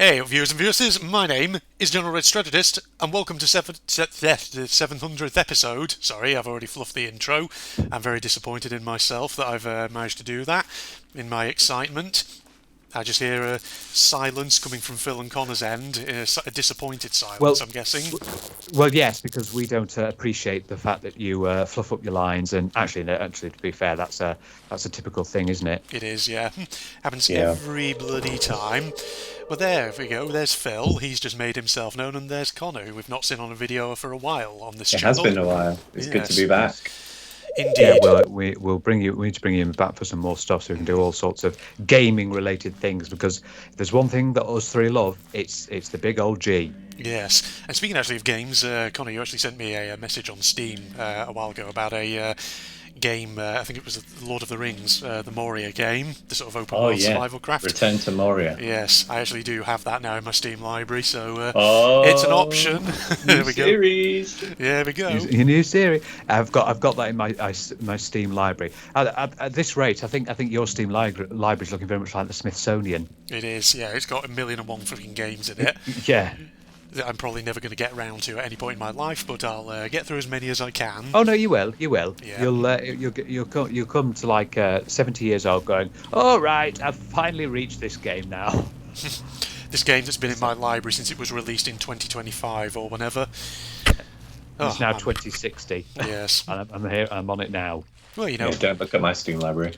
Hey, viewers and viewers, my name is General Red Strategist, and welcome to the 700th episode. Sorry, I've already fluffed the intro. I'm very disappointed in myself that I've managed to do that in my excitement. I just hear a silence coming from Phil and Connor's end, a disappointed silence, Well, I'm guessing. well, yes, because we don't appreciate the fact that you fluff up your lines, and actually, no, actually, to be fair, that's a typical thing, isn't it? It is, yeah. Happens Yeah. every bloody time. But there we go, there's Phil, he's just made himself known, and there's Connor, who we've not seen on a video for a while on this It has channel. been a while. It's good to Yes. be back. Yeah, Indeed. we'll bring you. We need to bring you back for some more stuff, so we can do all sorts of gaming-related things. Because if there's one thing that us three love, it's the big old G. Yes, and speaking actually of games, Connor, you actually sent me a message on Steam a while ago about a game. I think it was the Lord of the Rings, the Moria game, the sort of open Oh world yeah. survival craft. Return to Moria. Yes, I actually do have that now in my Steam library, so Oh, it's an option. There we go. Series. There we go. Your new series. I've got that in my Steam library. At this rate, I think your Steam library is looking very much like the Smithsonian. It is. Yeah, it's got 1,000,001 freaking games in it Yeah. that I'm probably never going to get round to at any point in my life, but I'll get through as many as I can. Oh no, you will. You will. Yeah. You'll come to like 70 years old, going, "All right, I've finally reached this game now." This game that's been in my library since it was released in 2025 or whenever. It's now man. 2060. Yes. And I'm here. I'm on it now. Well, you know, Yeah, don't look at my Steam library.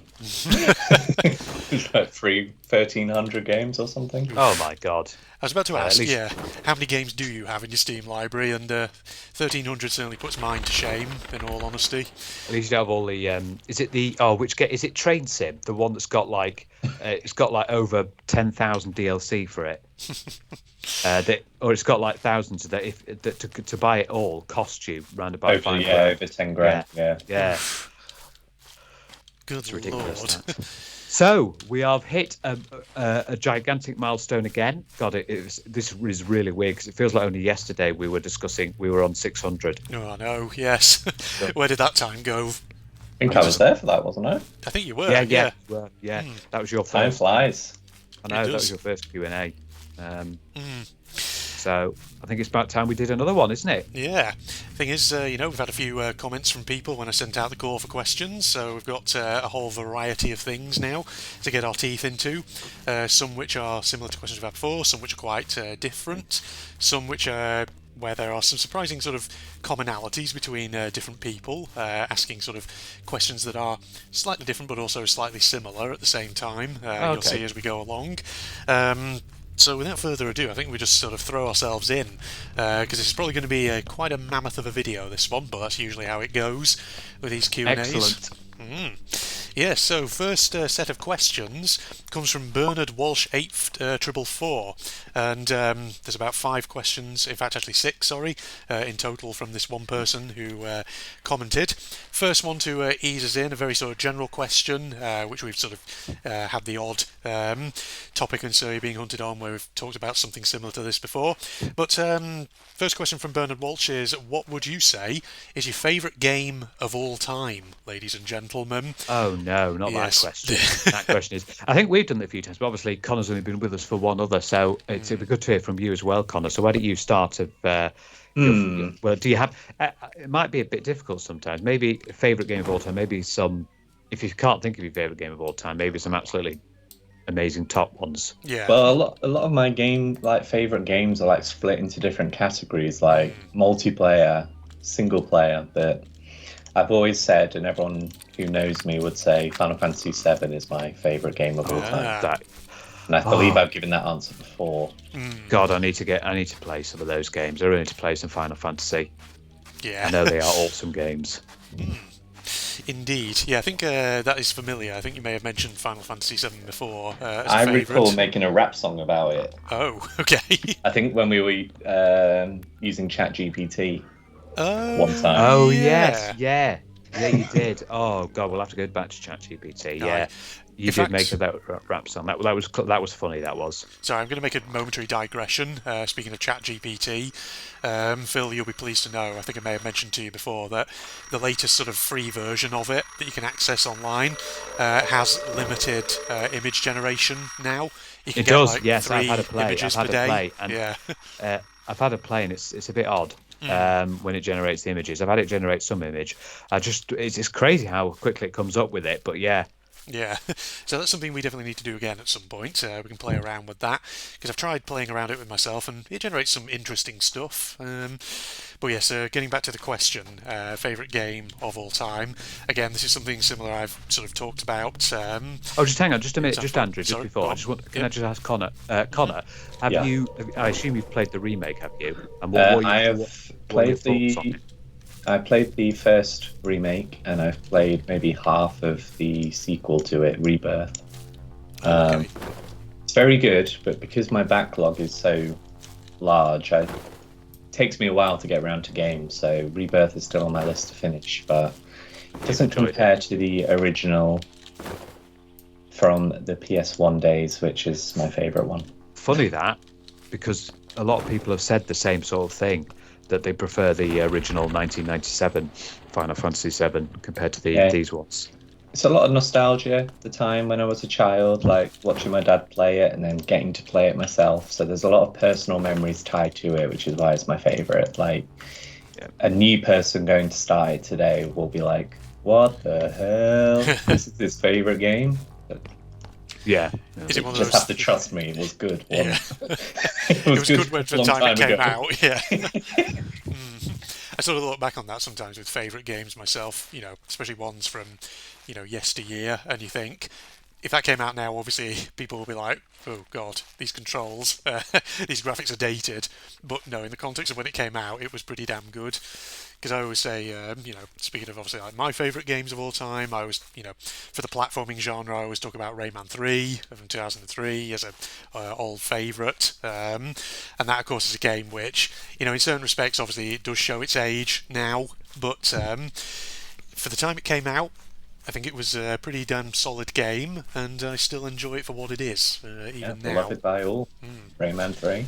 It's like 1,300 games or something. Oh my god. I was about to at ask, least- yeah, how many games do you have in your Steam library? And 1,300 certainly puts mine to shame, in all honesty. At least you have all the. Is it the? Which game is it? Train Sim, the one that's got like, it's got like over 10,000 DLC for it. Or it's got like thousands of that. To buy it all costs you round about Over, £5. over 10 grand. Yeah. Yeah. Good It's ridiculous. lord. That. So we have hit a gigantic milestone again. God, this is really weird because it feels like only yesterday we were on 600. Oh, I know, yes. Where did that time go? I think I was there for that, wasn't I? I think you were, Yeah. That was your Time first. flies. I know It that was does. your first Q&A. So I think it's about time we did another one, isn't it? Yeah. Thing is, we've had a few comments from people when I sent out the call for questions, so we've got a whole variety of things now to get our teeth into. Some which are similar to questions we've had before, some which are quite different, some which are where there are some surprising sort of commonalities between different people, asking sort of questions that are slightly different but also slightly similar at the same time. You'll Okay. see as we go along. So without further ado, I think we just sort of throw ourselves in, because this is probably going to be quite a mammoth of a video, this one, but that's usually how it goes with these Q&As. Excellent. Yes, so first set of questions comes from Bernard Walsh 8444, and there's about 5 questions, in fact actually 6, sorry, in total from this one person who commented. First one to ease us in, a very sort of general question, which we've sort of had the odd topic and so being hunted on where we've talked about something similar to this before. But first question from Bernard Walsh is, what would you say is your favourite game of all time, ladies and gentlemen? Oh no, not Yes. that question. That question is. I think we've done it a few times, but obviously Connor's only been with us for one other, so it'd be good to hear from you as well, Connor. So why don't you start? Well, do you have? It might be a bit difficult sometimes. Maybe favorite game of all time. Maybe some. If you can't think of your favorite game of all time, maybe some absolutely amazing top ones. Yeah. Well, a lot of my favorite games are like split into different categories, like multiplayer, single player. But I've always said, and everyone who knows me would say, Final Fantasy VII is my favorite game of all time. That And I believe I've given that answer before. God, I need to play some of those games. I really need to play some Final Fantasy. Yeah. I know they are awesome games. Indeed. Yeah, I think that is familiar. I think you may have mentioned Final Fantasy VII before as a I favourite. recall making a rap song about it. Oh, okay. I think when we were using ChatGPT one time. Oh yeah. yes, yeah, you did. Oh God, we'll have to go back to ChatGPT. Yeah, You In did fact, make that rap song. That was funny. That was. sorry, I'm going to make a momentary digression. Speaking of ChatGPT, Phil, you'll be pleased to know, I think I may have mentioned to you before, that the latest sort of free version of it that you can access online has limited image generation now. You can It get does. like Yes, I've had a 3 play. I've images per had a day. play, and Yeah. I've had a play, and it's a bit odd when it generates the images. I've had it generate some image. It's crazy how quickly it comes up with it. But yeah, Yeah, so that's something we definitely need to do again at some point. We can play around with that because I've tried playing around it with myself and it generates some interesting stuff. But yes, getting back to the question, favourite game of all time. Again, this is something similar I've sort of talked about. oh, just hang on, just a minute, just example- Andrew, just sorry, before. go I on. just want. Can Yep. I just ask Connor? Connor, have Yeah. you? I assume you've played the remake, have you? And I have what are your played thoughts on it? I played the first remake, and I've played maybe half of the sequel to it, Rebirth. Okay. It's very good, but because my backlog is so large, it takes me a while to get around to games. So Rebirth is still on my list to finish, but it doesn't enjoyed it. compare to the original from the PS1 days, which is my favorite one. Funny that, because a lot of people have said the same sort of thing, that they prefer the original 1997 Final Fantasy VII compared to these ones. It's a lot of nostalgia. The time when I was a child, like watching my dad play it and then getting to play it myself. So there's a lot of personal memories tied to it, which is why it's my favorite. Like a new person going to start it today will be like, "What the hell? This is his favorite game." Yeah. Is it one of Just those? have to trust me. It was good. Yeah. It It was good when a for the long time it came ago. out. Yeah. I sort of look back on that sometimes with favourite games myself, especially ones from, yesteryear, and you think, if that came out now, obviously people will be like, oh god, these controls, these graphics are dated. But no, in the context of when it came out, it was pretty damn good. Because I always say, speaking of obviously like my favourite games of all time, I always, for the platforming genre, I always talk about Rayman 3 from 2003 as a old favourite. And that, of course, is a game which, in certain respects, obviously, it does show its age now. But for the time it came out, I think it was a pretty damn solid game, and I still enjoy it for what it is, even now. Beloved by all. Rayman 3.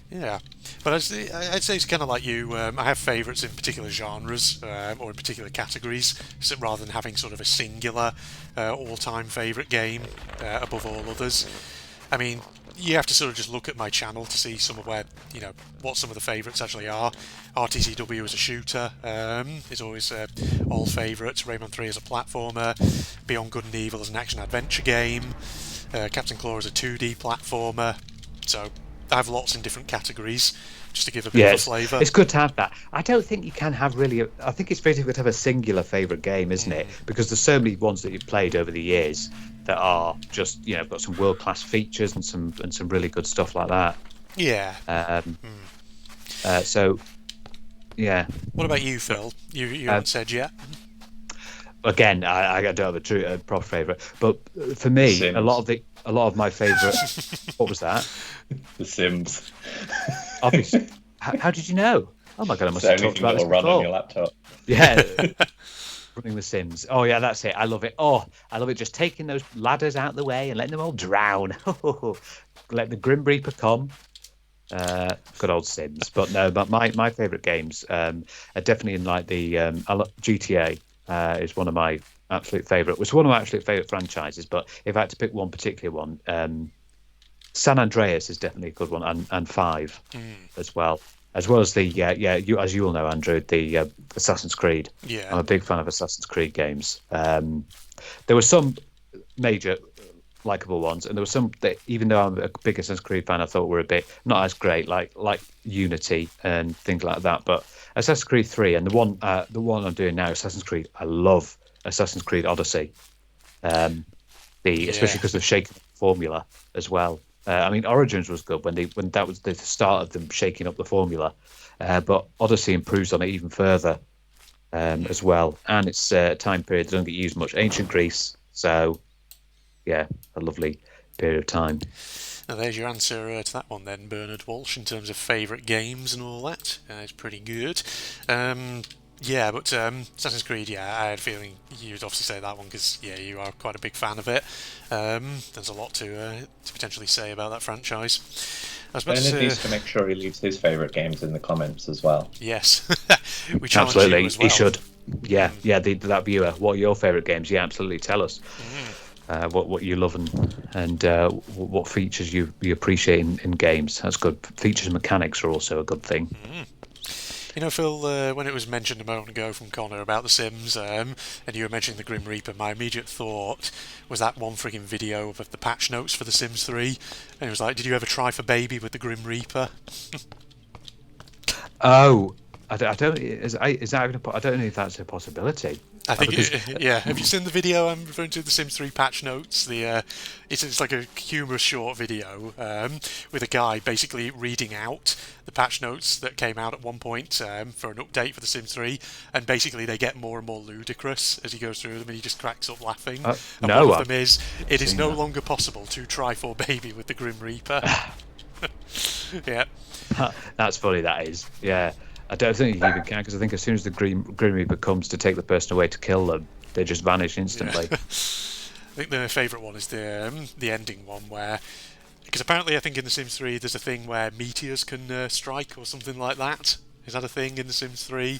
Yeah, but I'd say it's kind of like you. I have favourites in particular genres or in particular categories, so rather than having sort of a singular all-time favourite game above all others. I mean, you have to sort of just look at my channel to see some of where, what some of the favourites actually are. RTCW as a shooter is always all favourites. Rayman 3 as a platformer. Beyond Good and Evil as an action-adventure game. Captain Claw as a 2D platformer. So I have lots in different categories, just to give a bit of a flavour. It's good to have that. I don't think you can have really. I think it's very difficult to have a singular favourite game, isn't it? Because there's so many ones that you've played over the years that are just got some world class features and some really good stuff like that. Yeah. So, yeah. What about you, Phil? You haven't said yet. Again, I don't have a proper favourite, but for me, Sims. a lot of my favourite. What was that? The Sims. Obviously. How did you know? Oh my god, I must It's have the only talked thing about that this will run on your before. laptop. Yeah. Running The Sims. Oh yeah, that's it. I love it. Oh, I love it. Just taking those ladders out of the way and letting them all drown. Let the Grim Reaper come. Good old Sims. But no, but my favourite games are definitely in like the GTA is one of my absolute favourite. Was one of my absolute favourite franchises. But if I had to pick one particular one, San Andreas is definitely a good one, and 5 as well. As well as the you as you all know, Andrew, the Assassin's Creed. Yeah. I'm a big fan of Assassin's Creed games. There were some major likable ones, and there were some that, even though I'm a big Assassin's Creed fan, I thought were a bit not as great, like Unity and things like that. But Assassin's Creed 3 and the one I'm doing now, Assassin's Creed, I love Assassin's Creed Odyssey. Especially because of shaking the formula as well. I mean, Origins was good when that was the start of them shaking up the formula, but Odyssey improves on it even further as well. And it's a time period that doesn't get used much. Ancient Greece, so yeah, a lovely period of time. Now there's your answer to that one then, Bernard Walsh, in terms of favourite games and all that. It's pretty good. Yeah, but Assassin's Creed, yeah, I had a feeling you'd obviously say that one because, yeah, you are quite a big fan of it. There's a lot to potentially say about that franchise. I was about to Bernard say, needs to make sure he leaves his favourite games in the comments as well. yes, we challenge you Absolutely, as well. he should. Yeah, that viewer. What are your favourite games? Yeah, absolutely. Tell us what you love and what features you appreciate in games. That's good. Features and mechanics are also a good thing. You know, Phil, when it was mentioned a moment ago from Connor about The Sims, and you were mentioning the Grim Reaper, my immediate thought was that one frigging video of the patch notes for The Sims 3, and it was like, did you ever try for baby with the Grim Reaper? Oh, I don't. Is that even I don't know if that's a possibility. I think, because- yeah. Have you seen the video I'm referring to? The Sims 3 patch notes. It's like a humorous short video with a guy basically reading out the patch notes that came out at one point for an update for The Sims 3, and basically they get more and more ludicrous as he goes through them, and he just cracks up laughing. And no, one of them is, it is seen no that. longer possible to try for baby with the Grim Reaper. Yeah. That's funny. That is. Yeah. I don't think you even can because I think as soon as the Grim Reaper comes to take the person away to kill them, they just vanish instantly. I think the favourite one is the ending one where, because apparently I think in The Sims 3 there's a thing where meteors can strike or something like that. Is that a thing in The Sims 3?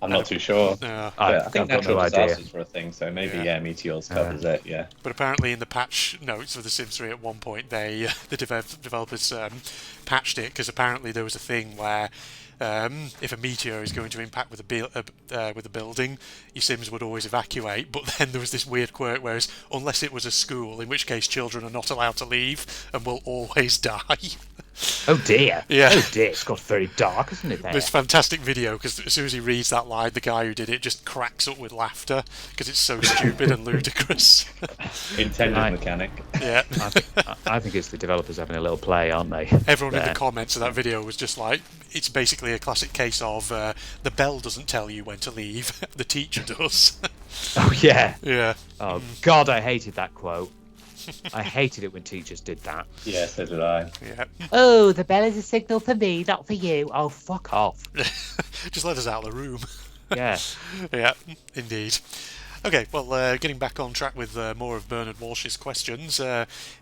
I'm not too sure. Uh, But I think I've got natural no idea. disasters were a thing, so maybe, Yeah. yeah, meteors covers it, yeah. But apparently in the patch notes of The Sims 3 at one point, the developers patched it because apparently there was a thing where if a meteor is going to impact with a building, your Sims would always evacuate. But then there was this weird quirk, whereas unless it was a school, in which case children are not allowed to leave and will always die. Oh dear. Yeah. Oh dear. It's got very dark, isn't it? There. This fantastic video, because as soon as he reads that line, the guy who did it just cracks up with laughter because it's so stupid and ludicrous. Intended Right. mechanic. Yeah. I think it's the developers having a little play, aren't they? Everyone in There. the comments of that video was just like, it's basically a classic case of the bell doesn't tell you when to leave, the teacher does. Oh yeah. Yeah. Oh God, I hated that quote. I hated it when teachers did that. Yeah, so did I. Yeah. Oh, the bell is a signal for me, not for you. Oh, fuck off. Just let us out of the room. Yeah. Yeah, indeed. Okay, well, getting back on track with more of Bernard Walsh's questions.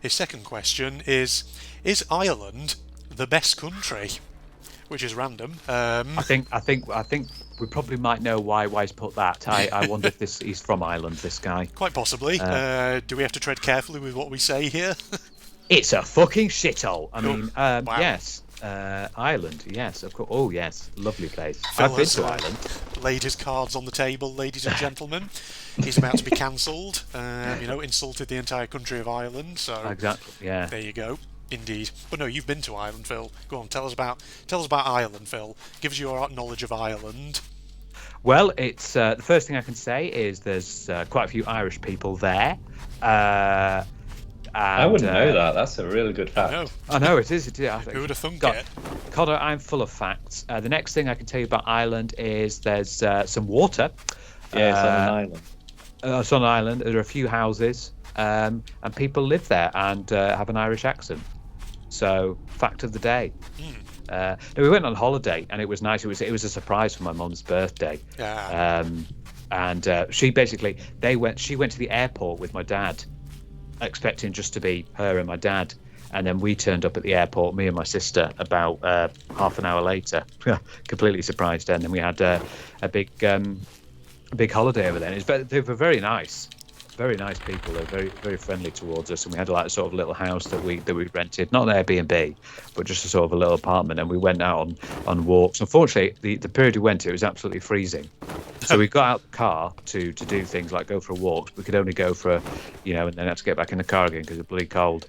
His second question is Ireland the best country? Which is random. I think we probably might know why he's put that. I wonder if he's from Ireland, this guy. Quite possibly. Do we have to tread carefully with what we say here? It's a fucking shithole. I mean, wow. yes. Ireland, yes, of course. Oh, yes. Lovely place. Phil I've been has, to Ireland. Laid his cards on the table, ladies and gentlemen. He's about to be cancelled. Insulted the entire country of Ireland. So Exactly, yeah. there you go. Indeed. But no, you've been to Ireland, Phil. Go on, tell us about Ireland, Phil. Give us your knowledge of Ireland. Well, it's the first thing I can say is there's quite a few Irish people there. I wouldn't know that. That's a really good fact. No, I know it is. who would have thunk God, it? Connor, I'm full of facts. The next thing I can tell you about Ireland is there's some water. Yeah, it's on an island. It's on an island. There are a few houses, and people live there and have an Irish accent. So, fact of the day. No, we went on holiday and it was nice. It was a surprise for my mum's birthday. Yeah. And she basically she went to the airport with my dad, expecting just to be her and my dad. And then we turned up at the airport, me and my sister, about half an hour later, completely surprised. And then we had a big holiday over there. They were very nice people. They're very, very friendly towards us. And we had like a sort of little house that we rented, not an Airbnb, but just a sort of a little apartment. And we went out on walks. Unfortunately, the period we went to, it was absolutely freezing. So we got out the car to do things like go for a walk. We could only go for and then had to get back in the car again because it was bloody cold.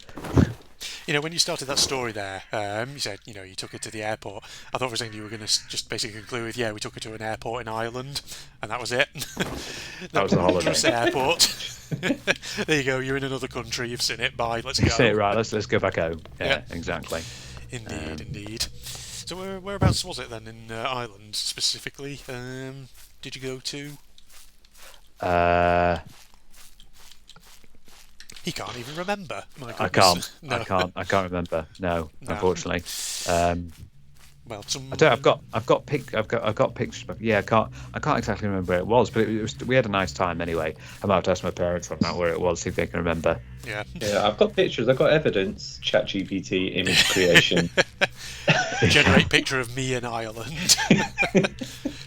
When you started that story there, you said, you took her to the airport. I thought for a second you were going to just basically conclude with, we took her to an airport in Ireland, and that was it. That was the holiday. Just the airport. There you go, you're in another country, you've seen it, bye, let's go. Say it right, let's go back home. Yeah, Yeah. exactly. Indeed. So whereabouts was it then in Ireland specifically? Did you go to? He can't even remember. My I goodness. can't. No. I can't remember. No, No. unfortunately. Well, some. I don't. I've got pictures. But yeah, I can't exactly remember where it was, but it was. We had a nice time anyway. I might have to ask my parents on that where it was, see if they can remember. Yeah. Yeah, I've got pictures. I've got evidence. ChatGPT image creation. Generate picture of me in Ireland.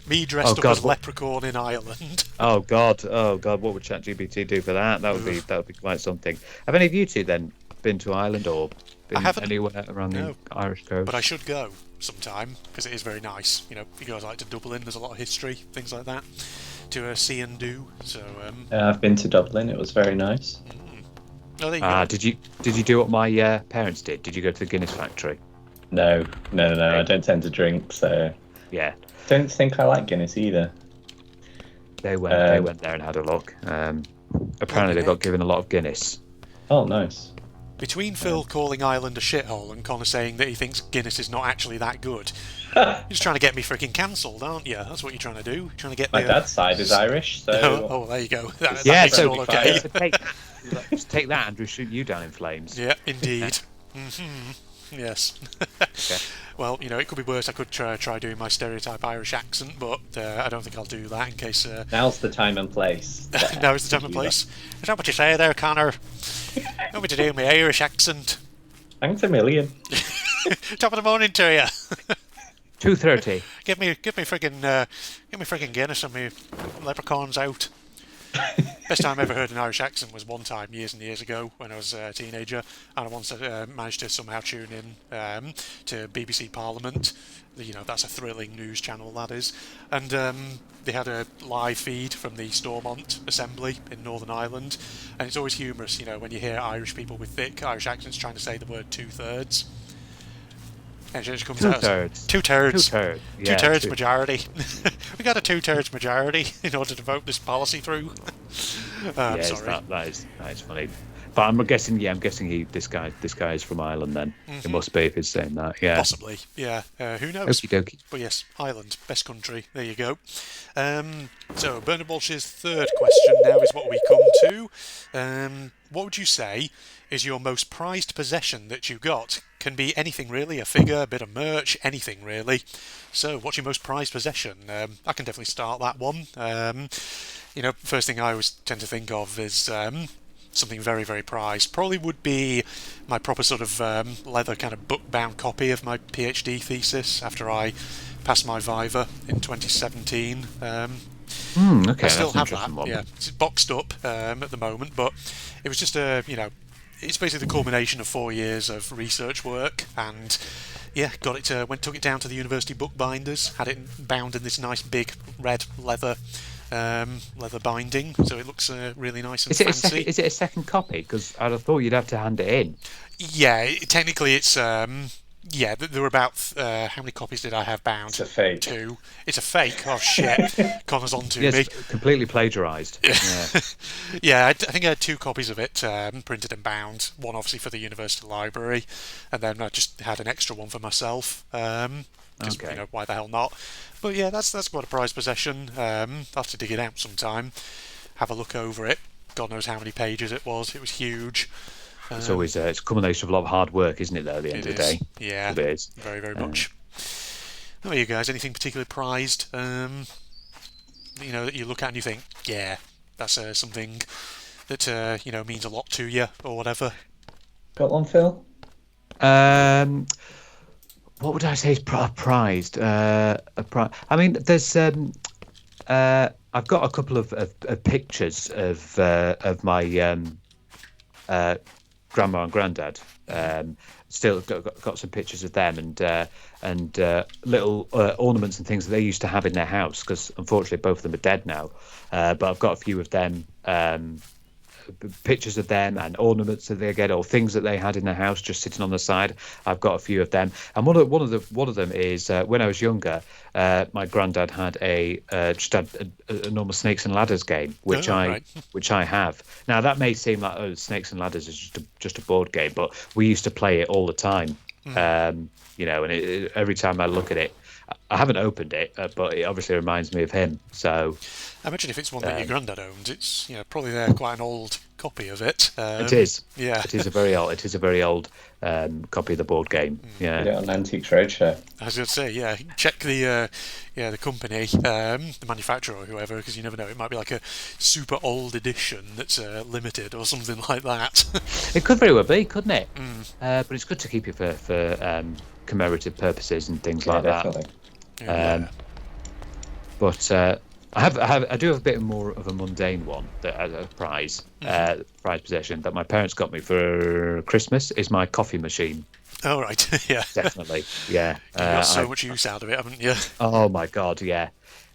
Me dressed up as leprechaun in Ireland. Oh God! What would ChatGPT do for that? That would be quite something. Have any of you two then been to Ireland or been anywhere around the Irish coast? But I should go sometime because it is very nice. You know, if you guys like to Dublin, there's a lot of history, things like that to see and do. So I've been to Dublin. It was very nice. Oh, there you go. Did you do what my parents did? Did you go to the Guinness factory? No. I don't tend to drink, so yeah. Don't think I like Guinness either. They went there and had a look. Apparently, they got given a lot of Guinness. Oh, nice. Between Phil calling Ireland a shithole and Connor saying that he thinks Guinness is not actually that good, you're just trying to get me freaking cancelled, aren't you? That's what you're trying to do. You're trying to get my dad's side is Irish, so. Oh, there you go. That makes it all okay. Just take that, Andrew. Shoot you down in flames. Yeah, indeed. Yes. Okay. Well, you know, it could be worse. I could try doing my stereotype Irish accent, but I don't think I'll do that in case. Now's the time and place. Now is the time and place. Is that what you say there, Connor? Want me to do my Irish accent? Thanks a million. Top of the morning to you. 2:30. Give me friggin' Guinness and me leprechauns out. Best time I ever heard an Irish accent was one time years and years ago when I was a teenager, and I once managed to somehow tune in to BBC Parliament. You know, that's a thrilling news channel, that is. And they had a live feed from the Stormont Assembly in Northern Ireland, and it's always humorous, you know, when you hear Irish people with thick Irish accents trying to say the word 2/3. And it just comes out as 2/3. Yeah, 2/3 majority. We got a 2/3 majority in order to vote this policy through. I'm sorry. That is funny. But I'm guessing this guy is from Ireland then. It must be if he's saying that. Yeah. Possibly. Yeah. Who knows? Okie dokie. But yes, Ireland, best country. There you go. So Bernard Walsh's third question now is what we come to. What would you say is your most prized possession that you got? Can be anything really, a figure, a bit of merch, anything really. So what's your most prized possession? I can definitely start that one. You know, first thing I always tend to think of is something very, very prized. Probably would be my proper sort of leather kind of book-bound copy of my PhD thesis after I passed my Viva in 2017. Okay, I still have that. One. Yeah, it's boxed up at the moment, but it was just it's basically the culmination of 4 years of research work, and yeah, took it down to the university bookbinders, had it bound in this nice big red leather binding, so it looks really nice and fancy. Is it a second copy? Because I'd have thought you'd have to hand it in. Yeah, technically it's yeah, there were about how many copies did I have bound? It's a fake. 2. It's a fake. Oh shit! Connor's on to me. Yes, completely plagiarised. Yeah. Yeah, I think I had 2 copies of it printed and bound. One obviously for the university library, and then I just had an extra one for myself. Because you know, why the hell not? But yeah, that's quite a prized possession. I'll have to dig it out sometime, have a look over it. God knows how many pages it was. It was huge. It's always it's a combination of a lot of hard work, isn't it? Though at the end of the day, yeah, it is very, very much. How about you guys? Anything particularly prized? You know, that you look at and you think, yeah, that's something that you know, means a lot to you or whatever. Got one, Phil? What would I say is prized? I mean, there's I've got a couple of pictures of my grandma and granddad. Still got some pictures of them and little ornaments and things that they used to have in their house, because unfortunately both of them are dead now. But I've got a few of them, pictures of them and ornaments that they get, or things that they had in their house just sitting on the side. I've got a few of them, and one of them is when I was younger, my granddad had a normal Snakes and Ladders game, which I have. Now that may seem like Snakes and Ladders is just a board game, but we used to play it all the time. You know, and every time I look at it, I haven't opened it, but it obviously reminds me of him. So I imagine if it's one that your granddad owned, it's probably quite an old copy of it. it is. Yeah. It is a very old. It is a very old copy of the board game. Yeah. Get it on Antiques Roadshow. I was going to say, yeah, check the company, the manufacturer or whoever, because you never know. It might be like a super old edition that's limited or something like that. It could very well be, couldn't it? But it's good to keep it for commemorative purposes and things like Definitely. Yeah. that. But I do have a bit more of a mundane one that as a prize possession that my parents got me for Christmas is my coffee machine. Oh, right. Yeah. Definitely, yeah. You got so much use out of it, haven't you? Oh my God, yeah.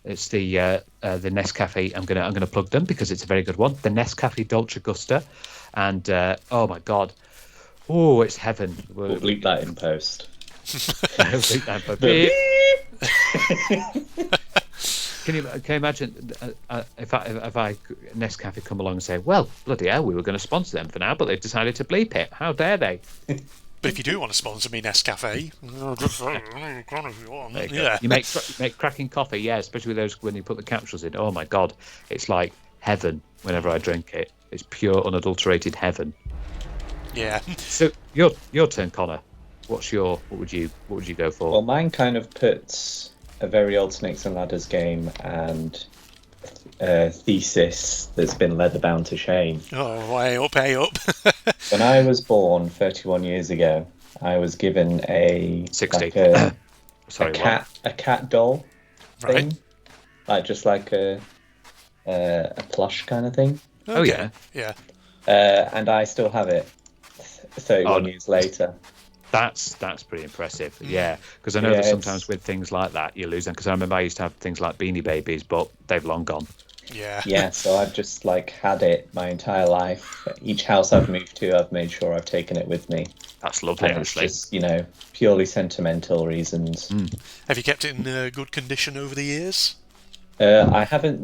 It's the Nescafe. I'm gonna plug them because it's a very good one. The Nescafe Dolce Gusta, and oh my God, oh it's heaven. We'll bleep that in post. Can you imagine if I Nescafe come along and say, well, bloody hell, we were going to sponsor them for now, but they've decided to bleep it. How dare they? But if you do want to sponsor me, Nescafe, yeah. You make cracking coffee, yeah, especially with those when you put the capsules in. Oh my God, it's like heaven whenever I drink it. It's pure, unadulterated heaven. Yeah. So your turn, Connor. What would you go for? Well, mine kind of puts a very old Snakes and Ladders game and thesis that's been leather bound to shame. Oh, way up, hey up. When I was born 31 years ago, I was given a 60. like a Sorry, a cat doll thing, Right. like just like a plush kind of thing. Oh, yeah. Yeah. And I still have it 31 Oh, years later. That's pretty impressive, yeah. Because I know that sometimes with things like that you lose them. Because I remember I used to have things like Beanie Babies, but they've long gone. Yeah. Yeah, so I've just like had it my entire life. Each house I've moved to, I've made sure I've taken it with me. That's lovely, And it's actually. just, purely sentimental reasons. Have you kept it in good condition over the years? I haven't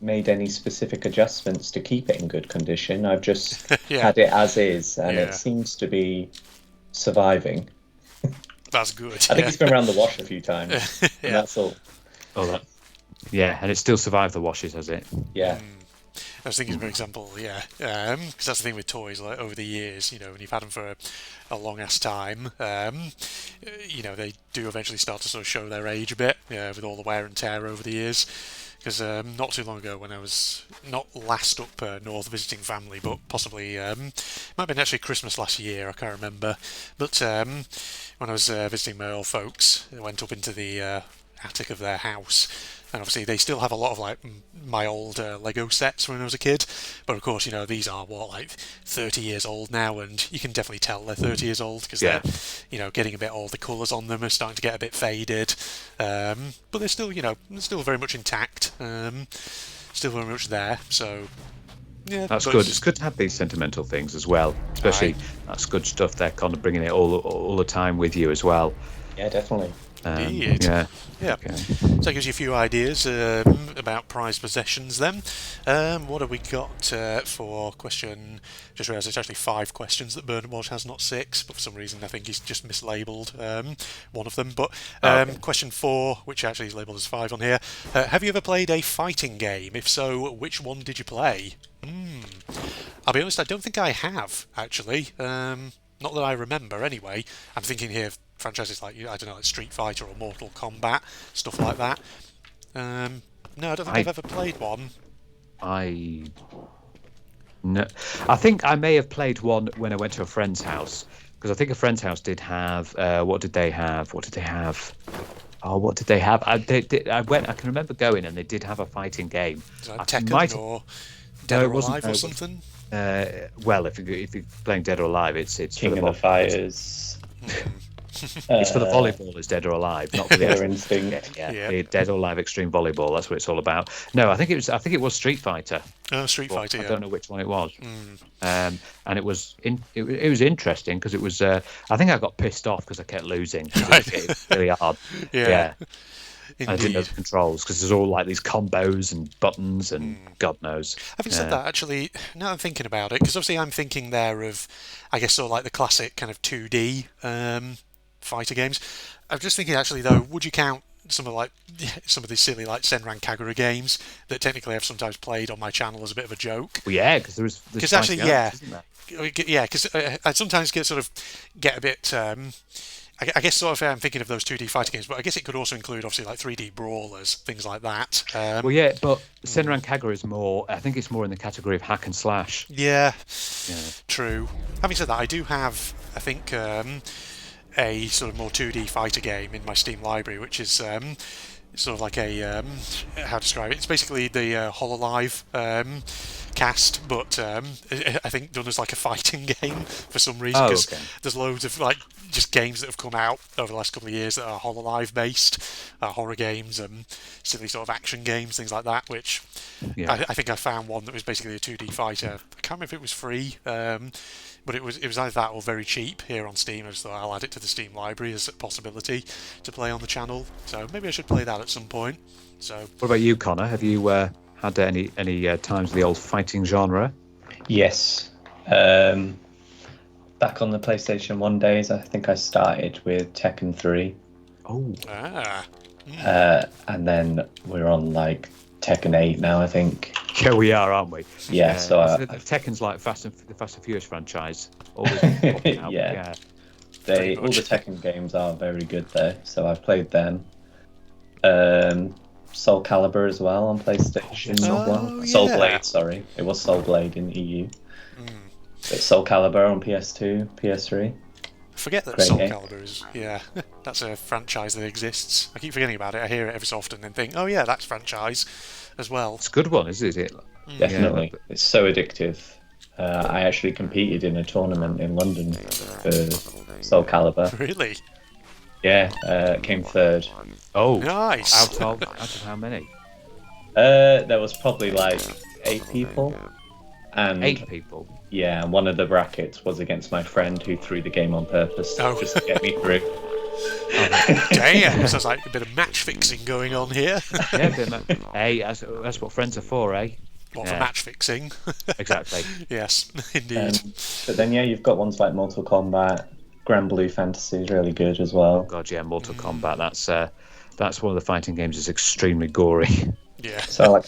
made any specific adjustments to keep it in good condition. I've just Yeah. had it as is, and Yeah. it seems to be surviving. That's good. I think it's been around the wash a few times, and Yeah. that's all. Yeah, and it still survived the washes, has it? Yeah. I was thinking, for example, yeah, because that's the thing with toys. Like over the years, when you've had them for a long ass time, they do eventually start to sort of show their age a bit, with all the wear and tear over the years. Because not too long ago, when I was not last up north visiting family, but possibly might have been actually Christmas last year, I can't remember. But when I was visiting my old folks, I went up into the attic of their house. And obviously they still have a lot of my old Lego sets when I was a kid, but of course these are 30 years old now, and you can definitely tell they're 30 years old because they're getting a bit old. The colours on them are starting to get a bit faded, but they're still still very much intact, still very much there. So yeah, That's good. It's good to have these sentimental things as well, especially that's good stuff. They're kind of bringing it all the time with you as well. Yeah, definitely. Indeed. Yeah. Yeah. Okay. So that gives you a few ideas about prized possessions then. What have we got for question? Just realised it's actually 5 questions that Bernard Walsh has, not 6, but for some reason I think he's just mislabelled one of them. But question 4, which actually is labelled as 5 on here. Have you ever played a fighting game? If so, which one did you play? I'll be honest, I don't think I have, actually. Not that I remember, anyway. I'm thinking here of franchises like, I don't know, like Street Fighter or Mortal Kombat, stuff like that. No, I don't think I've ever played one. No, I think I may have played one when I went to a friend's house, because I think a friend's house did have. What did they have? Oh, what did they have? I can remember going, and they did have a fighting game. Is that Tekken or Dead or Alive or something? Well, if you're playing Dead or Alive, it's King for of the Fighters. It's for the volleyball, Dead or Alive, not for the Killer Instinct. yeah, the Dead or Alive Extreme Volleyball. That's what it's all about. No, I think it was Street Fighter. Oh, Street Fighter. I don't know which one it was. And it was it was interesting because it was. I think I got pissed off because I kept losing. Right. It was really hard. Yeah. I didn't know the controls because there's all like these combos and buttons and God knows. Having said that, actually, now I'm thinking about it, because obviously I'm thinking there of, I guess, sort of like the classic kind of 2D fighter games. I'm just thinking, actually, though, would you count some of these silly like Senran Kagura games that technically I've sometimes played on my channel as a bit of a joke. Well, yeah, because there's Because actually, yeah, isn't there? yeah, because I sometimes get a bit. I guess sort of I'm thinking of those 2D fighting games, but I guess it could also include obviously like 3D brawlers, things like that. Well, yeah, but Senran Kagura is more. I think it's more in the category of hack and slash. Yeah, Yeah. true. Having said that, I do have, I think, a sort of more 2D fighter game in my Steam library, which is sort of like a how to describe it. It's basically the Hololive cast, but I think done as like a fighting game for some reason. Oh, Because okay. there's loads of like just games that have come out over the last couple of years that are Hololive based, horror games and silly sort of action games, things like that. Which Yeah. I think I found one that was basically a 2D fighter. I can't remember if it was free. But it was either that or very cheap here on Steam. So I'll add it to the Steam library as a possibility to play on the channel. So maybe I should play that at some point. So What about you, Connor? Have you had any times in the old fighting genre? Yes. Back on the PlayStation 1 days, I think I started with Tekken 3. Oh, And then we're on like Tekken 8 now, I think. yeah, we are, aren't we? Yeah, so Tekken's like the Fast and Furious franchise. Always popping out. Yeah. Pretty all the much. Tekken games are very good there, so I've played them. Soul Calibur as well on PlayStation Oh, 1. Soul yeah. Blade, sorry. It was Soul Blade in EU. Mm. But Soul Calibur on PS2, PS3. Forget that Great Soul game. Calibur is, yeah, that's a franchise that exists. I keep forgetting about it. I hear it every so often and think, oh yeah, that's franchise as well. It's a good one, isn't it? Definitely. It's so addictive. I actually competed in a tournament in London for Soul Calibur. Really? Yeah, came third. Oh, Nice. out of how many? There was probably like 8 people. And 8 people. yeah, and one of the brackets was against my friend who threw the game on purpose Oh. just to get me through. Damn, sounds like a bit of match fixing going on here. Yeah, hey, that's what friends are for, eh? What for Yeah. match fixing? Exactly. Yes, indeed. But then yeah, you've got ones like Mortal Kombat, Grand Blue Fantasy is really good as well. God, yeah, Mortal Kombat. That's one of the fighting games that's extremely gory. Yeah. So like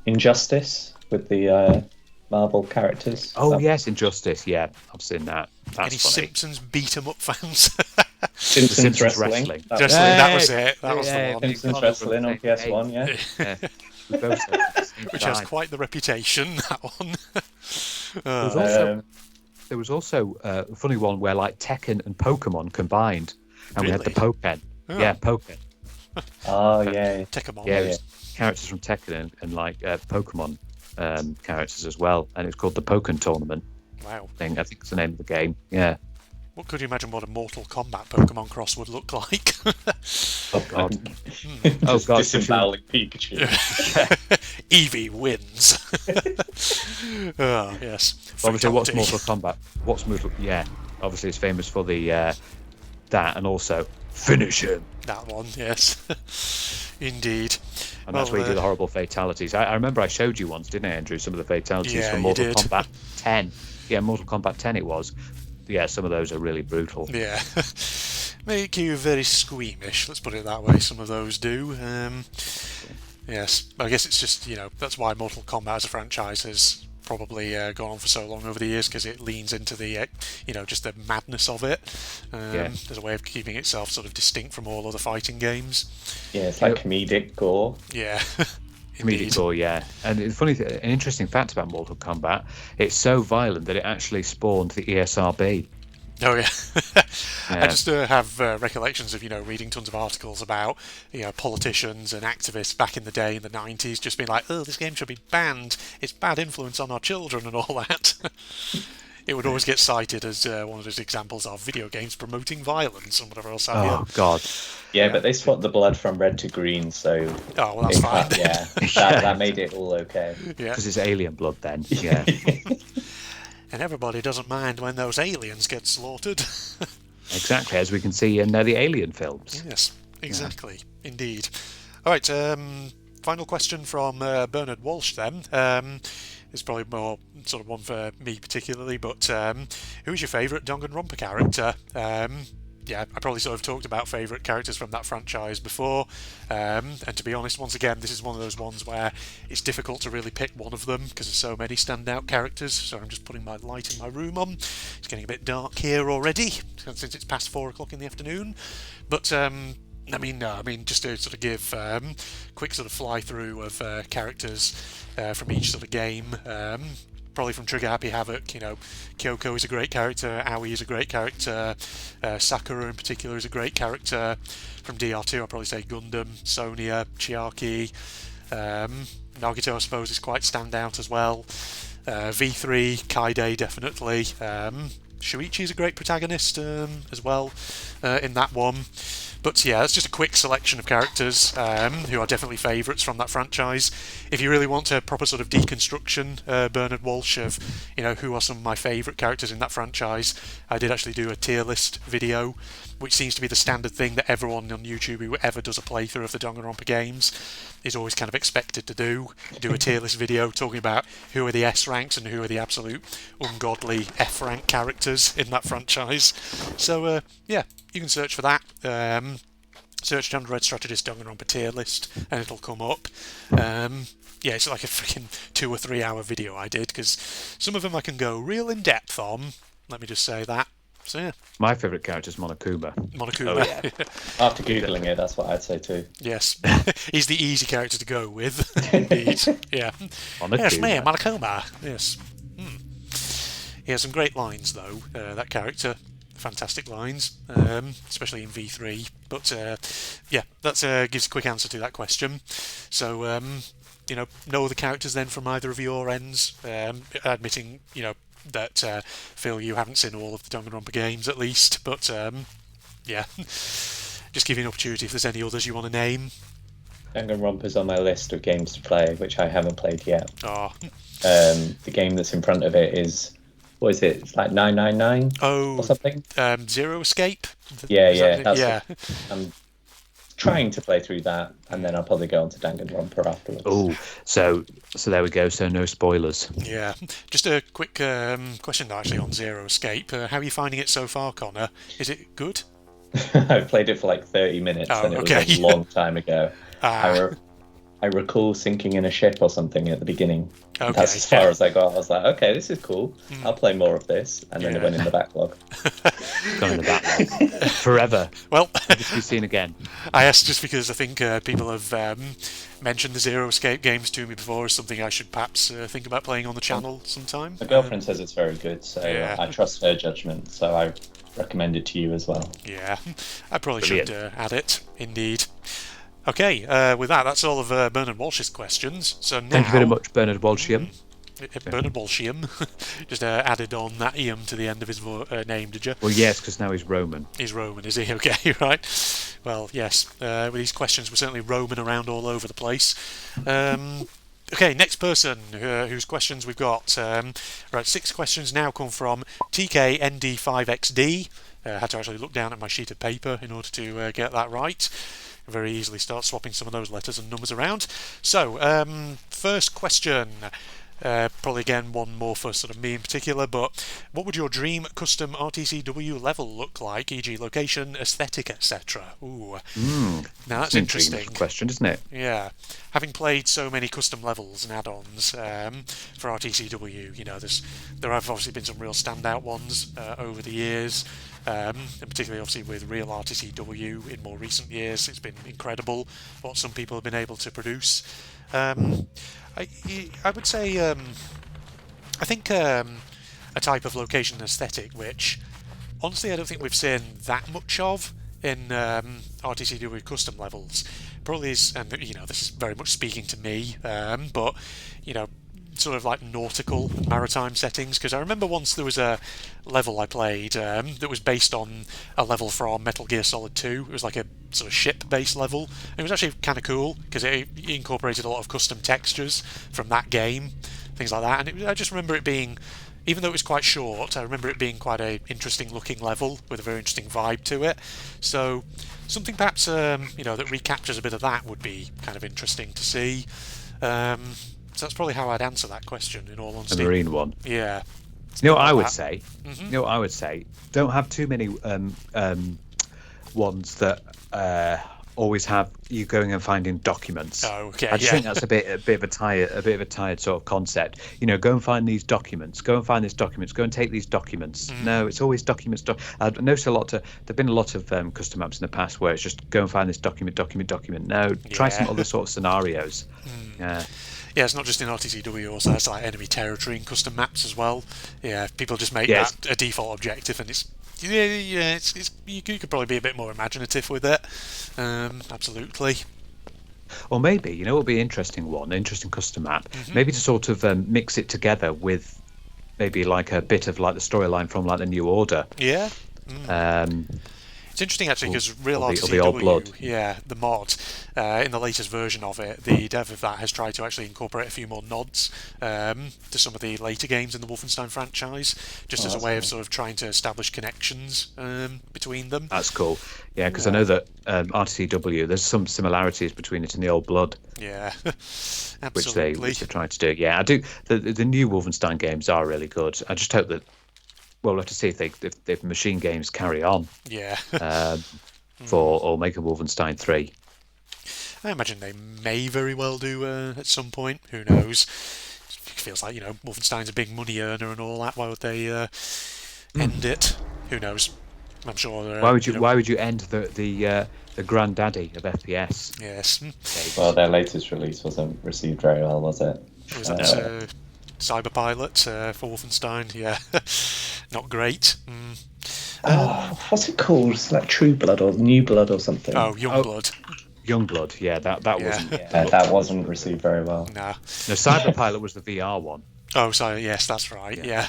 Injustice with the Marvel characters. Oh That- yes, Injustice. Yeah, I've seen that. That's Any funny. Simpsons beat 'em up fans? Simpsons, Simpsons Wrestling. Wrestling. That Just was- like that was it. That was Yeah, the one. Simpsons Wrestling on PS1, yeah. Yeah. We both said at the same Which has time. quite the reputation, that one. There was Oh, also, there was also a funny one where like Tekken and Pokemon combined, and we had the Really? Pokken. Oh. Yeah, Pokken. Oh yeah. take 'em on. Yeah, it yeah. was characters from Tekken and like Pokemon characters as well, and it's called the Pokken Tournament Wow. thing. I think it's the name of the game. Yeah. What could you imagine what a Mortal Kombat Pokemon cross would look like? Oh God. Oh Just God. disemboweling Pikachu. Eevee wins. Oh, yes. Obviously, what's Fatality. Mortal Kombat? What's Mortal? Yeah. Obviously, it's famous for the that, and also finish him. That one, yes. Indeed. And that's Well, where you do the horrible fatalities. I remember I showed you once, didn't I, Andrew? Some of the fatalities Yeah, from you Mortal did. Kombat 10. Yeah, Mortal Kombat 10 it was. Yeah, some of those are really brutal. Yeah. Make you very squeamish, let's put it that way. Some of those do. Yes. I guess it's just, that's why Mortal Kombat as a franchise has probably gone on for so long over the years, because it leans into the, just the madness of it. Yeah. There's a way of keeping itself sort of distinct from all other fighting games. Yeah, it's like comedic gore. Yeah. Comedic Indeed. gore, yeah. And the funny, an interesting fact about Mortal Kombat, it's so violent that it actually spawned the E ESRB. Oh yeah, I Yeah. just have recollections of reading tons of articles about politicians and activists back in the day in the 90s just being like, oh, this game should be banned. It's bad influence on our children and all that. It would always get cited as one of those examples of video games promoting violence and whatever else. Oh God. Yeah, but they swapped the blood from red to green, so Oh, well, that's in fine. fact, yeah, that made it all okay. Yeah, Because it's alien blood then. Yeah. and everybody doesn't mind when those aliens get slaughtered. Exactly, as we can see in the Alien films. Yes, exactly, indeed. All right, final question from Bernard Walsh then. It's probably more sort of one for me particularly, but who's your favourite Danganronpa character? yeah, I probably sort of talked about favourite characters from that franchise before, and to be honest, once again, this is one of those ones where it's difficult to really pick one of them because there's so many standout characters. So I'm just putting my light in my room on. It's getting a bit dark here already since it's past 4 o'clock in the afternoon. But I mean, just to sort of give quick sort of fly through of characters from each sort of game. Probably from Trigger Happy Havoc, Kyoko is a great character, Aoi is a great character, Sakura in particular is a great character. From DR2, I'd probably say Gundam, Sonya, Chiaki, Nagito I suppose is quite standout as well. V3, Kaide definitely. Shuichi is a great protagonist as well in that one. But yeah, that's just a quick selection of characters who are definitely favourites from that franchise. If you really want a proper sort of deconstruction, Bernard Walsh, of who are some of my favourite characters in that franchise, I did actually do a tier list video, which seems to be the standard thing that everyone on YouTube who ever does a playthrough of the Danganronpa games is always kind of expected to do a tier list video talking about who are the S ranks and who are the absolute ungodly F rank characters in that franchise. So yeah, you can search for that. Search John Red Strategist Danganronpa tier list and it'll come up. Yeah, it's like a freaking 2 or 3 hour video I did, because some of them I can go real in depth on. Let me just say that. So yeah. My favourite character is Monokuma. Monokuma. Oh, yeah. After Googling it, that's what I'd say too. Yes. He's the easy character to go with. Indeed. Yeah. Monokuma. Yes, me, Monokuma. Yes. He has some great lines, though, that character. Fantastic lines, especially in V3. But yeah, that gives a quick answer to that question. So, no other characters then from either of your ends, admitting, that Phil, you haven't seen all of the Danganronpa games at least, but yeah, just give you an opportunity if there's any others you want to name. Danganronpa's on my list of games to play, which I haven't played yet. Oh. The game that's in front of it is, what is it? It's like 999 or something? Zero Escape? Yeah. Yeah. I'm trying to play through that, and then I'll probably go on to Danganronpa afterwards. Oh, so there we go. So no spoilers. Yeah. Just a quick question actually on Zero Escape. How are you finding it so far, Connor? Is it good? I played it for like 30 minutes, and it was a long time ago. I recall sinking in a ship or something at the beginning. Okay, that's as far as I got. I was like, okay, this is cool. I'll play more of this. And then it went in the backlog. Gone in the backlog. Forever. Well, to be seen again. I asked just because I think people have mentioned the Zero Escape games to me before as something I should perhaps think about playing on the channel sometime. My girlfriend says it's very good, so I trust her judgment. So I recommend it to you as well. Yeah, I probably should add it, indeed. Okay, with that's all of Bernard Walsh's questions. So now, thank you very much, Bernard Walshium. Bernard Walshium. Just added on that ium to the end of his name, did you? Well, yes, because now he's Roman. He's Roman, is he? Okay, right. Well, yes. With these questions, we're certainly roaming around all over the place. Okay, next person whose questions we've got. Right, 6 questions now come from TKND5XD. Had to actually look down at my sheet of paper in order to get that right. Very easily start swapping some of those letters and numbers around. So, first question. Probably again one more for sort of me in particular, but what would your dream custom RTCW level look like, e.g. location, aesthetic, etc.? Ooh. Now that's an interesting question, isn't it? Yeah. Having played so many custom levels and add-ons for RTCW, there have obviously been some real standout ones over the years, and particularly obviously with real RTCW in more recent years. It's been incredible what some people have been able to produce. I would say I think a type of location aesthetic which honestly I don't think we've seen that much of in RTCW custom levels. Probably is, and this is very much speaking to me, but sort of like nautical and maritime settings, because I remember once there was a level I played that was based on a level from Metal Gear Solid 2. It was like a sort of ship-based level, and it was actually kind of cool because it incorporated a lot of custom textures from that game, things like that. And I just remember it being, even though it was quite short, I remember it being quite a interesting looking level with a very interesting vibe to it. So something perhaps that recaptures a bit of that would be kind of interesting to see. So that's probably how I'd answer that question, in all honesty. A marine one. Yeah. You know what I would say? You know what I would say? Don't have too many ones that always have you going and finding documents. Oh, okay, I just think that's a bit of a tired sort of concept. Go and find these documents. Go and find these documents. Go and take these documents. No, it's always documents. I've noticed there've been a lot of custom maps in the past where it's just go and find this document. No, try some other sort of scenarios. Yeah. Yeah, it's not just in RTCW, also has like enemy territory and custom maps as well. Yeah, people just make that a default objective, and it's you could probably be a bit more imaginative with it. Absolutely. Or maybe, what would be an interesting custom map, maybe to sort of mix it together with maybe like a bit of like the storyline from like the New Order. Yeah. It's interesting actually because Real RTCW, the mod, in the latest version of it, the dev of that has tried to actually incorporate a few more nods to some of the later games in the Wolfenstein franchise, just as a way of sort of trying to establish connections between them. That's cool. Yeah, because I know that RTCW, there's some similarities between it and the Old Blood. Yeah, absolutely. Which they're trying to do. Yeah, I do. The new Wolfenstein games are really good. I just hope that. Well, we'll have to see if Machine Games carry on. Yeah. Or make a Wolfenstein 3. I imagine they may very well do at some point. Who knows? It feels like Wolfenstein's a big money earner and all that. Why would they end it? Who knows? I'm sure. Why would you end the granddaddy of FPS? Yes. Well, their latest release wasn't received very well, was it? Was that Cyberpilot for Wolfenstein? Yeah, not great. What's it called? It's like True Blood or New Blood or something. Oh, Youngblood. Youngblood, yeah, that wasn't. Yeah, that wasn't received very well. No, Cyberpilot was the VR one. Oh, sorry, yes, that's right. Yeah,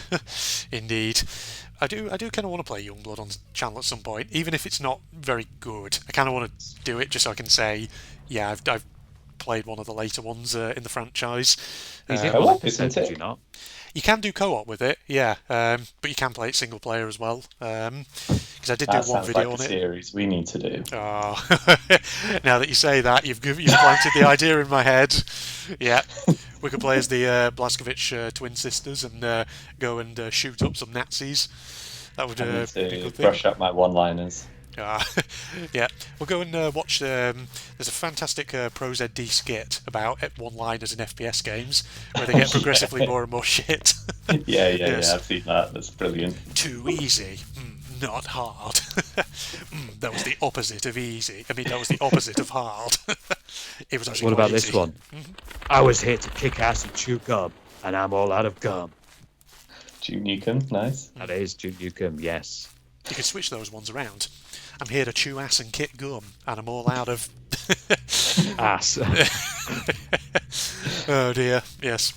indeed. I do kind of want to play Youngblood on channel at some point, even if it's not very good. I kind of want to do it just so I can say, yeah, I've played one of the later ones in the franchise. Is it co-op, isn't it? You can do co-op with it, yeah, but you can play it single player as well. Because I did do one video on it. Series we need to do. Oh, now that you say that, you've planted the idea in my head. Yeah, we could play as the Blazkowicz twin sisters and go and shoot up some Nazis. That would be a good thing. Brush up my one-liners. Yeah, we'll go and watch. There's a fantastic ProZD skit about one-liners in FPS games where they get progressively more and more shit. Yeah, I've seen that. That's brilliant. Too easy, not hard. That was the opposite of easy. I mean, that was the opposite of hard. It was actually. What about easy. This one? I was here to kick ass and chew gum, and I'm all out of gum. Duke Nukem, nice. That is Duke Nukem, yes. You could switch those ones around. I'm here to chew ass and kick gum, and I'm all out of ass. Oh dear, yes.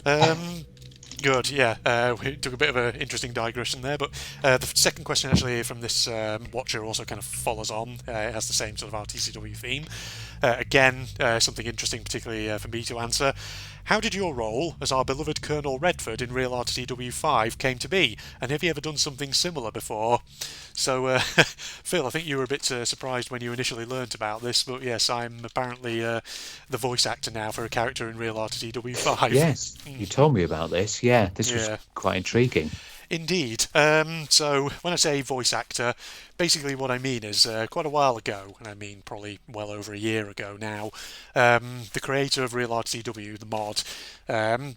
Yeah. Good, yeah. We took a bit of an interesting digression there, but the second question actually from this watcher also kind of follows on. It has the same sort of RTCW theme. Again, something interesting, particularly for me to answer. How did your role as our beloved Colonel Redford in Real RTCW 5 came to be? And have you ever done something similar before? So, Phil, I think you were a bit surprised when you initially learnt about this, but yes, I'm apparently the voice actor now for a character in Real RTCW 5. Yes, you told me about this. Yeah, this was quite intriguing. Indeed. So when I say voice actor, basically what I mean is quite a while ago, and I mean probably well over a year ago now, the creator of Real RTCW, the mod,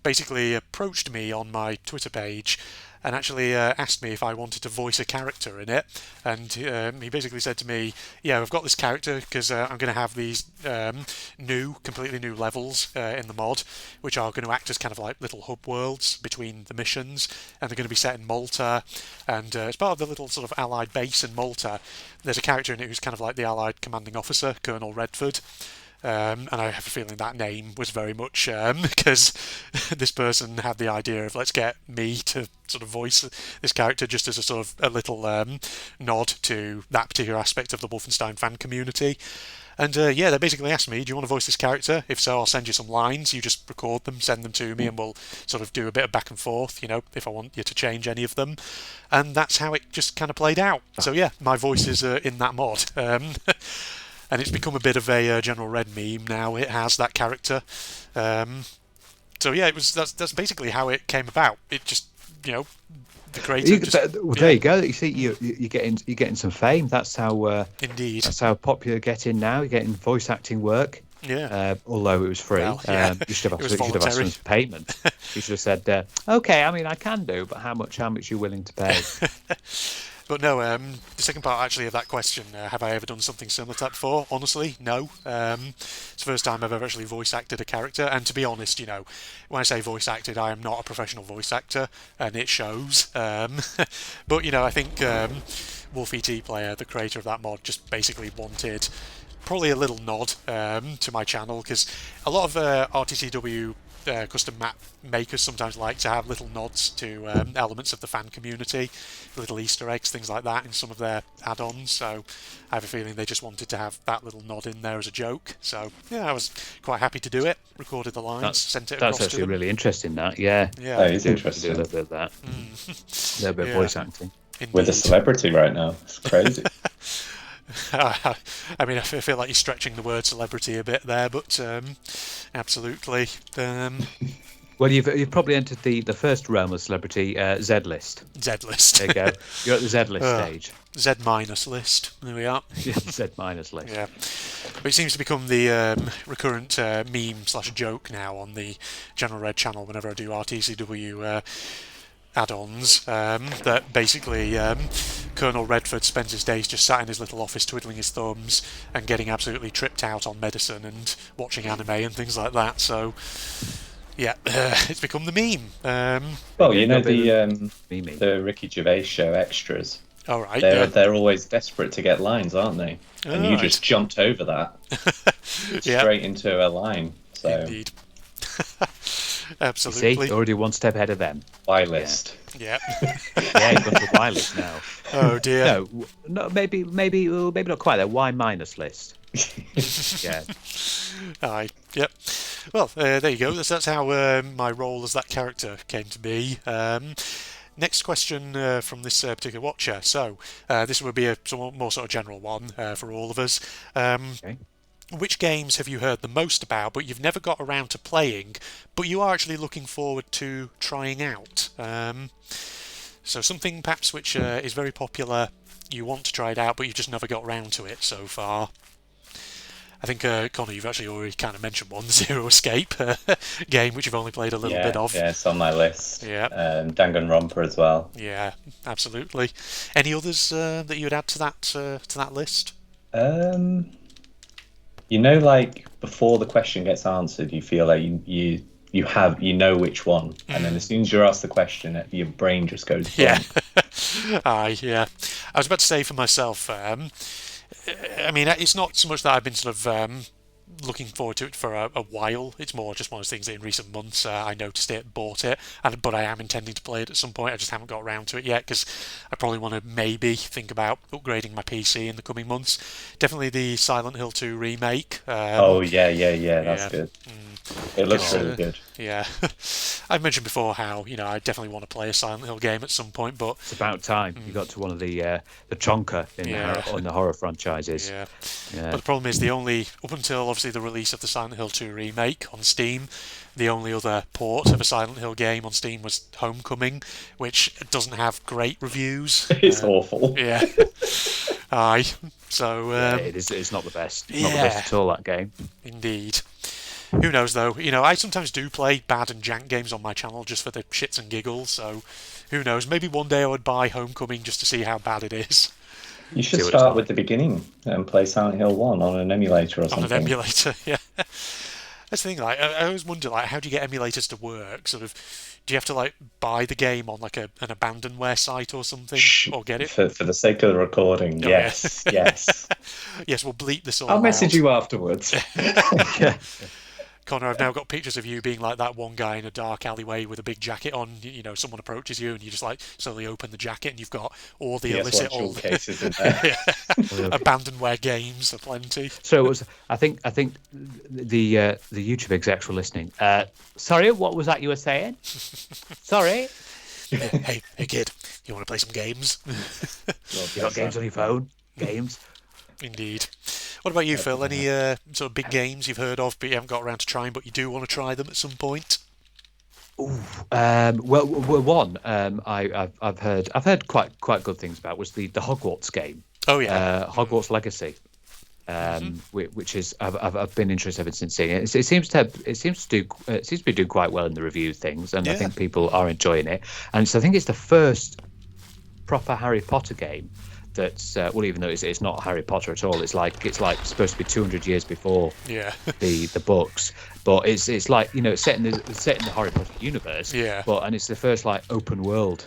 basically approached me on my Twitter page and actually asked me if I wanted to voice a character in it. And he basically said to me, yeah, I've got this character because I'm going to have these completely new levels in the mod, which are going to act as kind of like little hub worlds between the missions, and they're going to be set in Malta. And as part of the little sort of Allied base in Malta, there's a character in it who's kind of like the Allied commanding officer, Colonel Redford. And I have a feeling that name was very much because this person had the idea of let's get me to sort of voice this character just as a sort of a little nod to that particular aspect of the Wolfenstein fan community. And they basically asked me, do you want to voice this character? If so, I'll send you some lines. You just record them, send them to me, and we'll sort of do a bit of back and forth, if I want you to change any of them. And that's how it just kind of played out. So yeah, my voice is in that mod. And it's become a bit of a General Red meme now. It has that character. So yeah, that's basically how it came about. It just, the creator. There you go. You see, you're getting some fame. That's how. Indeed. That's how popular you're getting now. You're getting voice acting work. Yeah. Although it was free, Well, yeah. you should have asked voluntary. for payment. You should have said, "Okay, I mean, I can do, but how much? How much are you willing to pay?" But no, the second part actually of that question, have I ever done something similar to that before? Honestly, no. It's the first time I've ever actually voice acted a character, and to be honest, you know, when I say voice acted, I am not a professional voice actor, and it shows. But, you know, I think Wolfie T Player, the creator of that mod, just basically wanted probably a little nod to my channel, because a lot of RTCW custom map makers sometimes like to have little nods to elements of the fan community, little Easter eggs, things like that in some of their add-ons. So I have a feeling they just wanted to have that little nod in there as a joke. So yeah, I was quite happy to do it. Recorded the lines, sent it across to them. That's actually really interesting. That yeah, it's interesting. Do a little bit of that, a little bit of voice acting. Indeed. With a celebrity right now, it's crazy. I mean, I feel like you're stretching the word celebrity a bit there, but absolutely. Well, you've probably entered the first realm of celebrity, Z list. Z list. There you go. You're at the Z list stage. Z minus list. There we are. Z minus list. Yeah. But it seems to become the recurrent meme/joke now on the General Red channel whenever I do RTCW add-ons, that basically Colonel Redford spends his days just sat in his little office twiddling his thumbs and getting absolutely tripped out on medicine and watching anime and things like that. So yeah, it's become the meme. Well, you know the Ricky Gervais show extras. All right. They're always desperate to get lines, aren't they? And you just jumped over that straight into a line. So. Indeed. Absolutely. You see, already one step ahead of them. Y list. Yeah. Yeah, you've got the Y list now. Oh dear. No, maybe not quite there. Y minus list. Yeah. Aye. Yep. Well, there you go. That's how my role as that character came to be. Next question from this particular watcher. So this would be a somewhat more sort of general one for all of us. Okay. Which games have you heard the most about, but you've never got around to playing, but you are actually looking forward to trying out? So something perhaps which is very popular, you want to try it out, but you've just never got around to it so far. I think, Connor, you've actually already kind of mentioned one, Zero Escape game, which you've only played a little bit of. Yeah, it's on my list. Yeah. Danganronpa as well. Yeah, absolutely. Any others that you would add to that list? You know, like before the question gets answered, you feel like you know which one, and then as soon as you're asked the question, your brain just goes blank. Yeah. Aye, yeah. I was about to say for myself, I mean, it's not so much that I've been sort of looking forward to it for a while. It's more just one of those things that in recent months I noticed it, bought it, but I am intending to play it at some point. I just haven't got around to it yet because I probably want to maybe think about upgrading my PC in the coming months. Definitely the Silent Hill 2 remake. Oh yeah, that's good. It looks really good. Yeah. I've mentioned before how, you know, I definitely want to play a Silent Hill game at some point, but it's about time you got to one of the chonker in the horror franchises. Yeah. But the problem is up until obviously the release of the Silent Hill 2 remake on Steam, the only other port of a Silent Hill game on Steam was Homecoming, which doesn't have great reviews. It's awful. Yeah. Aye. So it's not the best. Not the best at all, that game. Indeed. Who knows though? You know, I sometimes do play bad and jank games on my channel just for the shits and giggles. So, who knows? Maybe one day I would buy Homecoming just to see how bad it is. You should start with the beginning and play Silent Hill 1 on an emulator or something. On an emulator, yeah. That's the thing. Like, I always wonder, like, how do you get emulators to work? Sort of, do you have to like buy the game on like an abandonware site or something, or get it? For the sake of the recording, yes, yes. Yes, we'll bleep this all. I'll message you afterwards. Yeah. Connor, I've now got pictures of you being like that one guy in a dark alleyway with a big jacket on. You know, someone approaches you and you just like slowly open the jacket and you've got all the illicit, all the cases in there. abandonware games aplenty. So it was. I think the YouTube execs were listening. Sorry, what was that you were saying? Sorry. Hey, kid, you want to play some games? You got games on your phone? Games. Indeed. What about you, Phil? Any sort of big games you've heard of but you haven't got around to trying, but you do want to try them at some point? One I've heard quite good things about was the Hogwarts game, Oh yeah. Hogwarts Legacy, which is I've been interested ever since seeing it. It seems to be doing quite well in the review things, and I Yeah. think people are enjoying it. And so I think it's the first proper Harry Potter game that's well, even though it's not Harry Potter at all, it's like supposed to be 200 years before Yeah. the books, but it's like, you know, it's set in the Harry Potter universe. Yeah. And it's the first like open world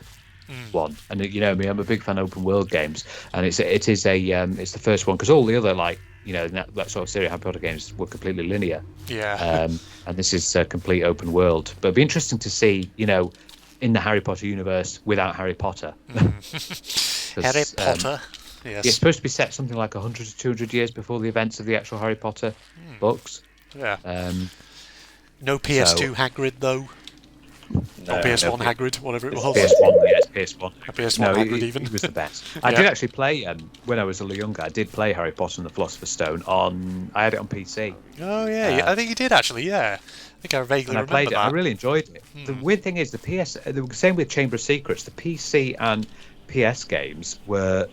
one, and you know me, I'm a big fan of open world games, and it's the first one, because all the other, like, you know, that sort of series of Harry Potter games were completely linear. Yeah. And this is a complete open world. But it'd be interesting to see, you know, in the Harry Potter universe without Harry Potter. 'Cause, Harry Potter. it's Yes. supposed to be set something like 100 to 200 years before the events of the actual Harry Potter books. Yeah. Um, No PS2 Hagrid though. No, Or PS1 no, Hagrid, whatever it was. PS1, yes, PS1. PS1 No, Hagrid he even. was the best. I Yeah. did actually play, when I was a little younger, I did play Harry Potter and the Philosopher's Stone I had it on PC. Oh yeah, I think you did actually. Yeah, I think I vaguely And I remember played it. that. I really enjoyed it. The weird thing is, the same with Chamber of Secrets, the PC and PS games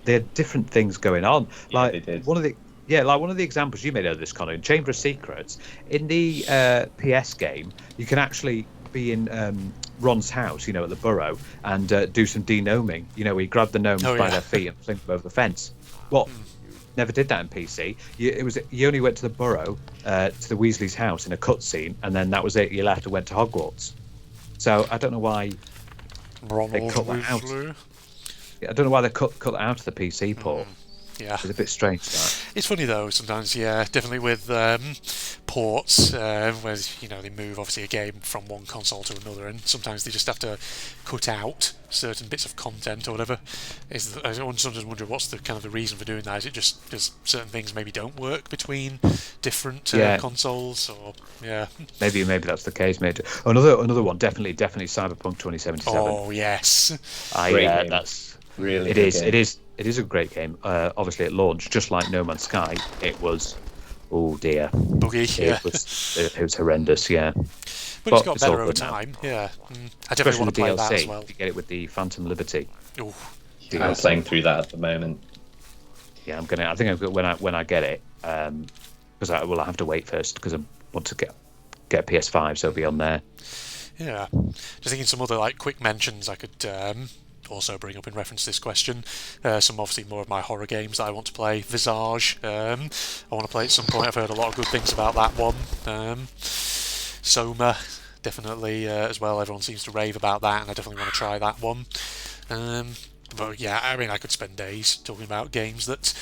they had different things going on. Yeah, Like they did. one of the examples you made out of this, Connor, in Chamber of Secrets, in the PS game, you can actually be in Ron's house, you know, at the Burrow, and do some de-gnoming. You know, where you grab the gnomes Oh, by yeah. their feet and fling them over the fence. Well, never did that in PC. You only went to the Burrow, to the Weasley's house in a cutscene, and then that was it. You left and went to Hogwarts. So I don't know why Ronald they cut that out. Weasley. I don't know why they cut that out of the PC port. Yeah, It's a bit strange, that. it's funny though sometimes. Yeah, definitely with ports, where, you know, they move obviously a game from one console to another, and sometimes they just have to cut out certain bits of content or whatever. I sometimes wonder what's the kind of the reason for doing that. Is it just because certain things maybe don't work between different Yeah. consoles, or yeah? Maybe that's the case. Maybe another one. Definitely Cyberpunk 2077. Oh yes, Great game. That's Really it good is. game. It is a great game. Obviously, at launch, just like No Man's Sky, it was. Oh dear, buggy. Yeah, it was horrendous. Yeah, but it's but got it's all better over good now. time. Yeah, I definitely Especially want the to play that as DLC. well. You get it with the Phantom Liberty. Ooh. I'm playing through that at the moment. Yeah, I think when I get it, because I have to wait first because I want to get a PS5, so it'll be on there. Yeah, just thinking some other like quick mentions I could also bring up in reference to this question. Some obviously more of my horror games that I want to play. Visage, I want to play at some point. I've heard a lot of good things about that one. Soma, definitely as well. Everyone seems to rave about that, and I definitely want to try that one. But yeah, I mean, I could spend days talking about games that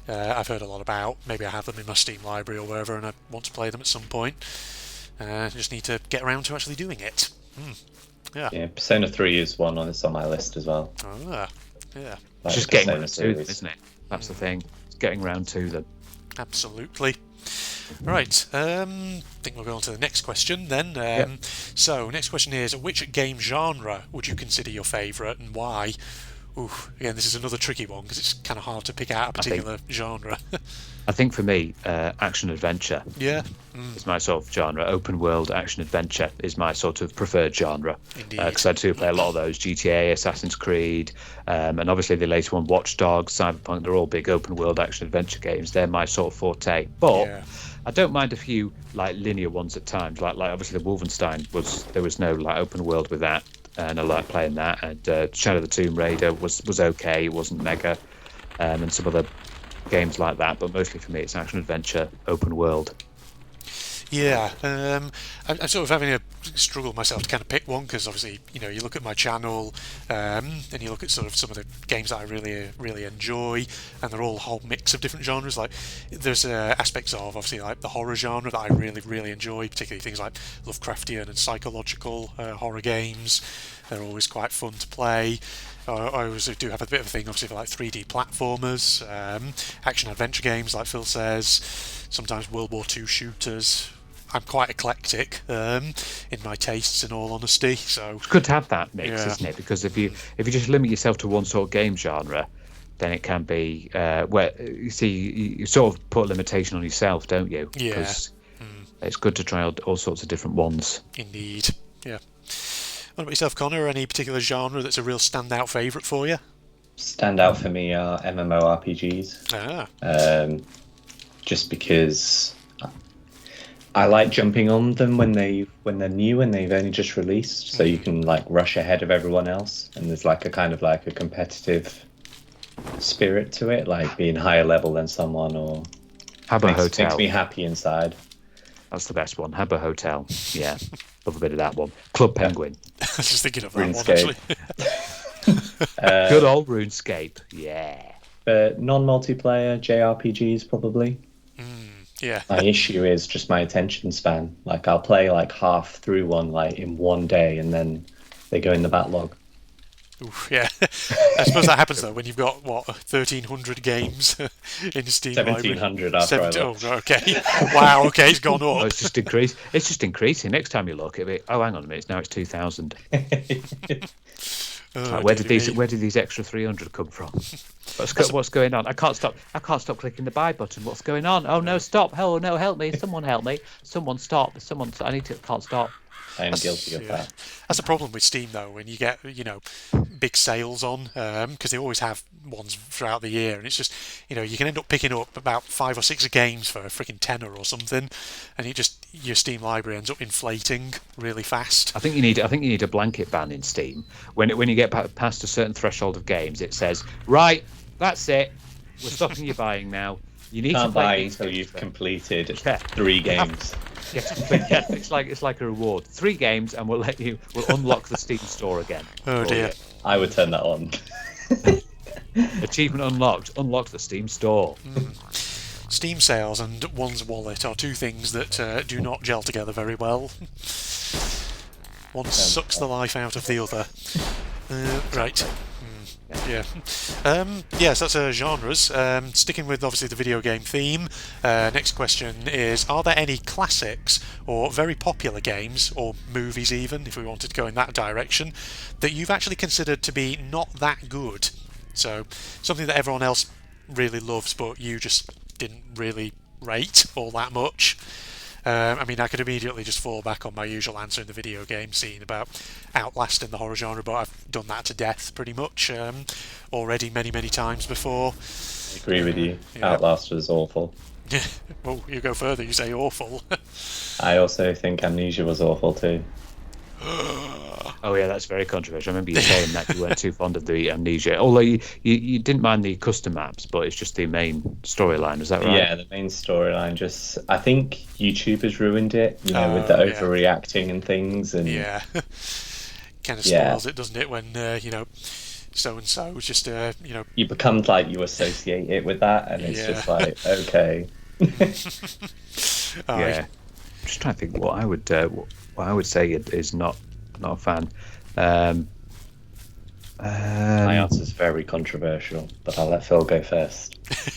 I've heard a lot about. Maybe I have them in my Steam library or wherever, and I want to play them at some point. Just need to get around to actually doing it. Yeah. Yeah, Persona 3 is one that's on my list as well. Yeah. Like It's just the getting Persona around to them, series. isn't it? That's the thing. It's getting around to them. Absolutely. Right, I think we'll go on to the next question then. So, next question is, which game genre would you consider your favourite, and why? Ooh, again, this is another tricky one because it's kind of hard to pick out a particular genre. I think for me, action adventure Yeah, is my sort of genre. Open world action adventure is my sort of preferred genre. Indeed. Because I do play a lot of those: GTA, Assassin's Creed, and obviously the latest one, Watch Dogs, Cyberpunk. They're all big open world action adventure games. They're my sort of forte. But Yeah. I don't mind a few like linear ones at times. Like obviously the Wolfenstein there was no like open world with that, and I like playing that. And Shadow of the Tomb Raider was okay. It wasn't mega, and some other games like that. But mostly for me, it's action adventure, open world. Yeah, I'm sort of having a struggle myself to kind of pick one because obviously, you know, you look at my channel and you look at sort of some of the games that I really enjoy, and they're all a whole mix of different genres. Like there's aspects of obviously like the horror genre that I really enjoy, particularly things like Lovecraftian and psychological horror games. They're always quite fun to play. I also do have a bit of a thing, obviously, for like 3D platformers, action adventure games, like Phil says, sometimes World War II shooters. I'm quite eclectic in my tastes, in all honesty. So It's good to have that mix, Yeah. isn't it? Because if you just limit yourself to one sort of game genre, then it can be where you see you sort of put a limitation on yourself, don't you? Yeah. Because it's good to try out all sorts of different ones. indeed, yeah. What about yourself, Connor? Any particular genre that's a real standout favourite for you? Stand out for me are MMORPGs. Ah, Just because I like jumping on them when they're new and they've only just released, so you can like rush ahead of everyone else, and there's like a kind of like a competitive spirit to it, like being higher level than someone, or Habbo Hotel. makes me happy inside. That's the best one. Habbo Hotel. Yeah, love a bit of that one. Club Penguin. I was just thinking of that one RuneScape. actually. Good old RuneScape. Yeah. But non-multiplayer JRPGs probably. Yeah. My issue is just my attention span. Like I'll play like half through one like in one day, and then they go in the backlog. Oof, yeah. I suppose that happens though when you've got 1,300 games in Steam library. 1,700 after I looked. Oh, okay. Wow. Okay, it's gone Oh, up. it's just increased. It's just increasing. Next time you look at it, oh, hang on a minute. Now it's 2,000. Oh, Where dear did me. these extra 300 come from? What's going on? I can't stop clicking the buy button. What's going on? Oh no, stop! Oh no, help me! Someone help me! Someone stop! Can't stop. I am guilty of that. That's the problem with Steam though, when you get big sales on, because they always have ones throughout the year, and it's just you can end up picking up about 5 or 6 games for a freaking tenner or something, and your Steam library ends up inflating really fast. I think you need a blanket ban in Steam. When you get past a certain threshold of games, it says, right, that's it. We're stopping your buying now. You need Can't to play buy these until games you've first." completed Yeah. 3 games. Yeah, it's like a reward. 3 games, and we'll unlock the Steam store again. Oh for dear. you. I would turn that on. Achievement unlocked. Unlock the Steam store. Steam sales and one's wallet are two things that do not gel together very well. One sucks the life out of the other. Right. Yeah. Yes, that's genres. Sticking with obviously the video game theme. Next question is: are there any classics or very popular games or movies, even if we wanted to go in that direction, that you've actually considered to be not that good? So something that everyone else really loves, but you just didn't really rate all that much. I mean, I could immediately just fall back on my usual answer in the video game scene about outlasting the horror genre, but I've done that to death pretty much already many times before. I agree with you. Yeah. Outlast was awful. Oh, you go further, you say awful. I also think Amnesia was awful too. Oh yeah, that's very controversial. I remember you saying that you weren't too fond of the Amnesia, although you didn't mind the custom maps, but it's just the main storyline. Is that right? Yeah, the main storyline just... I think YouTube has ruined it, with the Oh, yeah. overreacting and things. And Yeah. Kind of Yeah. spoils it, doesn't it, when, so-and-so just, you become like you associate it with that, and it's Yeah. just like, okay. Yeah. I'm just trying to think what I would say is not a fan. My answer's very controversial, but I'll let Phil go first.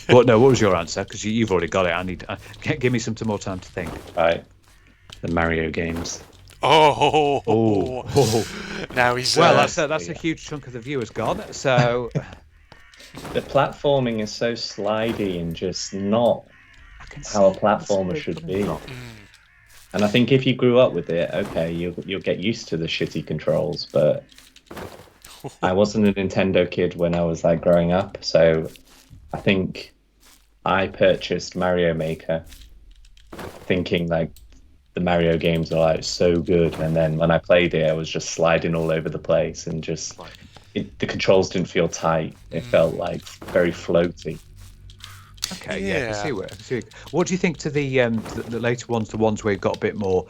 What was your answer? Because you've already got it. Give me some more time to think. Right. The Mario games. Oh. Now he's... Well, that's a huge chunk of the viewers gone. So The platforming is so slidey and just not how a platformer should be. And I think if you grew up with it, okay, you'll get used to the shitty controls, but I wasn't a Nintendo kid when I was like growing up, so I think I purchased Mario Maker thinking like the Mario games are like so good, and then when I played it I was just sliding all over the place and just the controls didn't feel tight. It felt like very floaty. okay, Yeah. I can see. What do you think to the later ones, the ones where you've got a bit more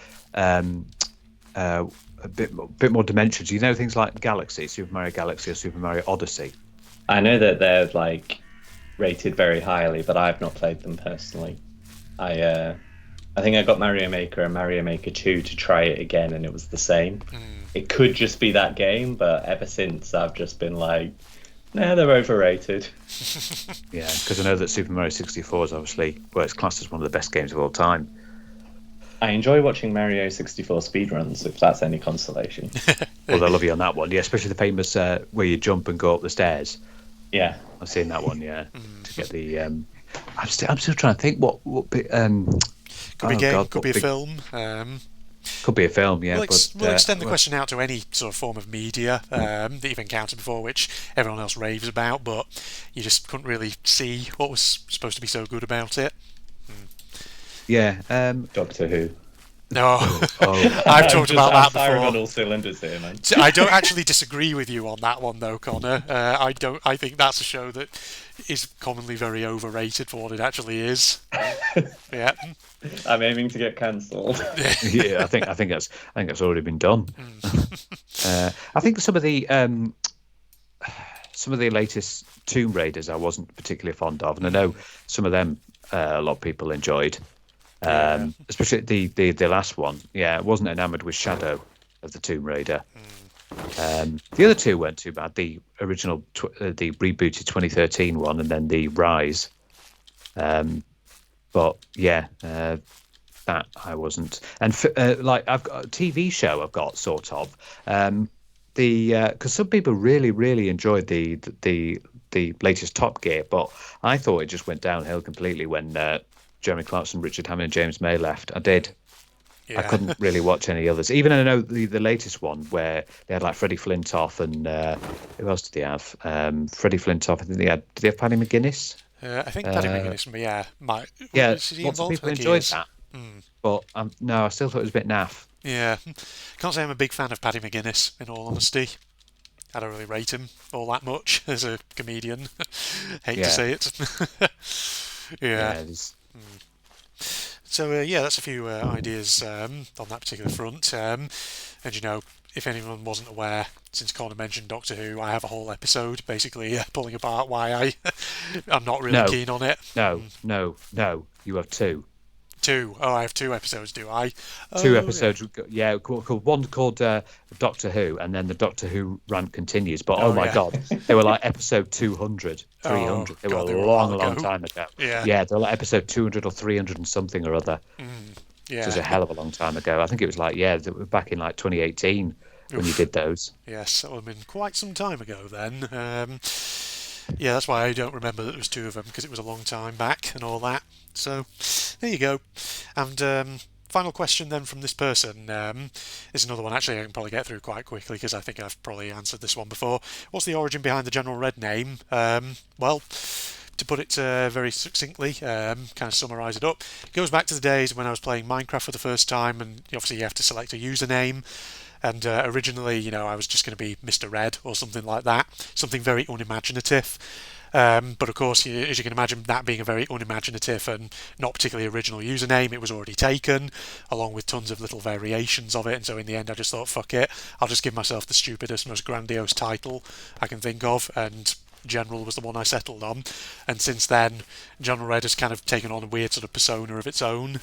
bit more dimensions? You know, things like Galaxy, Super Mario Galaxy or Super Mario Odyssey. I know that they're like rated very highly, but I've not played them personally. I think I got Mario Maker and Mario Maker 2 to try it again, and it was the same. It could just be that game, but ever since I've just been like, nah, they're overrated. Yeah, because I know that Super Mario 64 is obviously, well, it's classed as one of the best games of all time. I enjoy watching Mario 64 speedruns, if that's any consolation. Well, they love you on that one, yeah, especially the famous where you jump and go up the stairs. Yeah. I've seen that one, yeah, to get the. I'm still trying to think what bit. Could be a game, God, could what be a big- film. Could be a film, yeah. We'll extend the question out to any sort of form of media that you've encountered before, which everyone else raves about, but you just couldn't really see what was supposed to be so good about it. Yeah. Doctor Who. No, I've talked about that before. Firing on all cylinders here, man. I don't actually disagree with you on that one, though, Connor. I don't. I think that's a show that is commonly very overrated for what it actually is. Yeah. I'm aiming to get cancelled. Yeah, I think that's already been done. I think some of the latest Tomb Raiders I wasn't particularly fond of, and I know some of them a lot of people enjoyed. Especially the last one. Yeah, I wasn't enamoured with Shadow of the Tomb Raider. The other two weren't too bad. The original, the rebooted 2013 one, and then the Rise. But yeah, that I wasn't. And like I've got a TV show I've got sort of. Because some people really enjoyed the latest Top Gear, but I thought it just went downhill completely when Jeremy Clarkson, Richard Hammond, and James May left. I did. Yeah. I couldn't really watch any others. Even I know the latest one where they had like Freddie Flintoff and who else did they have? Freddie Flintoff. I think did they have Paddy McGuinness? I think Paddy McGuinness. Yeah, lots of people enjoyed that. But no, I still thought it was a bit naff. Yeah, can't say I'm a big fan of Paddy McGuinness. In all honesty, I don't really rate him all that much as a comedian. Hate to say it. Yeah. So that's a few ideas on that particular front. And if anyone wasn't aware, since Connor mentioned Doctor Who, I have a whole episode basically pulling apart why I'm not really keen on it. No. You have two. Two. Oh, I have two episodes, do I? Two episodes, yeah. One called Doctor Who, and then the Doctor Who rant continues. But my God, they were like episode 200, 300. They were a long time ago. Yeah, they were like episode 200 or 300 and something or other. It was a hell of a long time ago. I think it was like back in like 2018 when you did those. Yes, that would have been quite some time ago then. Yeah, that's why I don't remember that there was two of them, because it was a long time back and all that. So, there you go. And final question then from this person is another one actually I can probably get through quite quickly, because I think I've probably answered this one before. What's the origin behind the General Red name? Well, to put it very succinctly, kind of summarise it up, it goes back to the days when I was playing Minecraft for the first time, and obviously you have to select a username. And originally, I was just going to be Mr. Red or something like that, something very unimaginative. But of course, as you can imagine, that being a very unimaginative and not particularly original username, it was already taken, along with tons of little variations of it. And so in the end, I just thought, fuck it, I'll just give myself the stupidest, most grandiose title I can think of, and General was the one I settled on. And since then, General Red has kind of taken on a weird sort of persona of its own,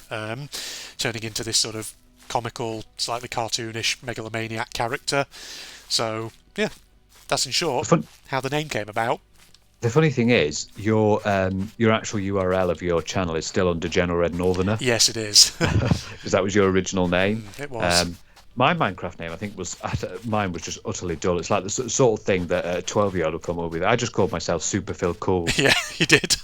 turning into this sort of comical, slightly cartoonish megalomaniac character. So yeah, that's in short how the name came about. The funny thing is, your actual URL of your channel is still under General Red Northerner. Yes, it is. Because that was your original name. It was. My Minecraft name, I think, mine was just utterly dull. It's like the sort of thing that a 12-year-old would come up with. I just called myself Super Phil Cool. Yeah, you did.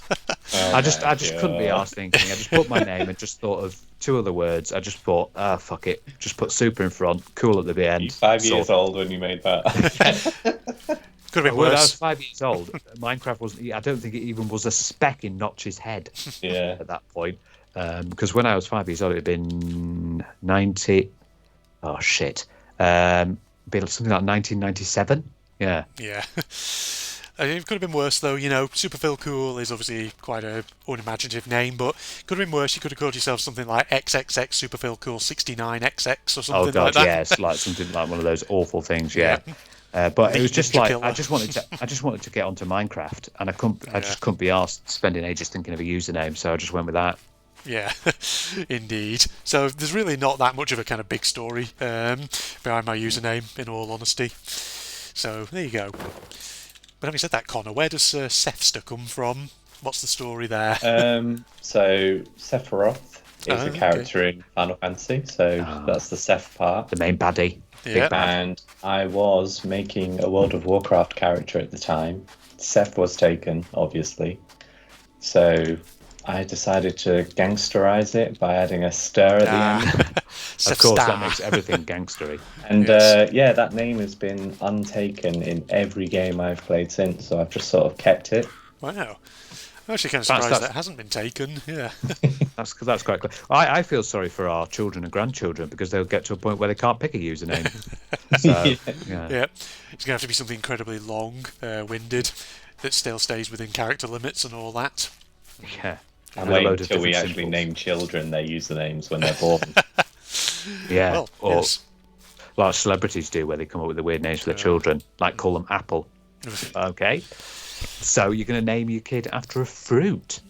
I just couldn't be arsed thinking. I just put my name and just thought of two other words. I just thought, fuck it. Just put super in front, cool at the end. You're 5 years old when you made that. Could have been When I worse. was 5 years old, Minecraft wasn't. I don't think it even was a speck in Notch's head. Yeah. At that point, because when I was 5 years old, it had been 90. Oh shit. Been something like 1997. Yeah. Yeah. It could have been worse, though. Super Phil Cool is obviously quite a unimaginative name, but it could have been worse. You could have called yourself something like XXX Super Phil Cool 69XX or something Oh god, like that. yes, like something like one of those awful things. Yeah. But it was just like I just wanted to get onto Minecraft, and I just couldn't be asked spending ages thinking of a username, so I just went with that. Yeah, indeed. So there's really not that much of a kind of big story behind my username, in all honesty. So there you go. But having said that, Connor, where does Sethster come from? What's the story there? So Sephiroth is a character in Final Fantasy, so that's the Seth part. The main baddie. Yeah. And I was making a World of Warcraft character at the time. Seth was taken, obviously. So I decided to gangsterize it by adding a stir at the end. Of course, that makes everything gangstery. And Yes. yeah, that name has been untaken in every game I've played since, so I've just sort of kept it. Wow. I'm actually kind of That's- surprised that hasn't been taken. Yeah. That's quite clear. I feel sorry for our children and grandchildren because they'll get to a point where they can't pick a username. So, yeah. Yeah. It's going to have to be something incredibly long, winded, that still stays within character limits and all that. Yeah. And With a wait load of until we different actually symbols. name children their usernames when they're born. Yeah. Well, or yes. like celebrities do, where they come up with the weird names for their children, like call them Apple. Okay. So you're going to name your kid after a fruit.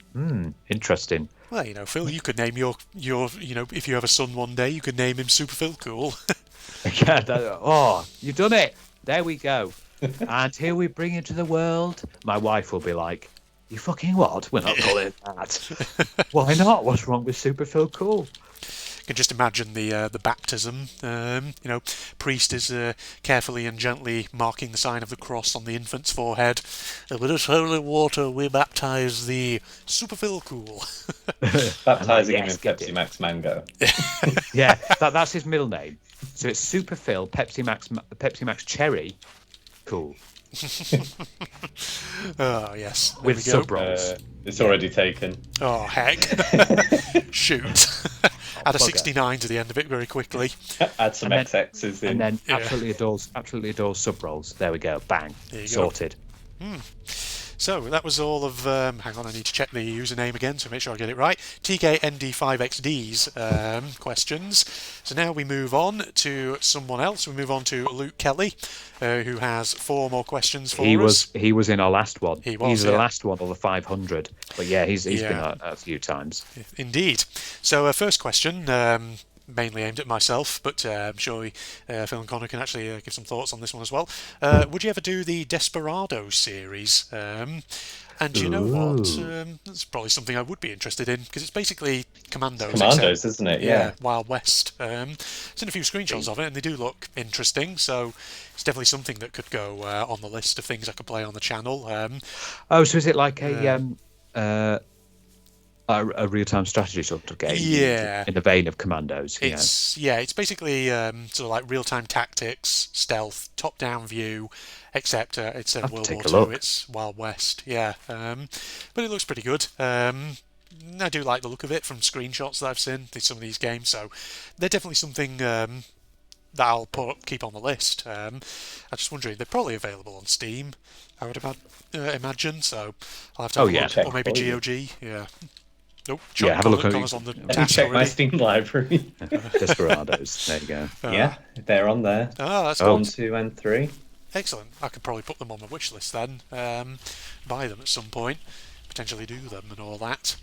Interesting. Well, Phil, you could name your, if you have a son one day, you could name him Super Phil Cool. Yeah. You've done it. There we go. And here we bring into the world. My wife will be like, "You fucking what? We're not calling it that." Why not? What's wrong with Super Phil Cool? You can just imagine the baptism. Priest is carefully and gently marking the sign of the cross on the infant's forehead. With this holy water, we baptize the Super Phil Cool. Baptizing him in Yes, get Pepsi it. Max Mango. Yeah, that's his middle name. So it's Super Phil Pepsi Max Cherry. Cool. Oh, yes. There With we go. sub rolls. It's already taken. Oh, heck. Shoot. Add a bugger. 69 to the end of it very quickly. Add some And XXs in. And then Yeah. absolutely adores sub rolls. There we go. Bang. There you go. Sorted. So that was all of. Hang on, I need to check the username again to make sure I get it right. TKND5XD's questions. So now we move on to someone else. We move on to Luke Kelly, who has 4 more questions for us. He was in our last one. He was, He's the yeah. last one of the 500. But yeah, he's been Yeah. a few times. Indeed. So first question, mainly aimed at myself, but I'm sure Phil and Connor can actually give some thoughts on this one as well. Would you ever do the Desperado series? And do you know what? That's probably something I would be interested in, because it's basically Commandos. Commandos, except- isn't it? Yeah, Yeah. Wild West. Seen a few screenshots of it, and they do look interesting, so it's definitely something that could go on the list of things I could play on the channel. Oh, so is it like a real-time strategy sort of game? Yeah. In the vein of Commandos. Yeah. It's basically sort of like real-time tactics, stealth, top-down view, except instead of Have World to War take a II, look. it's Wild West. Yeah, but it looks pretty good. I do like the look of it from screenshots that I've seen in some of these games, so they're definitely something that I'll keep on the list. I'm just wondering, they're probably available on Steam, I would imagine, so I'll have to have a yeah. look. Check Or maybe for you. GOG, yeah. Nope, Yeah, have a look at- Connor's on the Let me task check my already. Steam library. Desperados. There you go. Yeah, they're on there. Oh, that's Oh. 1, 2, and 3. excellent. I could probably put them on my wish list then. Buy them at some point, potentially do them and all that.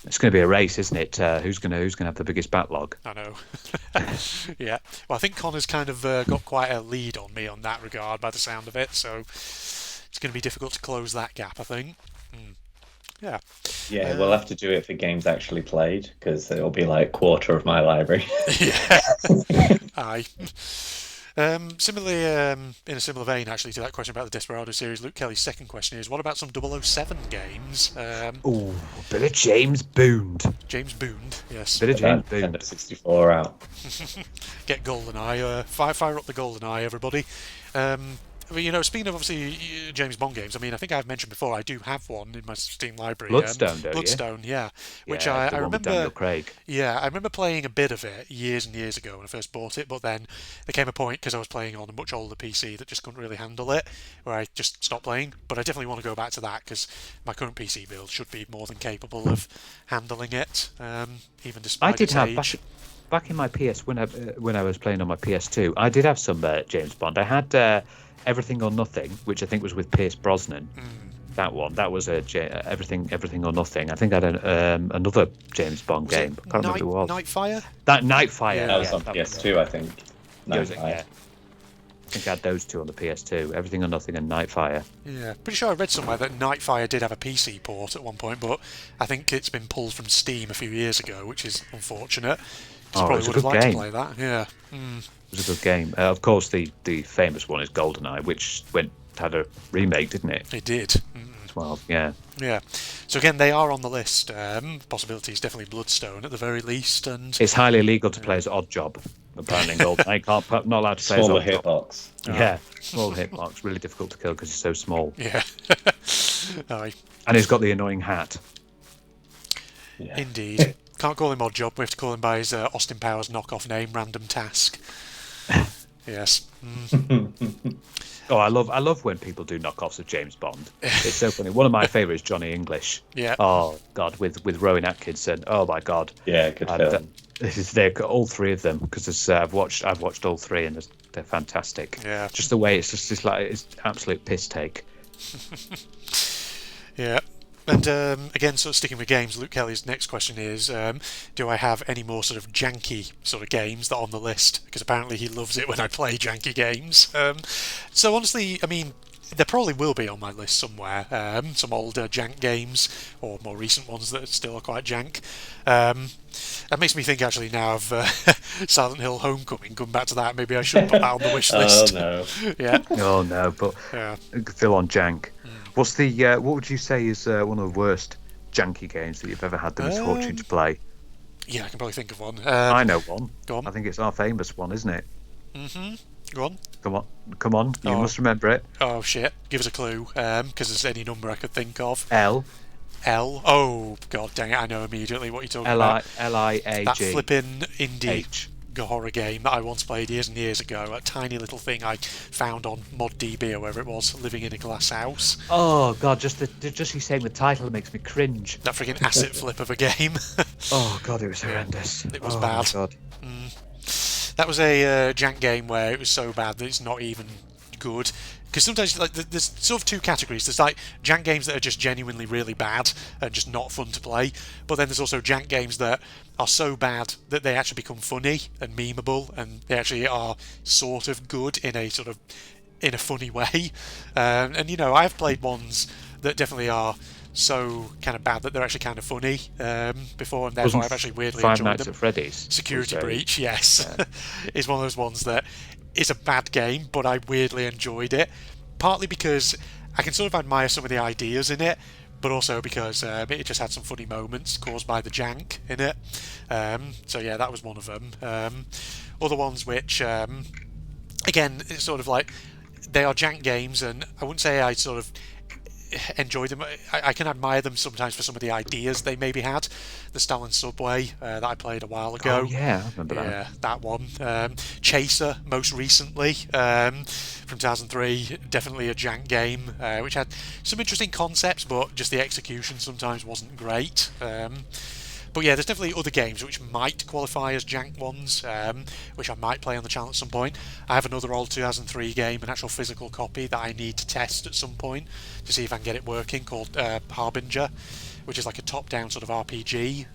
It's going to be a race, isn't it? Who's going to have the biggest backlog? I know. Yeah. Well, I think Connor's kind of got quite a lead on me on that regard by the sound of it, so it's going to be difficult to close that gap, I think. Yeah. Yeah, we'll have to do it for games actually played, because it'll be like quarter of my library. Aye. Similarly, in a similar vein, actually, to that question about the Desperado series, Luke Kelly's second question is, what about some 007 games? Oh, bit of James Bond. James Bond, yes. Bit of James Bond. Nintendo 64 out. Get GoldenEye. Fire up the GoldenEye, everybody. Speaking of obviously James Bond games, I mean, I think I've mentioned before, I do have one in my Steam library. Bloodstone, don't you? Bloodstone, yeah. Which Yeah, I the one with remember. Daniel Craig. Yeah, I remember playing a bit of it years and years ago when I first bought it, but then there came a point, because I was playing on a much older PC, that just couldn't really handle it, where I just stopped playing. But I definitely want to go back to that, because my current PC build should be more than capable of handling it, even despite I did its have age. back in my PS when I was playing on my PS2. I did have some James Bond. I had Everything or Nothing, which I think was with Pierce Brosnan. That one, that was Everything or Nothing. I think I had another James Bond Was game. it I can't remember who it was. Nightfire? That Nightfire. Yeah. That was on that PS2, I think. Yeah, was it? Nightfire. Yeah. I think I had those two on the PS2. Everything or Nothing and Nightfire. Yeah, pretty sure I read somewhere that Nightfire did have a PC port at one point, but I think it's been pulled from Steam a few years ago, which is unfortunate. 'Cause I Oh, probably it's a would have good liked game. to play that. Yeah. It was a good game. Of course, the famous one is GoldenEye, which had a remake, didn't it? It did. 12. Yeah. Yeah. So again, they are on the list. Possibility is definitely Bloodstone at the very least, and It's highly illegal to play as Odd Job. Apparently, in Golden, not allowed to play as Smaller Odd Job. hitbox. Yeah, small hitbox, really difficult to kill because he's so small. yeah. Aye, And he's got the annoying hat. Yeah. indeed. Can't call him Oddjob. We have to call him by his Austin Powers knockoff name, Random Task. Yes. Oh, I love when people do knockoffs of James Bond. It's so funny. One of my favourites, Johnny English. Yeah. Oh God, with Rowan Atkinson. Oh my God. Yeah, good film. They've got all three of them because I've watched all three and they're fantastic. Yeah. Just the way it's like it's absolute piss take. Yeah. And again, sort of sticking with games, Luke Kelly's next question is, do I have any more sort of janky sort of games that are on the list? Because apparently he loves it when I play janky games. So honestly, I mean, there probably will be on my list somewhere, some older jank games, or more recent ones that still are quite jank. That makes me think actually now of Silent Hill Homecoming. Coming back to that, maybe I should put that on the wish list. Oh no. Yeah. Oh no, but Yeah. Phil on jank. What's the what would you say is one of the worst janky games that you've ever had the misfortune to play? Yeah, I can probably think of one. I know one. Go on. I think it's our famous one, isn't it? Go on. Come on, you Oh. must remember it. Oh shit! Give us a clue, because there's any number I could think of. L Oh god, dang it! I know immediately what you're talking L I about. L I A That G flipping indie H. horror game that I once played years and years ago. A tiny little thing I found on ModDB or wherever it was, living in a glass house. Oh God, just you saying the title makes me cringe. That freaking asset flip of a game. Oh God, it was horrendous. It was Oh, bad. my God. That was a jank game where it was so bad that it's not even good. Because sometimes like there's sort of two categories. There's like jank games that are just genuinely really bad and just not fun to play. But then there's also jank games that are so bad that they actually become funny and memeable, and they actually are sort of good in a sort of in a funny way. And you know, I've played ones that definitely are so kind of bad that they're actually kind of funny before, and therefore I've actually weirdly Five enjoyed Nights them. at Freddy's. Security was, Breach, yes, is one of those ones that is a bad game, but I weirdly enjoyed it. Partly because I can sort of admire some of the ideas in it, but also because it just had some funny moments caused by the jank in it. So yeah, that was one of them. Other ones which, again, it's sort of like they are jank games, and I wouldn't say I sort of enjoy them. I can admire them sometimes for some of the ideas they maybe had. The Stalin Subway that I played a while ago. Oh yeah, I remember that. Yeah, that one. Chaser, most recently, from 2003, definitely a jank game, which had some interesting concepts, but just the execution sometimes wasn't great. But yeah, there's definitely other games which might qualify as jank ones, which I might play on the channel at some point. I have another old 2003 game, an actual physical copy that I need to test at some point to see if I can get it working, called Harbinger, which is like a top-down sort of RPG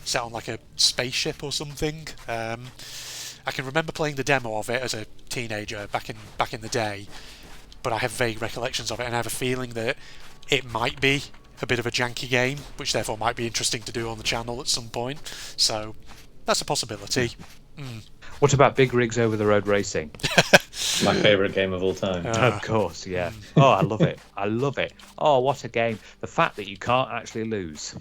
set on like a spaceship or something. I can remember playing the demo of it as a teenager back in the day, but I have vague recollections of it, and I have a feeling that it might be a bit of a janky game, which therefore might be interesting to do on the channel at some point. So that's a possibility. What about Big Rigs Over the Road Racing? My favourite game of all time. Of course, yeah. Oh, I love it. I love it. Oh, what a game! The fact that you can't actually lose,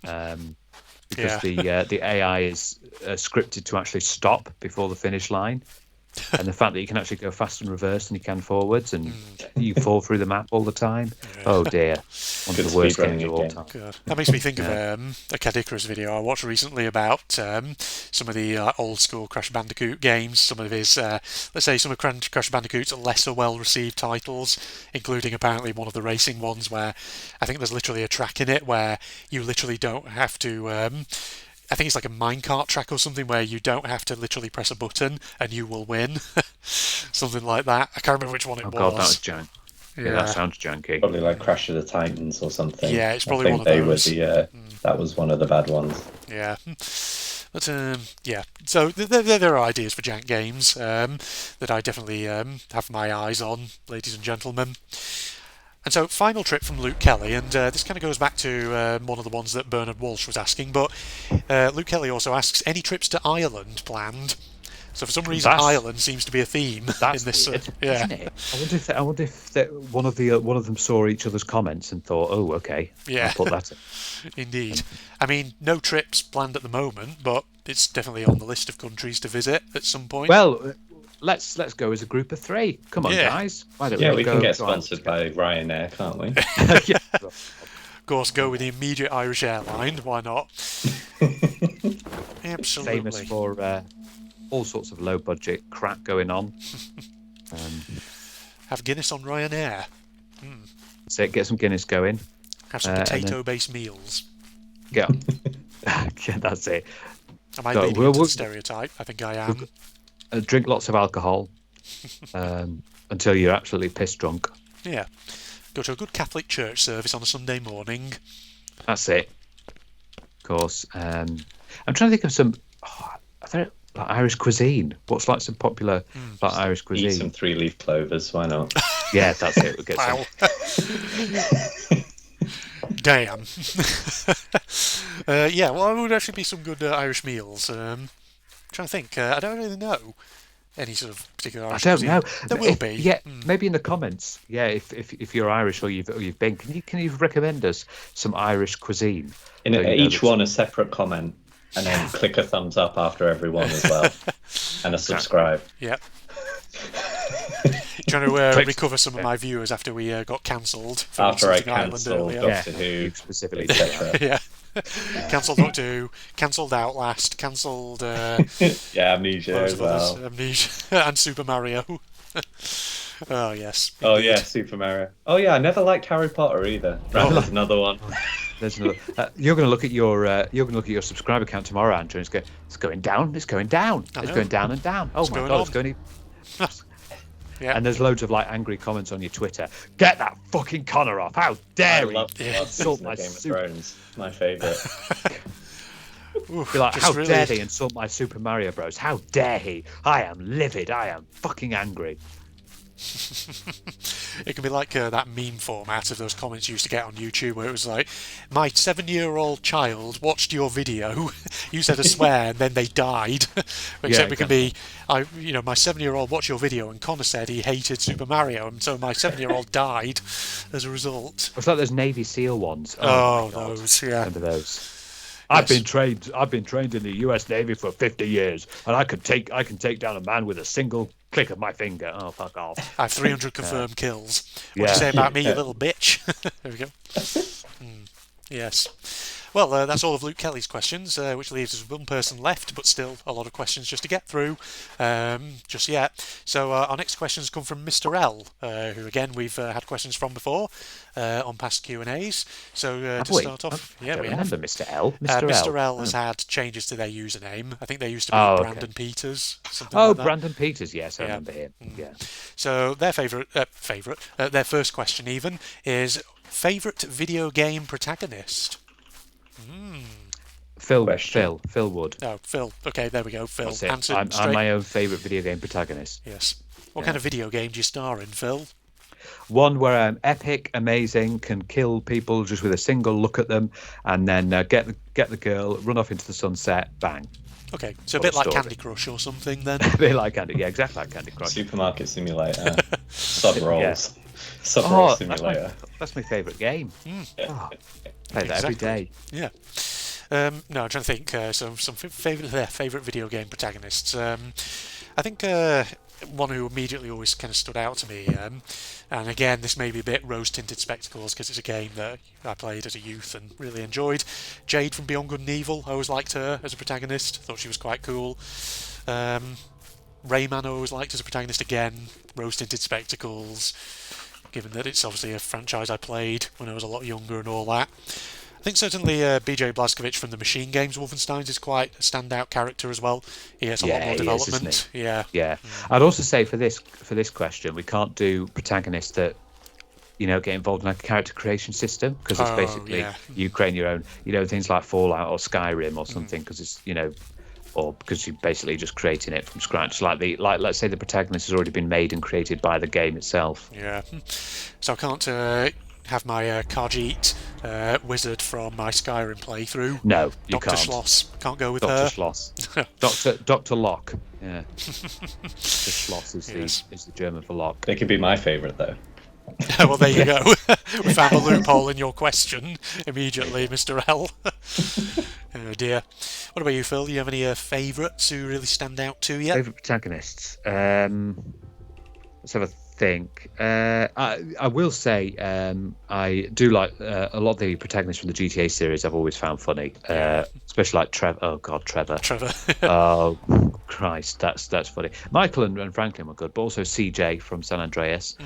because the AI is scripted to actually stop before the finish line, and the fact that you can actually go fast and reverse and you can forwards, and you fall through the map all the time. Oh dear, one of the worst games of all time. God. That makes me think of a Cad Icarus video I watched recently about some of the old school Crash Bandicoot games, some of his, let's say, some of Crash Bandicoot's lesser well received titles, including apparently one of the racing ones where I think there's literally a track in it where you literally don't have to. I think it's like a minecart track or something where you don't have to literally press a button and you will win. Something like that. I can't remember which one it was. Oh god, that was jank. Yeah, that sounds janky. Probably like Crash of the Titans or something. Yeah, it's probably I one think of they those. were that was one of the bad ones. Yeah. But yeah, so there are ideas for jank games that I definitely have my eyes on, ladies and gentlemen. And so, final trip from Luke Kelly, and this kind of goes back to one of the ones that Bernard Walsh was asking, but Luke Kelly also asks, any trips to Ireland planned? So for some reason, Ireland seems to be a theme in this. Weird, yeah. isn't it? I wonder if one of them saw each other's comments and thought, "Oh, okay, Yeah. I'll put that in." Indeed. I mean, no trips planned at the moment, but it's definitely on the list of countries to visit at some point. Well, let's go as a group of 3. Come on, guys. Why don't we can get sponsored by Ryanair, can't we? Yeah. Of course, go with the immediate Irish airline. Why not? Absolutely. Famous for all sorts of low-budget crap going on. Have Guinness on Ryanair. So get some Guinness going. Have some potato-based meals. Yeah. Yeah, that's it. Am I leading into the stereotype? I think I am. Drink lots of alcohol until you're absolutely piss drunk. Yeah. Go to a good Catholic church service on a Sunday morning. That's it. Of course. I'm trying to think of some like Irish cuisine. What's like some popular like Irish cuisine? Eat some 3-leaf clovers. Why not? Yeah, that's it. We'll get wow. Damn. Yeah, well, there would actually be some good Irish meals. Trying to think. I don't really know any sort of particular Irish cuisine. I don't know. There will be. Yeah, maybe in the comments. Yeah, if you're Irish or you've been, can you recommend us some Irish cuisine? Each one a separate comment, and then click a thumbs up after every one as well, and a subscribe. Yeah. Trying to recover some of my viewers after we got cancelled. After I cancelled Doctor Who, specifically, etc. Yeah. Cancelled Doctor Who, cancelled Outlast, cancelled. Amnesia as well. Amnesia and Super Mario. Oh yes. Indeed. Oh yeah, Super Mario. Oh yeah, I never liked Harry Potter either. There's another one. There's another. You're going to look at your subscriber count tomorrow, Andrew. And it's going down. It's going down. It's going down and down. Oh my God, it's going. Yeah. And there's loads of like angry comments on your Twitter. Get that fucking Connor off! How dare he insult my Game of Thrones? My favourite. Be like, how dare he insult my Super Mario Bros? How dare he? I am livid. I am fucking angry. It can be like that meme format of those comments you used to get on YouTube where it was like, my 7-year-old child watched your video, you said a swear and then they died. Except it can be, my 7-year-old watched your video and Connor said he hated Super Mario and so my 7-year-old died as a result. It's like those Navy SEAL ones. Oh those, yeah. Remember those? I've been trained in the US Navy for 50 years and I can take down a man with a single click of my finger. Oh, fuck off. I have 300 confirmed kills. What do you say about me, you little bitch? There we go. Yes. Well, that's all of Luke Kelly's questions, which leaves us one person left, but still a lot of questions just to get through just yet. So our next questions come from Mr. L, who again we've had questions from before on past Q&As. So to start off, I remember Mr. L. Mr. L has had changes to their username. I think they used to be Brandon Peters. Like that. Brandon Peters, yes, I remember him. Yeah. So their their first question even is favourite video game protagonist. Phil Wood. Oh, Phil. Okay, there we go. Phil. I'm my own favourite video game protagonist. Yes. What kind of video game do you star in, Phil? One where I'm epic, amazing, can kill people just with a single look at them, and then get the girl, run off into the sunset, bang. Okay, so a bit like Candy Crush or something then. A bit like Candy, yeah, exactly like Candy Crush. Supermarket Simulator, Sub Rolls, Sub Roll Simulator. That's my favourite game. Play that every day. Yeah. No, I'm trying to think. Some favourite video game protagonists. I think one who immediately always kind of stood out to me, and again, this may be a bit rose-tinted spectacles because it's a game that I played as a youth and really enjoyed. Jade from Beyond Good and Evil. I always liked her as a protagonist. Thought she was quite cool. Rayman I always liked as a protagonist again. Rose-tinted spectacles. Given that it's obviously a franchise I played when I was a lot younger and all that. I think certainly BJ Blazkowicz from the Machine Games Wolfenstein is quite a standout character as well. He has a lot more development. Yeah. I'd also say for this question, we can't do protagonists that get involved in like a character creation system because it's basically you create your own. Things like Fallout or Skyrim or something because it's or because you're basically just creating it from scratch. Like let's say the protagonist has already been made and created by the game itself. Yeah. So I can't have my Khajiit wizard from my Skyrim playthrough. No, you Dr. can't. Schloss. Can't go with Dr. her. Schloss. Dr. Locke. Yeah. The Schloss is the German for lock. They could be my favourite though. Well, there you go. We found a loophole in your question immediately, Mr. L. Oh dear. What about you, Phil? Do you have any favourites who really stand out to you? Favourite protagonists? Let's have a think. I will say I do like a lot of the protagonists from the GTA series. I've always found funny, especially like Trevor. Oh God, Trevor. Oh Christ, that's funny. Michael and Franklin were good, but also CJ from San Andreas.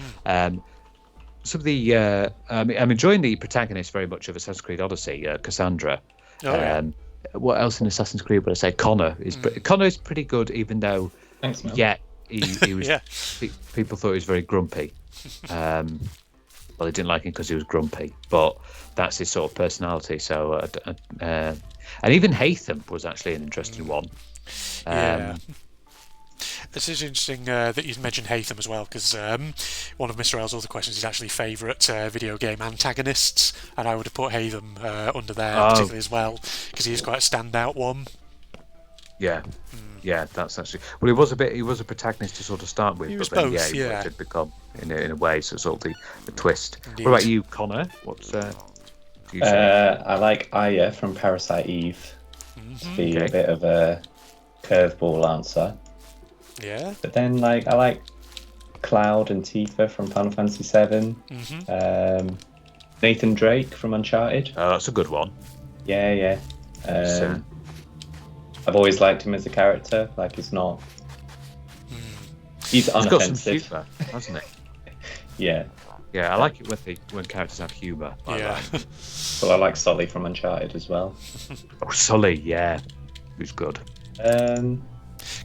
Some of the I'm enjoying the protagonist very much of Assassin's Creed Odyssey, Cassandra. What else in Assassin's Creed would I say? Connor is pretty good, even though Thanks, Mel. he was. People thought he was very grumpy. Well, they didn't like him because he was grumpy, but that's his sort of personality. So, and even Hatham was actually an interesting one. This is interesting that you mentioned Hatham as well, because one of Mr. L's other questions is actually favourite video game antagonists, and I would have put Hatham under there particularly as well, because he is quite a standout one. Yeah, that's actually. Well, he was a protagonist to sort of start with, He then both, he did become in a way sort of the twist. Indeed. What about you, Connor? What's do you say? I like Aya from Parasite Eve to be a bit of a curveball answer. Yeah. But then, I like Cloud and Tifa from Final Fantasy VII. Nathan Drake from Uncharted. Oh, that's a good one. Yeah. I've always liked him as a character. He's not. He's unoffensive. Got some humour, hasn't he? Yeah. Yeah, I like it when characters have humour. Yeah. Well, I like Sully from Uncharted as well. Oh, Sully, yeah, who's good.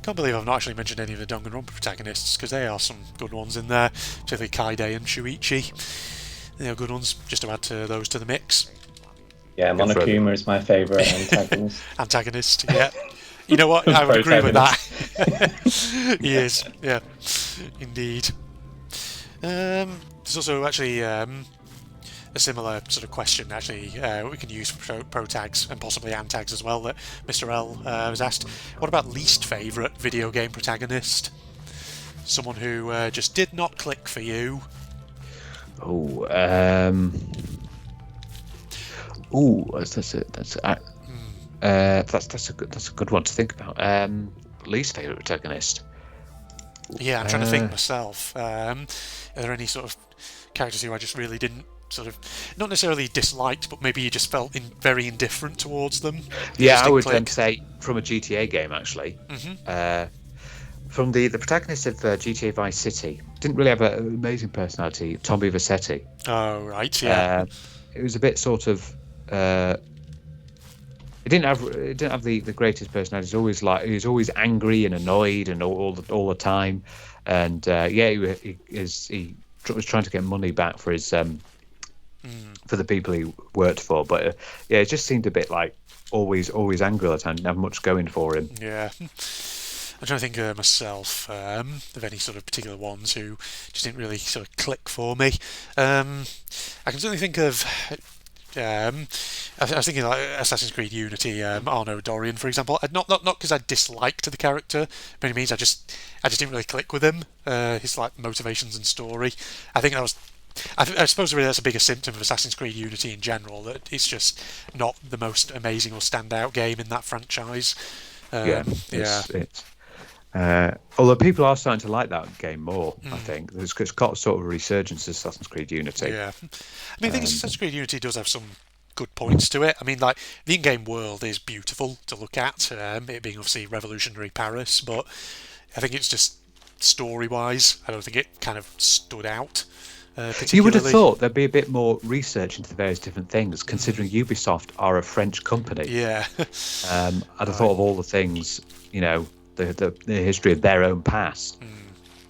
Can't believe I've not actually mentioned any of the Danganronpa protagonists, because they are some good ones in there, particularly Kaide and Shuichi. They are good ones, just to add those to the mix. Yeah, Monokuma is my favourite Antagonist, yeah. You know what? I would agree with that. He is, yeah, indeed. There's also actually a similar sort of question, actually, we can use for pro-tags and possibly antags as well, that Mr. L was asked. What about least favourite video game protagonist? Someone who just did not click for you. That's a good one to think about. Least favourite protagonist. Yeah, I'm trying to think myself. Are there any sort of characters who I just really didn't sort of, not necessarily disliked, but maybe you just felt very indifferent towards them? Yeah, I would say from a GTA game, actually. From the protagonist of GTA Vice City, didn't really have an amazing personality, Tommy Vercetti. Oh, right, yeah. It was a bit sort of. It didn't have the greatest personality. He was always angry and annoyed and all the time, and he was trying to get money back for his for the people he worked for, but it just seemed a bit like always angry all the time. Didn't have much going for him. Yeah. I'm trying to think myself of any sort of particular ones who just didn't really sort of click for me. I can certainly think of. I was thinking like Assassin's Creed Unity, Arno Dorian, for example. Not because I disliked the character, by any means. I just didn't really click with him. His motivations and story. I think that was. I suppose really that's a bigger symptom of Assassin's Creed Unity in general, that it's just not the most amazing or standout game in that franchise. Although people are starting to like that game more, I think. It's got sort of a resurgence of Assassin's Creed Unity. Yeah. I mean, I think Assassin's Creed Unity does have some good points to it. I mean, the in-game world is beautiful to look at, it being obviously revolutionary Paris, but I think it's just story-wise, I don't think it kind of stood out. You would have thought there'd be a bit more research into the various different things, considering Ubisoft are a French company. Yeah. I'd have thought of all the things, the history of their own past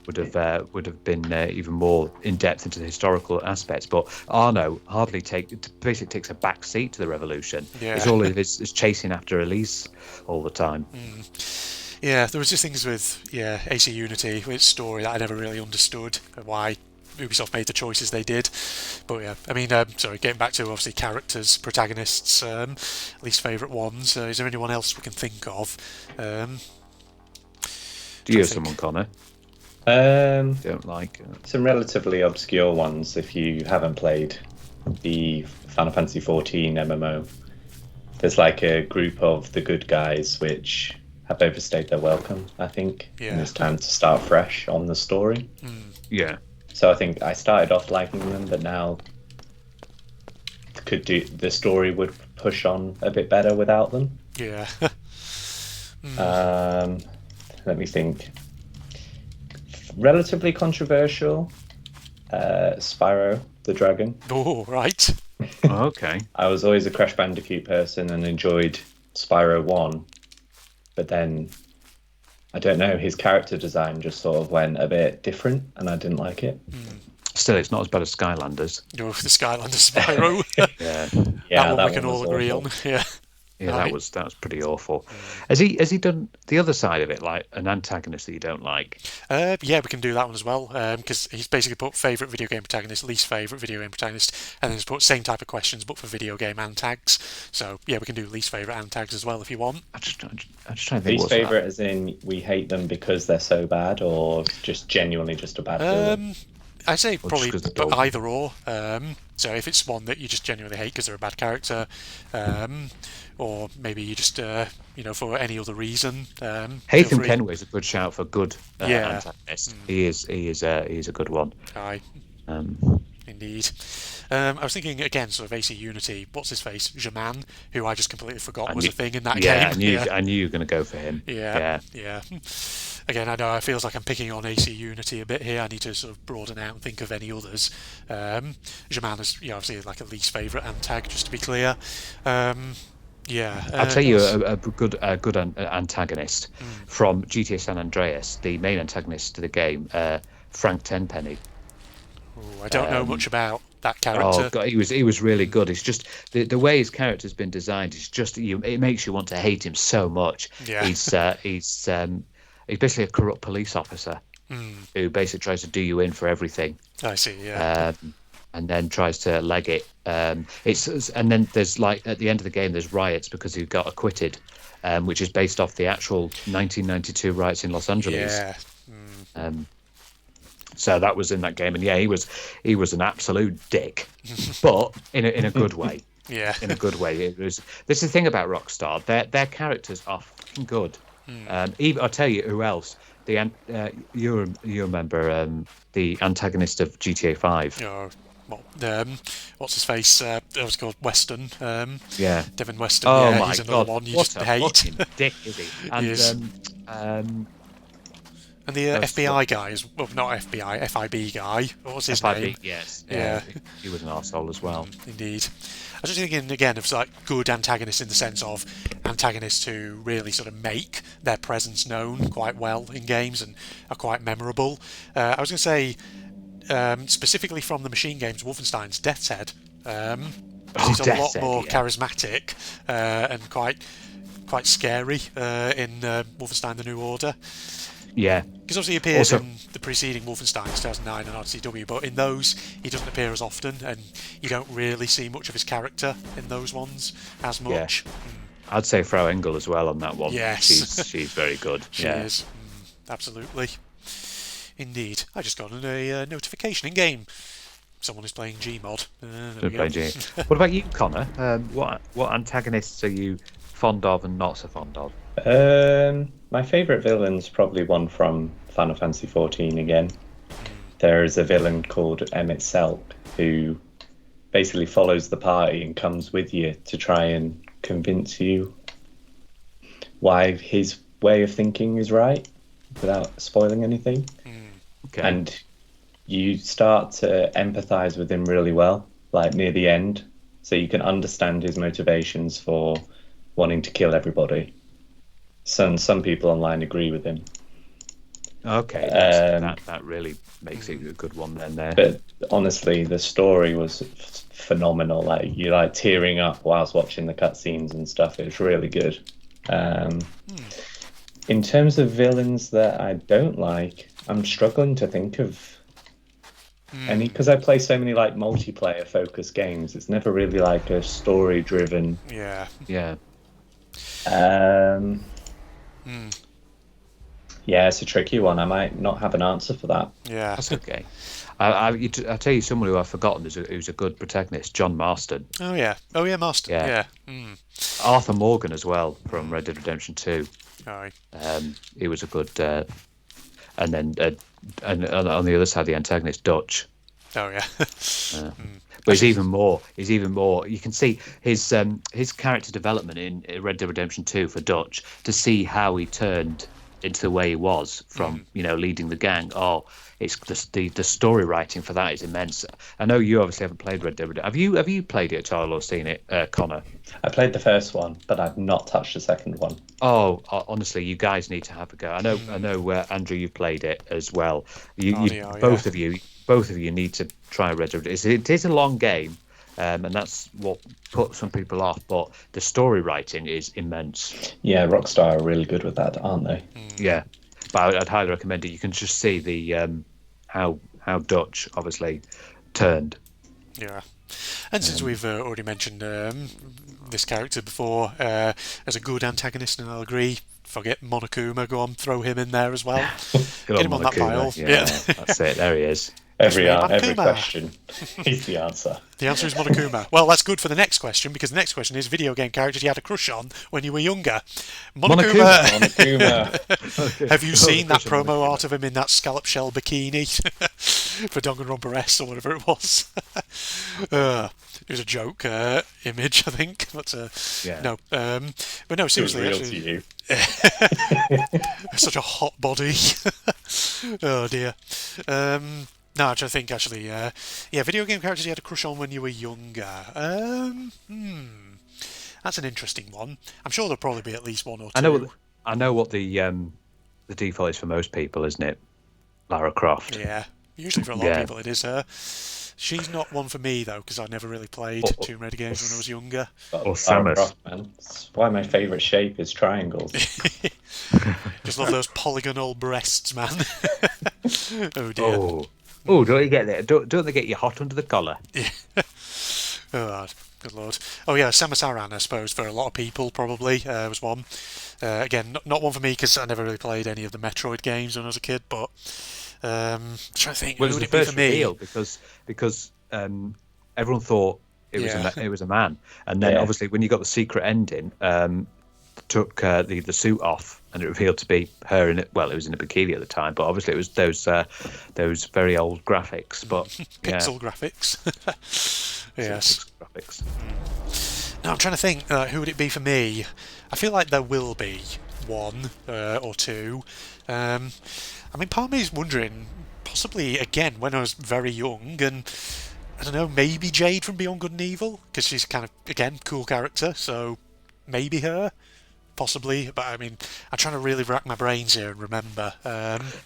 would have been even more in depth into the historical aspects. But Arno basically takes a back seat to the revolution. Yeah. It's all is chasing after Elise all the time. Yeah, there was just things with AC Unity, with its story that I never really understood, why Ubisoft made the choices they did. But yeah, I mean, sorry, getting back to obviously characters, protagonists, least favourite ones. Is there anyone else we can think of? Do you have someone, Connor? Don't like some relatively obscure ones if you haven't played the Final Fantasy XIV MMO. There's like a group of the good guys which have overstayed their welcome, I think. Yeah. And it's time to start fresh on the story. Yeah. So I think I started off liking them, but now the story would push on a bit better without them. Yeah. Let me think. Relatively controversial. Spyro the Dragon. Oh, right. Okay. I was always a Crash Bandicoot person and enjoyed Spyro 1, but then I don't know, his character design just sort of went a bit different and I didn't like it. Still, it's not as bad as Skylanders. Oh, the Skylanders Spyro. Yeah. that one we can all agree on. Yeah. Yeah, that was pretty awful. Has he done the other side of it, like an antagonist that you don't like? Yeah, we can do that one as well, because he's basically put favourite video game protagonist, least favourite video game protagonist, and then he's put same type of questions but for video game antags. So yeah, we can do least favourite antags as well if you want. I'm just trying to think. Least favourite as in we hate them because they're so bad, or just genuinely just a bad villain? I'd say probably either or. So if it's one that you just genuinely hate because they're a bad character, or maybe you just for any other reason. Haytham Kenway is a good shout for good antagonist. He is a good one. Aye. Indeed. I was thinking again, sort of AC Unity. What's his face? Jaman, who I just completely forgot was a thing in that game. I knew you were going to go for him. Yeah. Again, I know it feels like I'm picking on AC Unity a bit here. I need to sort of broaden out and think of any others. Jaman is obviously like a least favourite antag, just to be clear. I'll tell you a good antagonist from GTA San Andreas, the main antagonist to the game, Frank Tenpenny. I don't know much about that character. Oh God, he was really good. It's just the way his character's been designed. It's just it makes you want to hate him so much. Yeah. He's basically a corrupt police officer who basically tries to do you in for everything. I see. Yeah. And then tries to leg it. And then there's like at the end of the game there's riots because he got acquitted, which is based off the actual 1992 riots in Los Angeles. Yeah. So that was in that game, and yeah, he was an absolute dick, but in a good way. Yeah. In a good way. This is the thing about Rockstar. Their characters are fucking good. I'll tell you who else. You remember the antagonist of GTA 5? What's his face? It was called Weston. Yeah, Devin Weston. Oh yeah, my he's another God! one you What just a hate. fucking dick is he? And He is. And the FBI guy is not FBI, FIB guy. What was his name? Yes. Yeah. He was an arsehole as well. Indeed. I was just thinking again of like good antagonists in the sense of antagonists who really sort of make their presence known quite well in games and are quite memorable. I was going to say specifically from the Machine Games, Wolfenstein's Death's Head. He's a lot more charismatic and quite scary in Wolfenstein: The New Order. Yeah. Because obviously he appears in the preceding Wolfenstein 2009 and RCW, but in those he doesn't appear as often, and you don't really see much of his character in those ones as much. Yeah. I'd say Frau Engel as well on that one. Yes. She's very good. She is. Absolutely. Indeed. I just got a notification in game. Someone is playing Gmod. What about you, Connor? What antagonists are you fond of and not so fond of? My favourite villain's probably one from Final Fantasy XIV again. There is a villain called Emmett Selk who basically follows the party and comes with you to try and convince you why his way of thinking is right without spoiling anything. Okay. And you start to empathise with him really well, like near the end, so you can understand his motivations for wanting to kill everybody. Some people online agree with him. Okay, that really makes it a good one then. There, but honestly, the story was phenomenal. Like you're like tearing up whilst watching the cutscenes and stuff. It was really good. In terms of villains that I don't like, I'm struggling to think of And because I play so many like multiplayer focused games, it's never really like a story driven. Yeah. Yeah. Yeah, it's a tricky one. I might not have an answer for that. Yeah. That's okay. I tell you someone who I've forgotten who's a good protagonist, John Marston. Oh yeah. Marston. Yeah. Yeah. Arthur Morgan as well from Red Dead Redemption 2. Aye. He was a good, and then and on the other side, the antagonist Dutch. Oh yeah. But he's even more. You can see his character development in Red Dead Redemption 2 for Dutch to see how he turned into the way he was from leading the gang. Oh, it's the story writing for that is immense. I know you obviously haven't played Red Dead Redemption. Have you played it at all or seen it, Connor? I played the first one, but I've not touched the second one. Oh, honestly, you guys need to have a go. I know, Andrew, you've played it as well. Both of you need to try Red Dead. It is a long game, and that's what put some people off. But the story writing is immense. Yeah, Rockstar are really good with that, aren't they? Yeah, but I'd highly recommend it. You can just see the how Dutch obviously turned. Yeah. And since we've already mentioned this character before as a good antagonist, and I'll agree, forget Monokuma, go on, throw him in there as well. Get him on that pile. Yeah, that's it. There he is. Every Monokuma. question is the answer. The answer is Monokuma. Well, that's good for the next question, because the next question is video game characters you had a crush on when you were younger. Monokuma. Have you seen that promo art of him in that scallop shell bikini for Danganronpa S or whatever it was? It was a joke image, I think. But no, but no, seriously, it was real to you. Such a hot body. Oh dear. No, I'm trying to think actually. Video game characters you had a crush on when you were younger. That's an interesting one. I'm sure there'll probably be at least one or two. I know what the default is for most people, isn't it? Lara Croft. Yeah, usually for a lot of people it is her. She's not one for me though, because I never really played Tomb Raider games when I was younger. Or Samus. Croft, man. That's why my favourite shape is triangles. Just love those polygonal breasts, man. Oh dear. Oh, don't you get that? Don't they get you hot under the collar? Oh, good lord. Oh yeah, Samus Aran, I suppose, for a lot of people probably was one. Again, not one for me because I never really played any of the Metroid games when I was a kid. But I'm trying to think, who would it be for me? Because everyone thought it was a man, and then obviously when you got the secret ending, took the suit off, and it revealed to be her in it. Well, it was in a bikini at the time, but obviously it was those very old graphics. But pixel graphics. Yes. Graphics. Now I'm trying to think, who would it be for me? I feel like there will be one or two. I mean, part of me is wondering, possibly again when I was very young, and I don't know, maybe Jade from Beyond Good and Evil, because she's kind of again cool character, so maybe her. Possibly, but I mean, I'm trying to really rack my brains here and remember.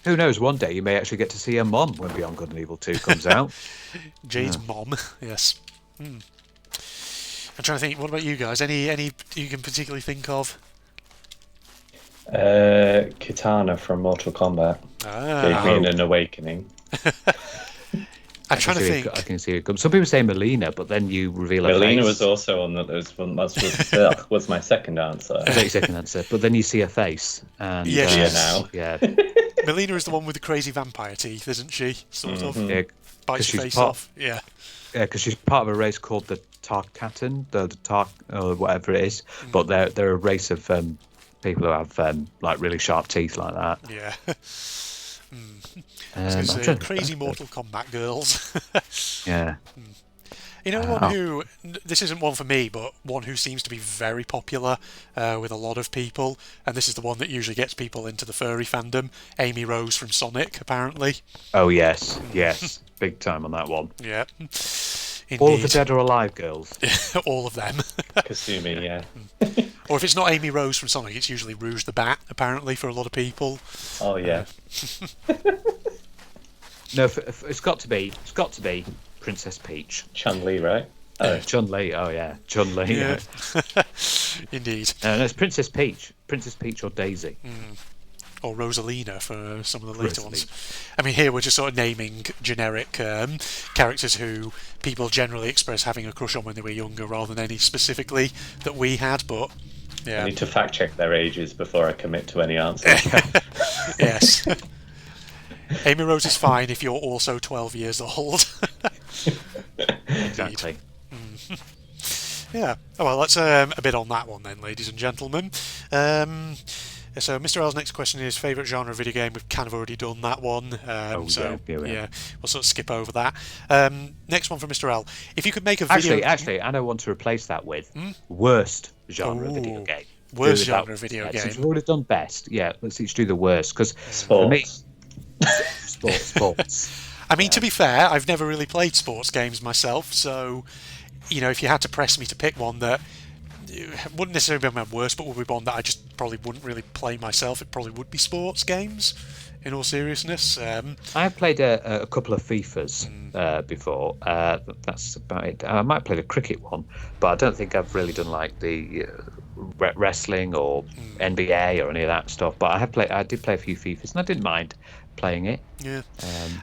Who knows? One day you may actually get to see her mom when Beyond Good and Evil 2 comes out. Jade's mom, yes. I'm trying to think. What about you guys? Any you can particularly think of? Kitana from Mortal Kombat gave me an awakening. I'm trying to think. I can see it come. Some people say Melina, but then you reveal her Melina face. was also on that. Was my second answer. Second answer, but then you see her face. And, now. Yeah. Melina is the one with the crazy vampire teeth, isn't she? Sort of. Yeah, bites your face off. Yeah. Yeah, because she's part of a race called the Tarkatan, the Tark, or whatever it is. But they're a race of people who have like really sharp teeth like that. Yeah. Crazy Mortal Kombat girls. Yeah. You know, one who, this isn't one for me, but one who seems to be very popular with a lot of people, and this is the one that usually gets people into the furry fandom, Amy Rose from Sonic, apparently. Oh, yes. Big time on that one. Yeah. Indeed. All of the Dead or Alive girls. All of them. Kasumi, yeah. Or if it's not Amy Rose from Sonic, it's usually Rouge the Bat, apparently, for a lot of people. Oh, yeah. No, it's got to be Princess Peach. Chun-Li, right? Chun-Li, oh yeah, Chun-Li. Yeah. Indeed. No, it's Princess Peach or Daisy. or Rosalina for some of the later ones. I mean, here we're just sort of naming generic characters who people generally express having a crush on when they were younger, rather than any specifically that we had. But yeah, I need to fact check their ages before I commit to any answers. yes. Amy Rose is fine if you're also 12 years old. Exactly. Yeah. Oh, well, that's a bit on that one then, ladies and gentlemen. So Mr. L's next question is favourite genre of video game. We've kind of already done that one. Yeah, we'll sort of skip over that. Next one from Mr. L. If you could make a video... Actually, I know one to replace that with. Worst genre of video game. Worst genre of video game. Since we've already done best, let's each do the worst. Because for me... Sports. I mean, to be fair, I've never really played sports games myself, so, if you had to press me to pick one that wouldn't necessarily be my worst, but would be one that I just probably wouldn't really play myself, it probably would be sports games, in all seriousness. I have played a couple of FIFAs before. That's about it. I might play the cricket one, but I don't think I've really done like the wrestling or NBA or any of that stuff. But I did play a few FIFAs, and I didn't mind playing it. Yeah.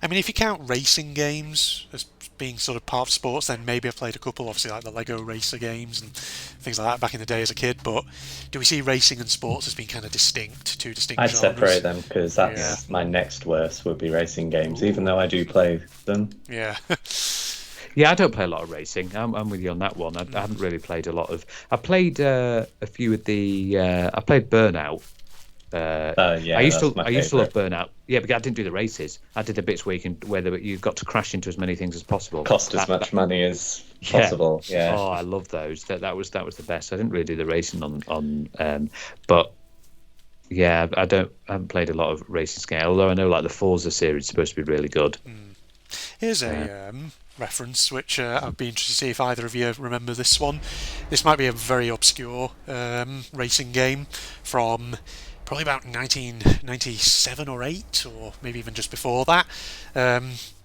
I mean, if you count racing games as being sort of part of sports, then maybe I've played a couple, obviously like the Lego Racer games and things like that back in the day as a kid. But do we see racing and sports as being kind of two distinct I'd genres? separate them, because that's my next worst would be racing games, even though I do play them. Yeah. Yeah, I don't play a lot of racing. I'm with you on that one. I haven't really played a lot of... I played a few of the... I played Burnout. I used to love Burnout. Yeah, but I didn't do the races. I did the bits where you got to crash into as many things as possible. Cost as much money as possible. Yeah. Oh, I love those. That was the best. I didn't really do the racing on but yeah, I haven't played a lot of racing games. Although I know like the Forza series is supposed to be really good. Here's a reference which I'd be interested to see if either of you remember this one. This might be a very obscure racing game from probably about 1997 or 8, or maybe even just before that.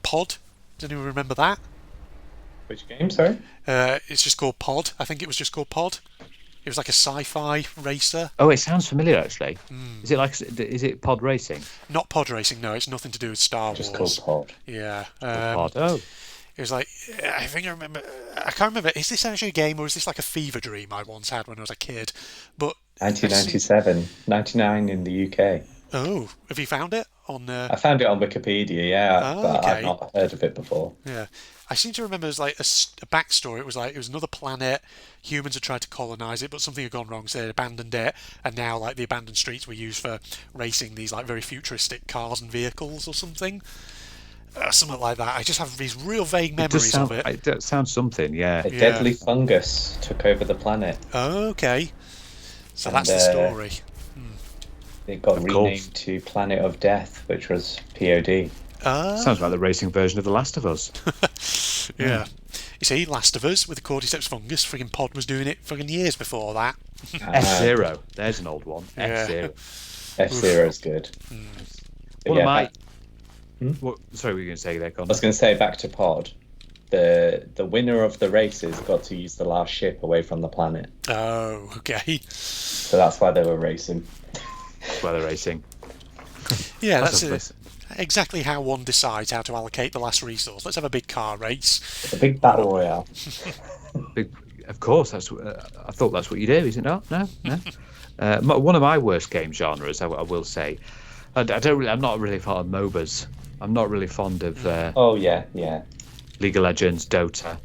Pod. Does anyone remember that? Which game, sorry? It's just called Pod. I think it was just called Pod. It was like a sci-fi racer. Oh, it sounds familiar actually. Is it pod racing? Not pod racing, no. It's nothing to do with Star Wars. Just called Pod. Yeah. Pod. Oh. It was like, I think I remember, I can't remember, is this actually a game or is this like a fever dream I once had when I was a kid? But 1997, 99 in the UK. Oh, have you found it on? I found it on Wikipedia, but okay. I've not heard of it before. Yeah, I seem to remember there's like a backstory. It was another planet. Humans had tried to colonize it, but something had gone wrong, so they abandoned it. And now, like the abandoned streets were used for racing these like very futuristic cars and vehicles or something. Something like that. I just have these real vague memories of it. It does sound something, yeah. A deadly fungus took over the planet. Oh, okay. So that's the story. It got renamed to Planet of Death, which was POD. Sounds like the racing version of The Last of Us. Yeah. You see, Last of Us with the Cordyceps fungus, friggin' Pod was doing it friggin' years before that. F-Zero. There's an old one. F-Zero. F-Zero's good. One of my... Sorry, what were you going to say there, Connor? I was going to say, back to Pod, the winner of the races got to use the last ship away from the planet. Oh, okay. So that's why they were racing. That's why they're racing. Yeah, that's exactly how one decides how to allocate the last resource. Let's have a big car race. A big battle royale. Of course, I thought that's what you do, is it not? No. One of my worst game genres, I will say. I'm not really fond of MOBAs. I'm not really fond of. League of Legends, Dota.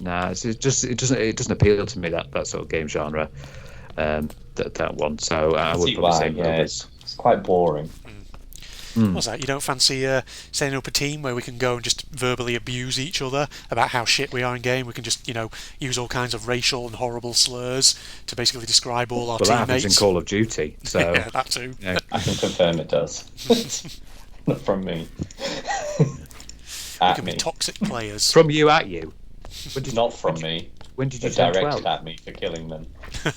Nah, it doesn't appeal to me, that sort of game genre. That one. So I would probably say MOBAs. It's quite boring. What's that? You don't fancy setting up a team where we can go and just verbally abuse each other about how shit we are in game? We can just, use all kinds of racial and horrible slurs to basically describe all our teammates. That happens in Call of Duty. So yeah, that too. Yeah. I can confirm it does. Not from me. We can be toxic players. From you at you. Not from me. When did you direct 12? at me for killing them?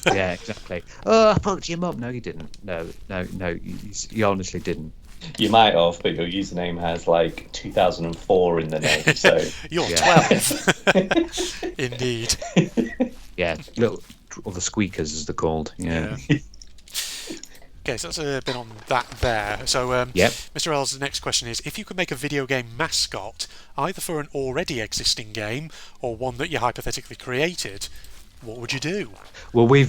Yeah, exactly. Oh, I fucked him up. No, you didn't. No, you honestly didn't. You might have, but your username has like 2004 in the name, so you're 12. Indeed. Yeah, or the squeakers as they're called. Yeah. Okay, so that's a bit on that there. So, Yep. Mr. L's, the next question is, if you could make a video game mascot, either for an already existing game or one that you hypothetically created, what would you do? Well, we've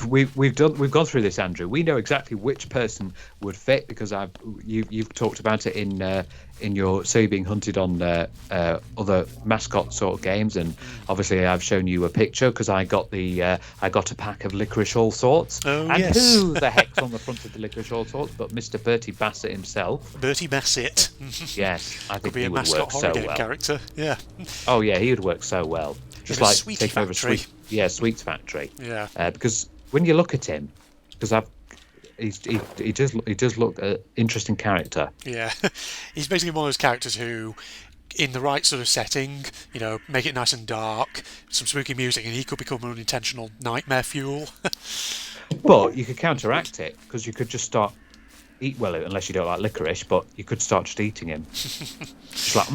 gone through this, Andrew. We know exactly which person would fit because you've talked about it in your So You're Being Hunted on other mascot sort of games, and obviously I've shown you a picture because I got a pack of Licorice All Sorts. Oh, and yes. who the heck's on the front of the Licorice All Sorts but Mr. Bertie Bassett himself? Bertie Bassett. Yes, I Could think be he a would mascot work horror so game well. character. Yeah. Oh yeah, he would work so well. Just a like Sweetie taking over Factory. Sweets Factory. Yeah. Because when you look at him, because he does look an interesting character. Yeah. He's basically one of those characters who, in the right sort of setting, make it nice and dark, some spooky music, and he could become an unintentional nightmare fuel. But you could counteract it because you could just start unless you don't like licorice, but you could start just eating him. Just like,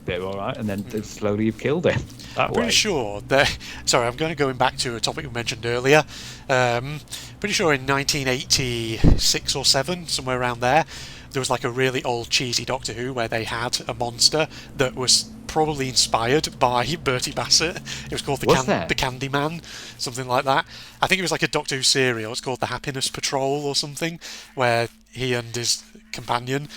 bit all right, and then slowly you've killed him. That way. Pretty sure that. Sorry, I'm going back to a topic we mentioned earlier. Pretty sure in 1986 or 7, somewhere around there was like a really old cheesy Doctor Who where they had a monster that was probably inspired by Bertie Bassett. It was called the Candyman, something like that. I think it was like a Doctor Who serial. It's called the Happiness Patrol or something, where he and his companion,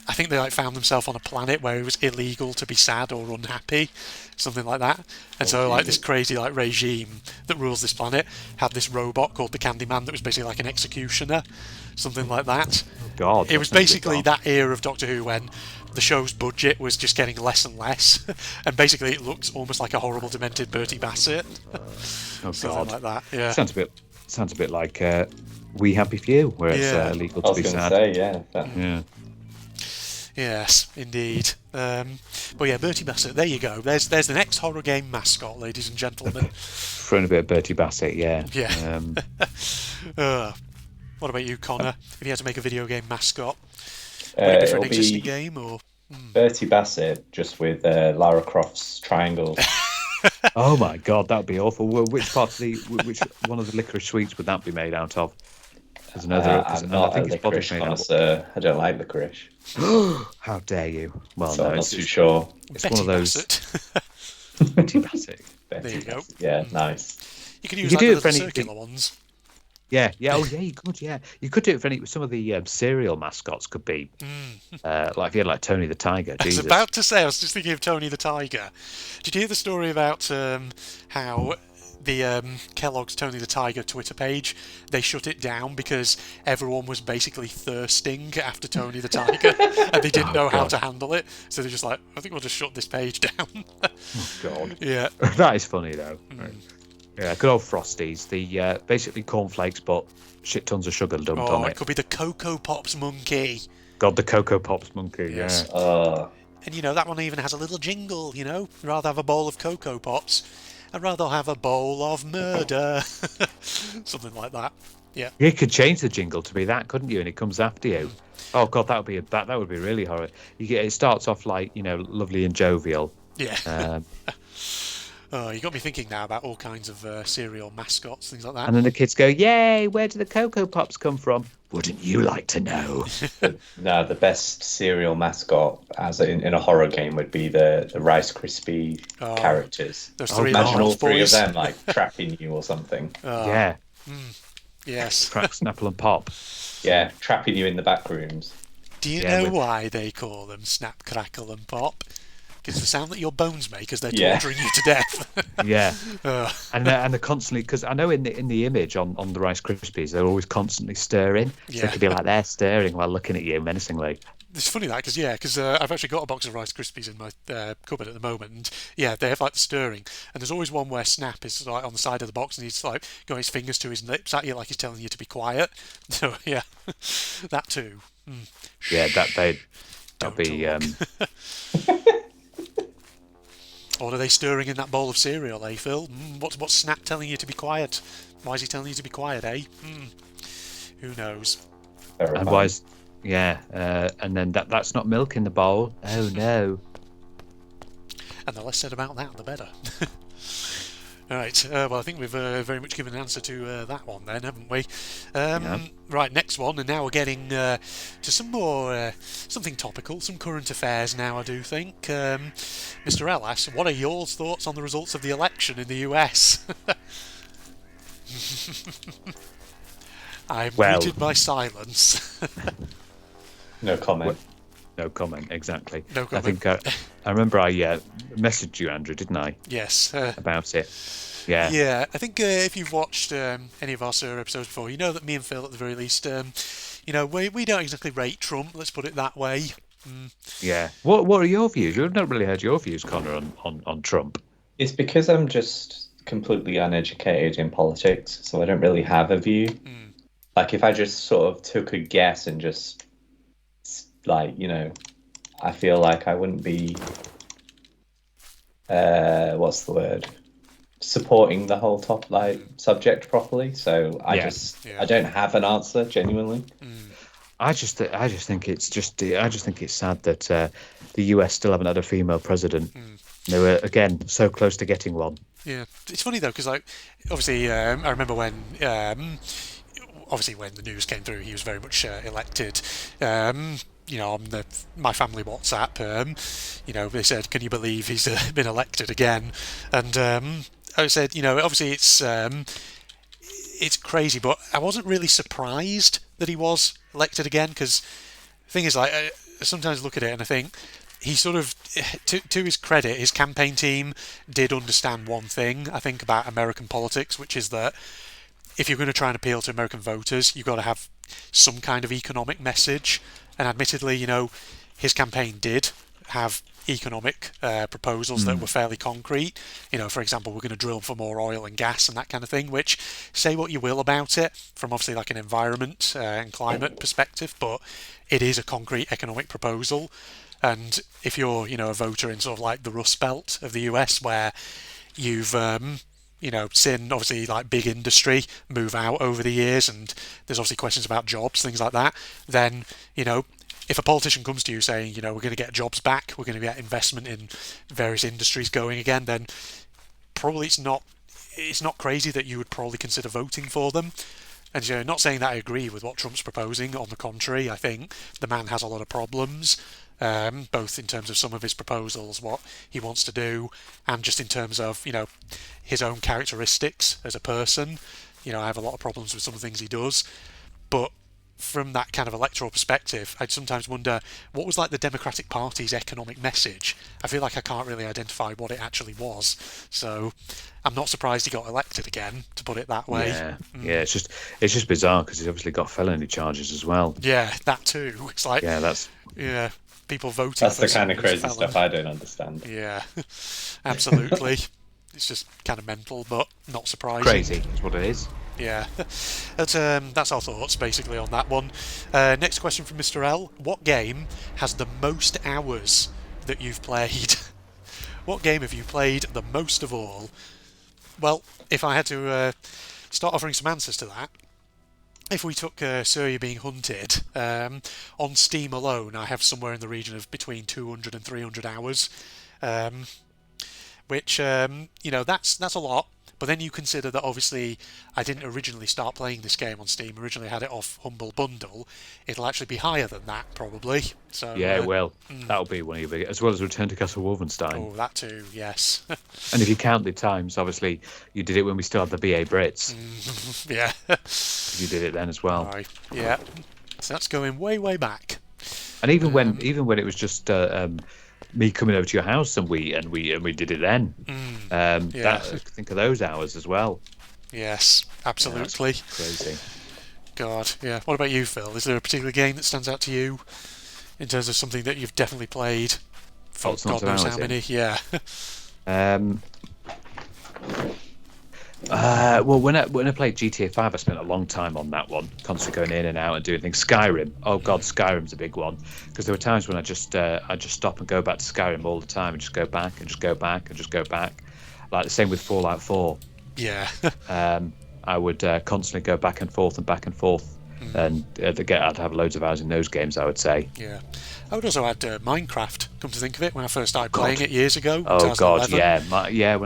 I think they found themselves on a planet where it was illegal to be sad or unhappy, something like that. And so this crazy regime that rules this planet had this robot called the Candyman that was basically like an executioner, something like that. Oh God! It was basically that era of Doctor Who when the show's budget was just getting less and less, and basically it looks almost like a horrible, demented Bertie Bassett. Oh something God! like that. Yeah. Sounds a bit like We Happy Few, where it's illegal to be sad. I was going to say, Yeah. Yes, indeed. But yeah, Bertie Bassett. There you go. There's the next horror game mascot, ladies and gentlemen. Throwing a bit of Bertie Bassett, yeah. Yeah. What about you, Connor? If you had to make a video game mascot, would it be for an existing game or? Bertie Bassett, just with Lara Croft's triangles. Oh my God, that would be awful. Well, which one of the licorice sweets would that be made out of? There's another. I'm not I think a it's probably licorice made out. connoisseur. I don't like licorice. How dare you? Well, So no, I'm not it's too sure. Betty one of those. Bassett. Bertie Bassett. There you go. Yeah, nice. You can use You could do the it for little anything. circular ones. Yeah. Oh, yeah. You could. Yeah, you could do it for some of the cereal mascots. Could be like if you had like Tony the Tiger. I was Jesus. about to say, I was just thinking of Tony the Tiger. Did you hear the story about how the Kellogg's Tony the Tiger Twitter page, they shut it down because everyone was basically thirsting after Tony the Tiger and they didn't know how God. to handle it, so they're just like, I think we'll just shut this page down. Oh God. Yeah. That is funny though. Right. Yeah, good old Frosties. The basically cornflakes, but shit tons of sugar dumped Oh, on it it. could be the Cocoa Pops monkey. God, the Cocoa Pops monkey. Yes. Yeah. And that one even has a little jingle, rather have a bowl of Cocoa Pops, I'd rather have a bowl of murder. Something like that. Yeah. You could change the jingle to be that, couldn't you? And it comes after you. Oh God, that would be really horrible. It starts off like lovely and jovial. Yeah. Oh, you got me thinking now about all kinds of cereal mascots, things like that. And then the kids go, "Yay! Where do the Cocoa Pops come from? Wouldn't you like to know?" No, the best cereal mascot as in a horror game would be the Rice Krispie characters. Those three Imagine all Arnold three boys. of them trapping you or something. Yeah. Yes. Crack, Snapple, and Pop. Yeah, trapping you in the back rooms. Do you know why they call them Snap, Crackle, and Pop? Because the sound that your bones make as they're torturing you to death. Yeah. And they're constantly, because I know in the image on the Rice Krispies, they're always constantly stirring. So it could be like they're stirring while looking at you menacingly. It's funny that, because I've actually got a box of Rice Krispies in my cupboard at the moment, and they have like the stirring, and there's always one where Snap is like on the side of the box and he's like going his fingers to his lips at you like he's telling you to be quiet. So yeah, that too. Yeah, that'd be. Or are they stirring in that bowl of cereal, eh, Phil? What's Snap telling you to be quiet? Why is he telling you to be quiet, eh? Who knows? And why is... Yeah, and then that's not milk in the bowl. Oh, no. And the less said about that, the better. All right. Well, I think we've very much given an answer to that one then, haven't we? Yeah. Right, next one, and now we're getting to some more something topical, some current affairs now. I do think. Mr. L asks, what are your thoughts on the results of the election in the US? I'm Well- greeted by silence. No comment. No comment. Exactly. No comment. I think I remember I messaged you, Andrew, didn't I, Yes. about it? Yeah. Yeah, I think if you've watched any of our Sir episodes before, you know that me and Phil, at the very least, we don't exactly rate Trump. Let's put it that way. Yeah. What are your views? You've not really heard your views, Connor, on Trump. It's because I'm just completely uneducated in politics, so I don't really have a view. Like, if I just sort of took a guess and just, like, I feel like I wouldn't be, what's the word? Supporting the whole subject properly. So I don't have an answer, genuinely. I just think it's sad that the US still haven't had a female president. They were, again, so close to getting one. Yeah, it's funny though, because obviously I remember when when the news came through, he was very much elected. On my family WhatsApp, they said, "Can you believe he's been elected again?" And I said, obviously it's crazy, but I wasn't really surprised that he was elected again, because the thing is, I sometimes look at it and I think he sort of, to his credit, his campaign team did understand one thing, I think, about American politics, which is that if you're going to try and appeal to American voters, you've got to have some kind of economic message. And admittedly, his campaign did have economic proposals that were fairly concrete. For example, we're going to drill for more oil and gas and that kind of thing, which, say what you will about it, from obviously like an environment and climate perspective, but it is a concrete economic proposal. And if you're, a voter in sort of like the Rust Belt of the US, where you've seen obviously like big industry move out over the years, and there's obviously questions about jobs, things like that, then, if a politician comes to you saying, we're going to get jobs back, we're going to get investment in various industries going again, then probably it's not crazy that you would probably consider voting for them. And not saying that I agree with what Trump's proposing. On the contrary, I think the man has a lot of problems, both in terms of some of his proposals, what he wants to do, and just in terms of his own characteristics as a person. I have a lot of problems with some of the things he does, but from that kind of electoral perspective, I'd sometimes wonder what was like the Democratic Party's economic message. I feel like I can't really identify what it actually was, so I'm not surprised he got elected again, to put it that way. Yeah, it's just bizarre because he's obviously got felony charges as well. Yeah, that too. It's like people voting. That's the kind of crazy stuff I don't understand. Yeah, absolutely. It's just kind of mental, but not surprising. Crazy is what it is. Yeah, that's our thoughts basically on that one. Next question from Mr. L. What game has the most hours that you've played? What game have you played the most of all? Well, if I had to start offering some answers to that, if we took Sir You're Being Hunted, on Steam alone, I have somewhere in the region of between 200 and 300 hours, which, that's a lot. But then you consider that obviously I didn't originally start playing this game on Steam. Originally had it off Humble Bundle. It'll actually be higher than that, probably. So yeah, that'll be one of your big, as well as Return to Castle Wolfenstein. Oh, that too, yes. And if you count the times, obviously you did it when we still had the BA Brits. Yeah. You did it then as well. Right. Yeah. So that's going way, way back. And even when it was just me coming over to your house and we did it then. Think of those hours as well. Yes, absolutely. Yeah, crazy. God, yeah. What about you, Phil? Is there a particular game that stands out to you in terms of something that you've definitely played for God knows how many? Yeah. Well, when I played GTA 5, I spent a long time on that one, constantly going in and out and doing things. Skyrim, oh god, Skyrim's a big one, because there were times when I just stop and go back to Skyrim all the time and just go back and just go back and just go back. Like the same with Fallout 4. Yeah. I would constantly go back and forth and back and forth and I'd have loads of hours in those games, I would say. Yeah. I would also add Minecraft, come to think of it, when I first started playing it years ago. Oh, God, 2011. yeah.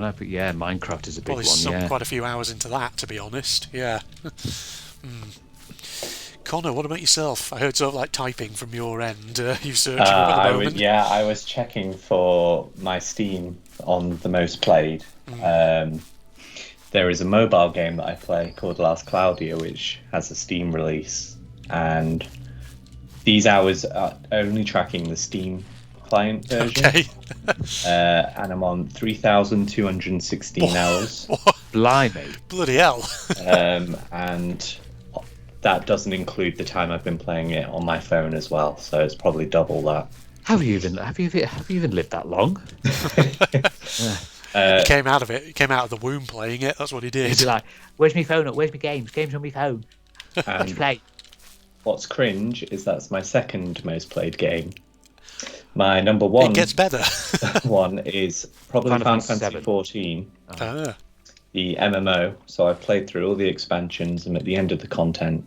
Minecraft is a big Probably one, sunk yeah. quite a few hours into that, to be honest. Yeah. Connor, what about yourself? I heard sort of like typing from your end. You searching at the moment? I was checking for my Steam on the most played. There is a mobile game that I play called Last Claudia, which has a Steam release, and these hours are only tracking the Steam client version. Okay. And I'm on 3,216 hours. Blimey. Bloody hell. And that doesn't include the time I've been playing it on my phone as well, so it's probably double that. Have you even lived that long? He came out of it. He came out of the womb playing it. That's what he did. He'd be like, "Where's my phone? Where's my games? Games on my phone. Let's play." What's cringe is that's my second most played game. My number one It gets better. one is probably Final Fantasy 14, Ah. the MMO. So I've played through all the expansions. I'm at the end of the content.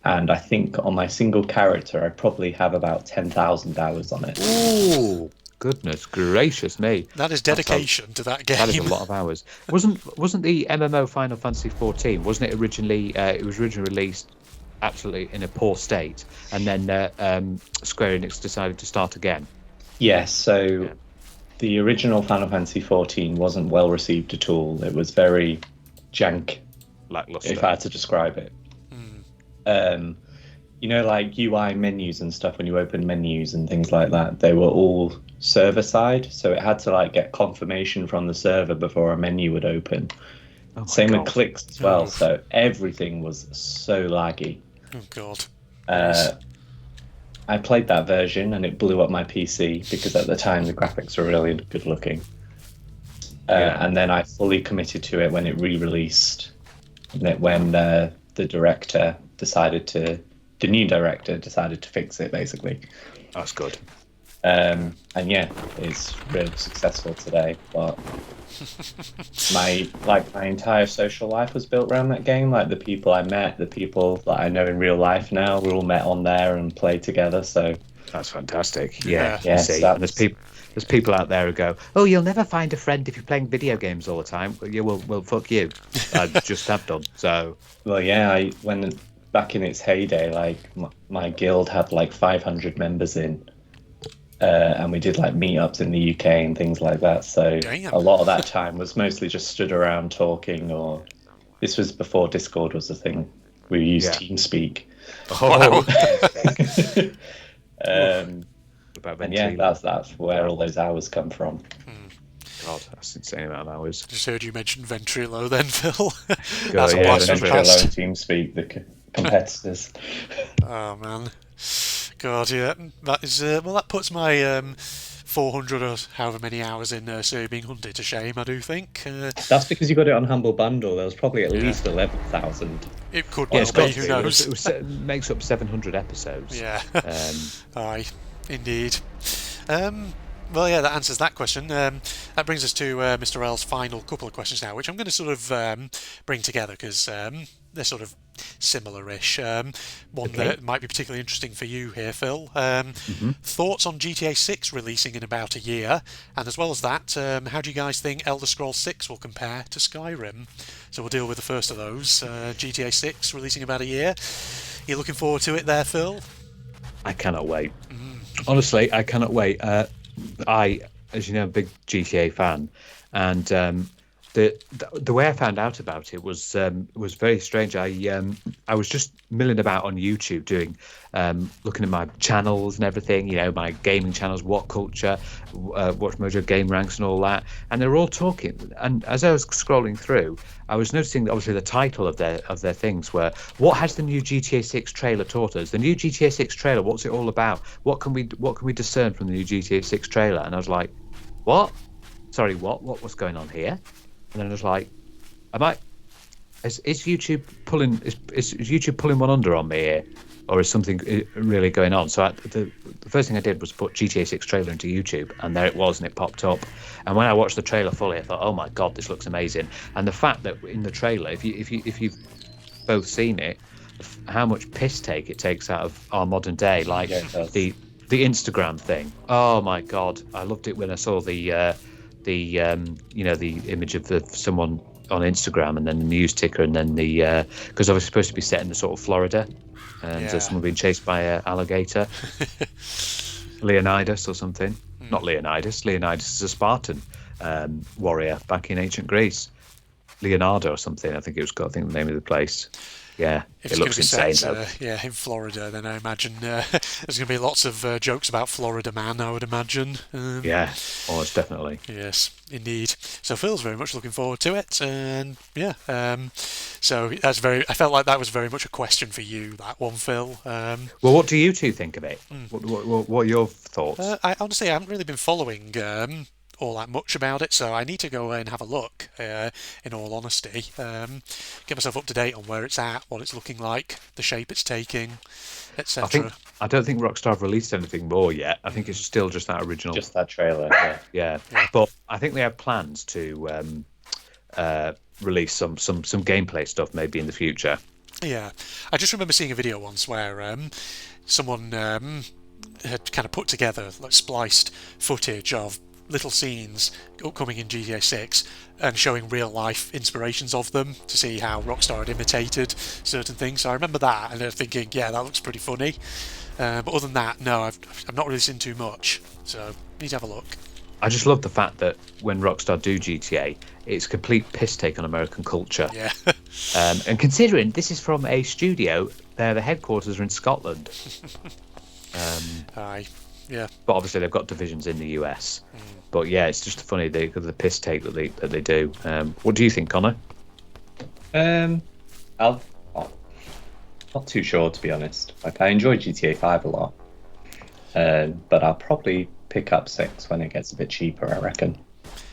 And I think on my single character, I probably have about 10,000 hours on it. Ooh, goodness gracious me! That is dedication to that game. That is a lot of hours. Wasn't the MMO Final Fantasy 14? Wasn't it originally? It was originally released absolutely in a poor state, and then Square Enix decided to start again. Yes. So the original Final Fantasy 14 wasn't well received at all. It was very jank, Lackluster. if I had to describe it. You know, like UI menus and stuff, when you open menus and things like that, they were all server side, so it had to like get confirmation from the server before a menu would open. Same with clicks as well, so everything was so laggy. Oh God. I played that version and it blew up my PC because at the time the graphics were really good looking. And then I fully committed to it when it re-released, when the new director decided to fix it, basically. That's good. And yeah, it's really successful today. But my entire social life was built around that game. Like the people I met, the people that I know in real life now, we all met on there and played together. So that's fantastic. Yeah. See, and there's people out there who go, "Oh, you'll never find a friend if you're playing video games all the time." Well, fuck you. I just have done. So. Well, yeah. When back in its heyday, like my guild had like 500 members in. And we did like meetups in the UK and things like that. So a lot of that time was mostly just stood around talking, or this was before Discord was a thing. We used TeamSpeak. Oh. And yeah, that's where all those hours come from. God, that's insane amount of hours. Just heard you mention Ventrilo then, Phil. That's a blast from the Ventrilo past. and TeamSpeak, the competitors. Oh man. God, yeah, that is well. That puts my 400 or however many hours in Survey Being Hunted to shame. I do think. That's because you got it on Humble Bundle. There was probably at least 11,000. It could well be. Who knows? It makes up 700 episodes. Yeah. Aye, indeed. Well, yeah, that answers that question. That brings us to Mr. L's final couple of questions now, which I'm going to sort of bring together because they're sort of similar-ish. One that might be particularly interesting for you here, Phil. Thoughts on GTA 6 releasing in about a year, and as well as that, how do you guys think Elder Scrolls 6 will compare to Skyrim? So we'll deal with the first of those. GTA 6 releasing about a year. You looking forward to it there, Phil? I cannot wait. Honestly, I cannot wait. I, as you know, am a big GTA fan, and the way I found out about it was very strange. I was just milling about on YouTube doing looking at my channels and everything, you know, my gaming channels, What Culture, Watch Mojo Game Ranks and all that, and they were all talking. And as I was scrolling through, I was noticing obviously the title of their things were, "What has the new GTA 6 trailer taught us?" The new GTA 6 trailer, what's it all about? What can we discern from the new GTA 6 trailer? And I was like, what? Sorry, what's going on here? And then I was like, is YouTube pulling one under on me here, or is something really going on? So the first thing I did was put GTA 6 trailer into YouTube, and there it was, and it popped up. And when I watched the trailer fully, I thought, oh my God, this looks amazing. And the fact that in the trailer, if you've both seen it, how much piss take it takes out of our modern day, like Yeah, it does. the Instagram thing. Oh my god, I loved it when I saw the image of someone on Instagram, and then the news ticker, and then the because I was supposed to be set in the sort of Florida, and Yeah. someone being chased by an alligator, Leonidas or something. Not Leonidas. Leonidas is a Spartan warrior back in ancient Greece. Leonardo or something. I think the name of the place. Yeah, If it it's looks going to be insane set, though. in Florida, then I imagine there's going to be lots of jokes about Florida Man, I would imagine. Yeah, almost definitely. Yes, indeed. So Phil's very much looking forward to it, and yeah, so that's very. I felt like that was very much a question for you, that one, Phil. Well, what do you two think of it? What are your thoughts? I honestly haven't really been following all that much about it, so I need to go away and have a look. In all honesty, get myself up to date on where it's at, what it's looking like, the shape it's taking, etc. I don't think Rockstar have released anything more yet. I think it's still just that original. Just that trailer. Yeah. Yeah. But I think they have plans to release some gameplay stuff maybe in the future. Yeah, I just remember seeing a video once where someone had kind of put together, like spliced footage of little scenes upcoming in GTA 6 and showing real life inspirations of them to see how Rockstar had imitated certain things. So I remember that, and I was thinking, yeah, that looks pretty funny. But other than that, no, I've not really seen too much. So need to have a look. I just love the fact that when Rockstar do GTA, it's a complete piss take on American culture. Yeah. And considering this is from a studio, the headquarters are in Scotland. Aye. Yeah. But obviously they've got divisions in the US. But yeah, it's just funny the piss take that they do. What do you think, Connor? Not too sure, to be honest. Like, I enjoy GTA 5 a lot, but I'll probably pick up 6 when it gets a bit cheaper, I reckon.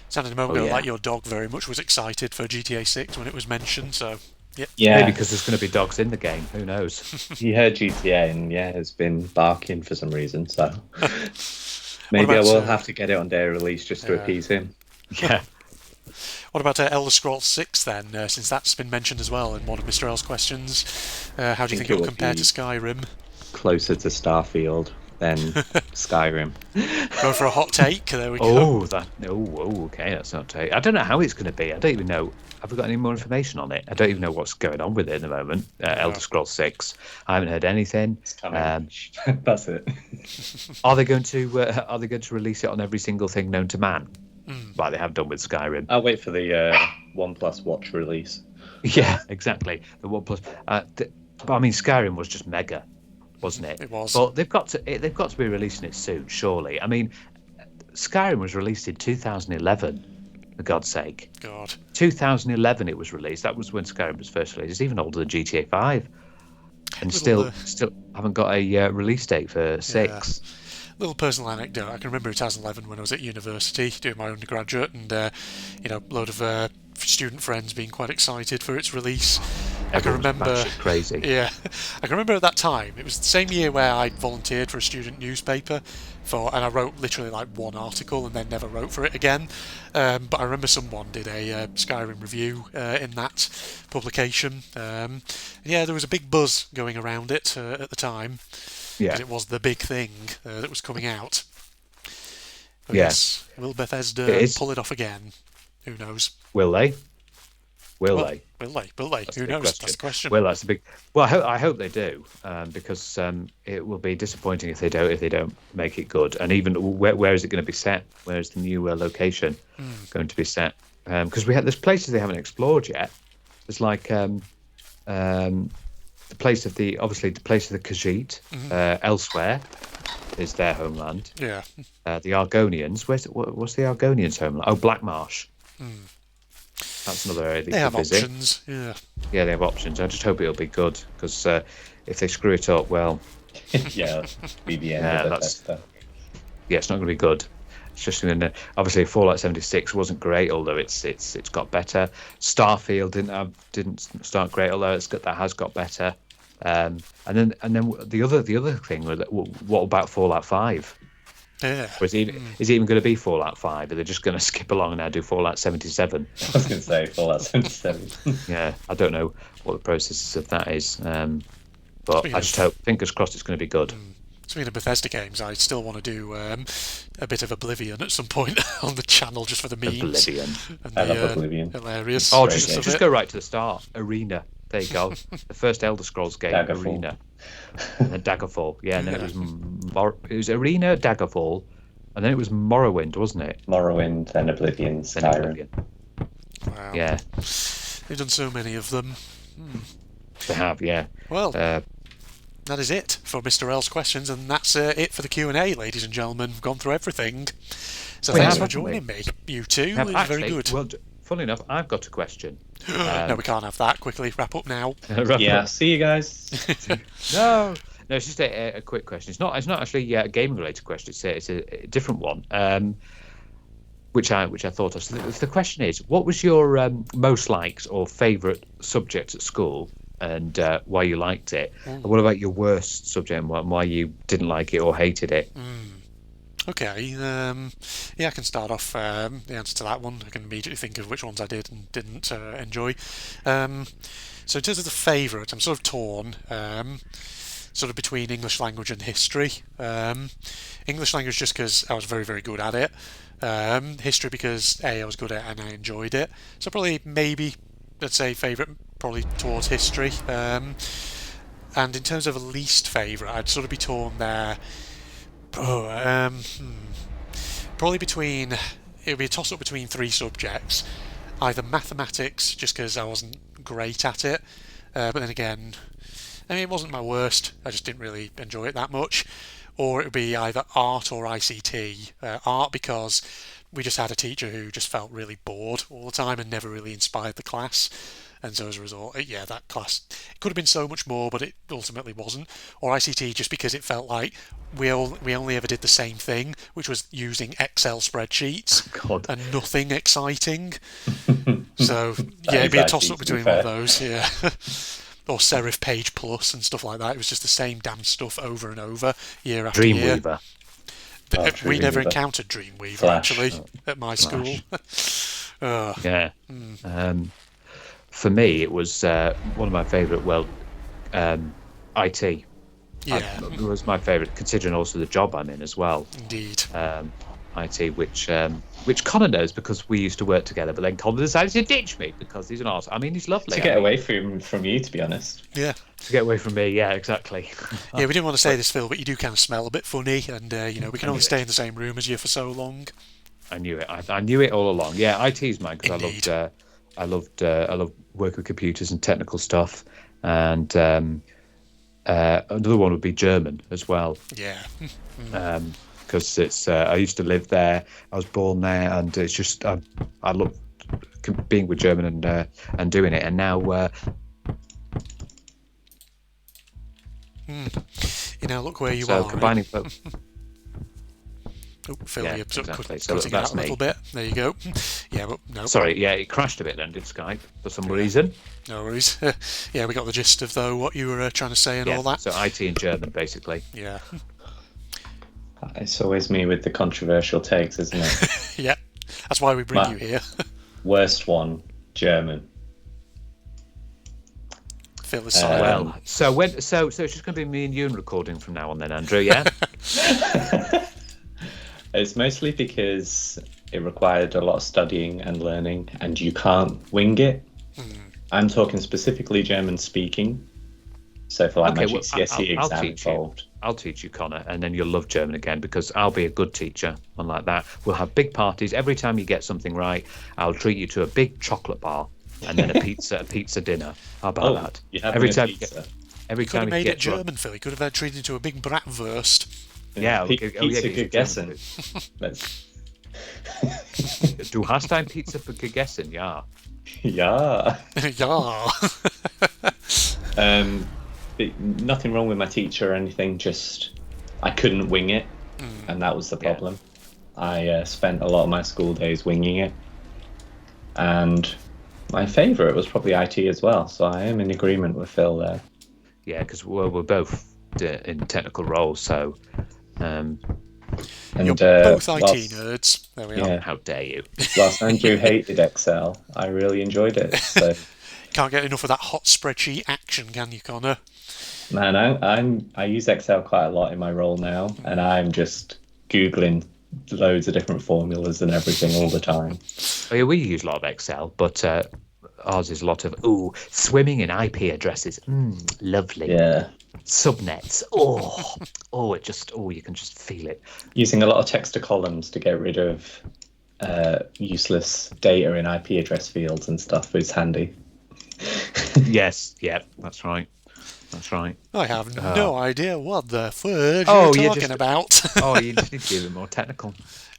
Sounded a moment ago yeah. like your dog very much was excited for GTA 6 when it was mentioned. So yeah. Yeah, Maybe because there's going to be dogs in the game. Who knows? he heard GTA and has been barking for some reason. So maybe about, I will have to get it on day of release just to Yeah. appease him. Yeah. What about Elder Scrolls 6 then, since that's been mentioned as well in one of Mr. L's questions? How do you think it will compare to Skyrim? Closer to Starfield than Skyrim. Go for a hot take. There we go. Okay, that's not take. I don't know how it's going to be. I don't even know. Have we got any more information on it? I don't even know what's going on with it at the moment. Elder Scrolls 6. I haven't heard anything. It's coming. That's it. Are they going to release it on every single thing known to man, like they have done with Skyrim? I'll wait for the OnePlus Watch release. Yeah, exactly. The OnePlus. But I mean, Skyrim was just mega, wasn't it? It was. But they've got to be releasing it soon, surely. I mean, Skyrim was released in 2011. For God's sake. God. 2011 it was released. That was when Skyrim was first released. It's even older than GTA 5. And still haven't got a release date for 6. Little personal anecdote. I can remember 2011 when I was at university doing my undergraduate, and a load of student friends being quite excited for its release. I can remember. Batshit crazy. Yeah, I can remember at that time. It was the same year where I volunteered for a student newspaper, and I wrote literally like one article and then never wrote for it again. But I remember someone did a Skyrim review in that publication. Yeah, there was a big buzz going around it at the time. Yeah. Because it was the big thing that was coming out. But Yeah. yes, will Bethesda pull it off again? Who knows? Will they? Will Well, they? Will they? Will they? That's Who the big knows? That's the question. Well, that's the big. Well, I hope they do, because it will be disappointing if they don't make it good. And even where is it going to be set? Where is the new location going to be set? Because there's places they haven't explored yet. There's like the place of the Khajiit. Elsewhere is their homeland. Yeah. The Argonians. What's the Argonians' homeland? Oh, Black Marsh. That's another area They have visit. options. Yeah. Yeah, they have options. I just hope it'll be good, because if they screw it up, well, Yeah, be the end Yeah, of that's- Bethesda. yeah, it's not going to be good. It's just going to. Obviously, Fallout 76 wasn't great, although it's got better. Starfield didn't start great, although that has got better. And then the other thing was that, what about Fallout 5? Yeah. Or is it even going to be Fallout 5? Are they just going to skip along and now do Fallout 77? I was going to say Fallout 77. Yeah, I don't know what the process of that is. But Speaking I just of- hope, fingers crossed, it's going to be good. Speaking of Bethesda games, I still want to do a bit of Oblivion at some point on the channel just for the memes. Oblivion. And I the, love Oblivion. Hilarious. Oh, Great just game. go right to the start. Arena. There you go. The first Elder Scrolls game, Daggerfall. Arena. And then Daggerfall. Yeah, and then it was Arena, Daggerfall, and then it was Morrowind, wasn't it? Morrowind, then Oblivion, Then Skyrim. Oblivion. Wow. Yeah, They've done so many of them. they have. Yeah. Well, Uh, that is it for Mr. L's questions, and that's it for the Q&A, ladies and gentlemen. We've gone through everything. So We thanks have, for haven't we? joining me, you two. have It was very actually, good. well, funnily enough, I've got a question. No, we can't have that. Quickly, wrap up now. Yeah, see you guys. No, it's just a quick question. It's not actually a gaming related question. It's a different one, which I thought of. So the question is, what was your most liked or favourite subject at school, and why you liked it? And what about your worst subject and why you didn't like it or hated it? Okay, yeah, I can start off the answer to that one. I can immediately think of which ones I did and didn't enjoy. So in terms of the favourite, I'm sort of torn, sort of between English language and history. English language just because I was very, very good at it. History because I was good at it and I enjoyed it. So probably, maybe, let's say favourite, probably towards history. And in terms of a least favourite, I'd sort of be torn there. Probably between, it would be a toss-up between three subjects. Either mathematics, just because I wasn't great at it, but then again, I mean, it wasn't my worst, I just didn't really enjoy it that much. Or it would be either art or ICT. Art because we just had a teacher who just felt really bored all the time and never really inspired the class. And so as a result, yeah, that class, it could have been so much more, but it ultimately wasn't. Or ICT just because it felt like we only ever did the same thing, which was using Excel spreadsheets God. and nothing exciting. So yeah, is it'd be a IT, toss-up to be between one of fair. those, yeah. Or Serif Page Plus and stuff like that. It was just the same damn stuff over and over, year after year. Dreamweaver. We never Dreamweaver. encountered Dreamweaver Flash. actually at my school. Yeah. For me, it was one of my favourite. Well, IT. Yeah, It was my favourite, considering also the job I'm in as well. indeed. IT, which Connor knows because we used to work together. But then Connor decided to ditch me because he's an arse. I mean, he's lovely. To get away from you, to be honest. Yeah. To get away from me, yeah, exactly. Yeah, we didn't want to say this, Phil, but you do kind of smell a bit funny, and we can only stay in the same room as you for so long. I knew it. I knew it all along. Yeah, IT is mine because Indeed. I loved working with computers and technical stuff. And another one would be German as well. Yeah. Because it's I used to live there, I was born there, and it's just I love being with German and doing it. And now Look where you so are. combining Oh, Phil, Yeah, you're sort of exactly. So cutting that's out a little me. bit. There you go. Yeah, but no. sorry, yeah, it crashed a bit then, did Skype for some reason. No worries. Yeah, we got the gist of though what you were trying to say and Yeah, all that. so IT and German basically. Yeah. It's always me with the controversial takes, isn't it? Yeah. That's why we bring Ma- you here. Worst one, German. Phil is silent. Well, so it's just going to be me and you recording from now on then, Andrew. Yeah. It's mostly because it required a lot of studying and learning, and you can't wing it. I'm talking specifically German speaking. So for like my Okay, well, GCSE I'll exam teach you. involved. I'll teach you, Connor, and then you'll love German again because I'll be a good teacher. Unlike that, we'll have big parties. Every time you get something right, I'll treat you to a big chocolate bar and then a pizza dinner. How about that? You have Every a time pizza. every Could time have you made get it German, Phil. You could have treated into a big bratwurst. Yeah, Pi- okay. pizza Yeah, good guessing. Let's... Du hast ein Pizza gegessen? Ja. Yeah. Yeah. Nothing wrong with my teacher or anything, just I couldn't wing it, and that was the Yeah. problem. I spent a lot of my school days winging it, and my favourite was probably IT as well, so I am in agreement with Phil there. Yeah, because we're both in technical roles, so And You're both IT whilst, nerds. There we yeah, are. How dare you? whilst Andrew hated Excel, I really enjoyed it. So, Can't get enough of that hot spreadsheet action, can you, Connor? man, I use Excel quite a lot in my role now, and I'm just Googling loads of different formulas and everything all the time. Oh, yeah, we use a lot of Excel, but ours is a lot of swimming in IP addresses. Lovely. Yeah. Subnets. You can just feel it. Using a lot of text to columns to get rid of useless data in IP address fields and stuff is handy. Yes, yeah, that's right. That's right. I have no idea what the fudge you're talking about. You just need to be a bit more technical.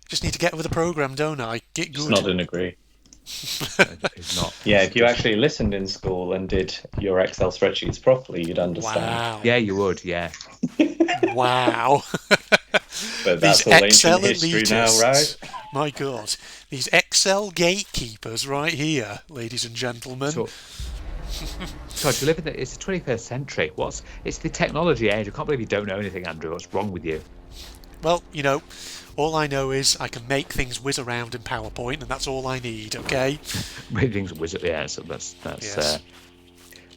Just need to get with the program, don't I? Get Just good. nod and agree. It's not. Yeah, if you actually listened in school and did your Excel spreadsheets properly, you'd understand. Wow. Yeah, you would. Yeah. Wow. But that's These all Excel ancient history now, elitists. right? My God. These Excel gatekeepers right here, ladies and gentlemen. So, God, you live in it's the 21st century. It's the technology age. I can't believe you don't know anything, Andrew. What's wrong with you? Well, all I know is I can make things whiz around in PowerPoint, and that's all I need, okay? Everything's a wizard. Yeah, so that's Yes.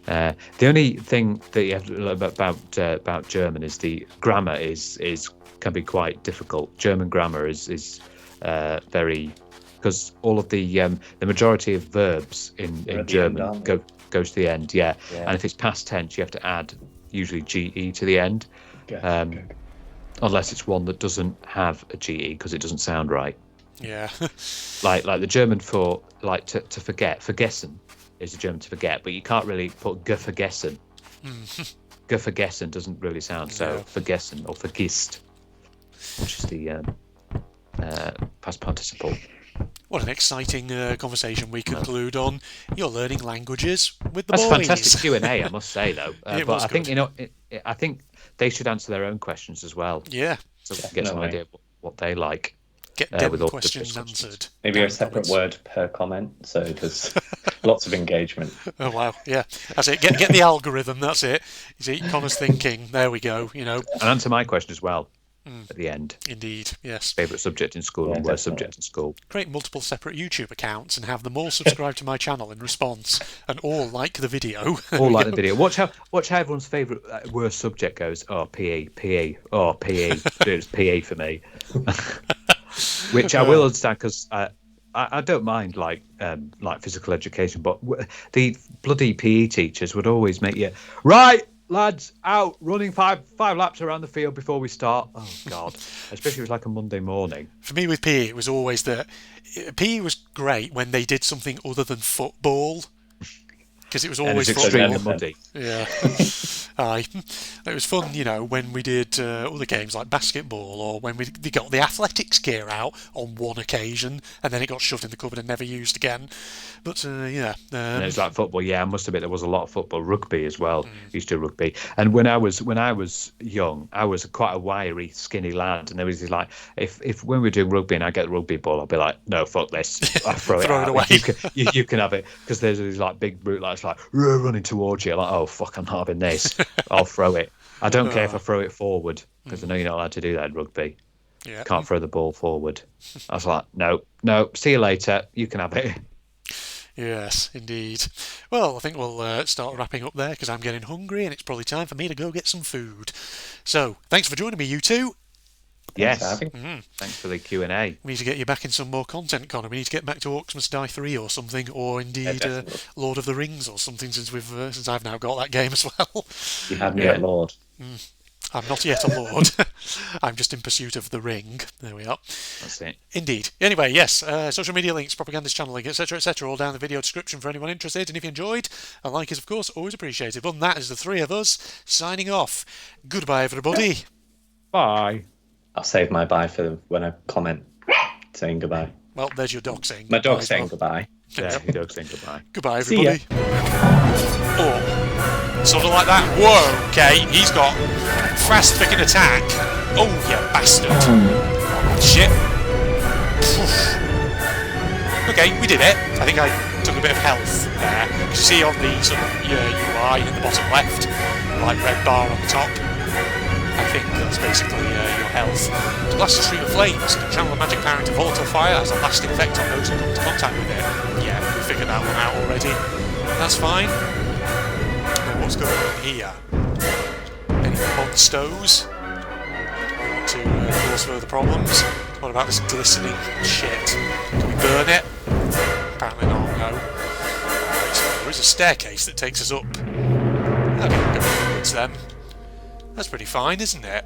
the only thing that you have to learn about German is the grammar can be quite difficult. German grammar is very, because all of the majority of verbs in German go to the end. Yeah, and if it's past tense, you have to add usually ge to the end, unless it's one that doesn't have a ge because it doesn't sound right. Yeah. like the German for to forget. Vergessen is the German to forget, but you can't really put vergessen. Vergessen doesn't really sound so. Vergessen or vergisst, which is the past participle. What an exciting conversation we conclude on. You're learning languages with the That's boys. fantastic Q&A, I must say, though. It But was I think good. I think they should answer their own questions as well, Yeah. so we can get some idea of what they like. Get with them all the questions questions. answered. Maybe Damn a separate comments. word per comment, so there's lots of engagement. Oh, wow. Yeah. That's it. Get the algorithm. That's it. You see, Connor's thinking. There we go. And answer my question as well at the end. Indeed. Yes. Favourite subject in school Yeah, and worst definitely. subject in school. Create multiple separate YouTube accounts and have them all subscribe to my channel in response and all like the video. All like the video. Watch how everyone's favourite worst subject goes. Oh, PE. Oh, PE. It's PE for me. Which I will understand because I don't mind like physical education, but the bloody PE teachers would always make you right, lads, out running five laps around the field before we start. Oh God, especially if it was like a Monday morning. For me with PE, it was always that PE was great when they did something other than football. Because it was And always it's football. extremely muddy. Yeah. Aye. It was fun, when we did other games like basketball or when they got the athletics gear out on one occasion and then it got shoved in the cupboard and never used again. But, yeah. And it was like football. Yeah, I must admit there was a lot of football. Rugby as well. Used to rugby. And when I was young, I was quite a wiry, skinny lad. And there was this like, if when we were doing rugby and I get the rugby ball, I'll be like, no, fuck this. I throw it Throw out. it away. You can have it. Because there's these like big brute lads like running towards you. Like, oh fuck, I'm not having this. I'll throw it. I don't care if I throw it forward because I know you're not allowed to do that in rugby. Yeah. Can't throw the ball forward. I was like, no, see you later. You can have it. Yes, indeed. Well, I think we'll start wrapping up there because I'm getting hungry and it's probably time for me to go get some food. So, thanks for joining me, you two. Yes. Thanks for having me. Thanks for the Q&A. We need to get you back in some more content, Connor. We need to get back to Orcs Must Die 3 or something, or indeed definitely. Lord of the Rings or something since I've now got that game as well. You had me Yeah. at Lord. I'm not yet a lord. I'm just in pursuit of the ring. There we are. That's it. Indeed. Anyway, yes, social media links, propagandist channel link, etc., all down in the video description for anyone interested. And if you enjoyed, a like is, of course, always appreciated. But that is the three of us signing off. Goodbye, everybody. Bye. I'll save my bye for when I comment saying goodbye. Well, there's your dog saying My goodbye dog's as saying well. goodbye. Yeah, you don't saying goodbye. Goodbye, See ya. everybody. Oh, sort of like that. Whoa, okay, he's got fast freaking attack. Oh, you bastard. Shit. Oof. Okay, we did it. I think I took a bit of health there. You see on the sort of UI in the bottom left, like red bar on the top. I think that's basically your health. To blast a stream of flames, can channel a magic power into volatile fire, has a lasting effect on those who come into contact with it. Yeah, we figured that one out already. That's fine. Now what's going on here? Any monstos? Want to cause further problems? What about this glistening shit? Can we burn it? Apparently not, no. Right, there is a staircase that takes us up. Okay, we'll go upwards then. That's pretty fine, isn't it?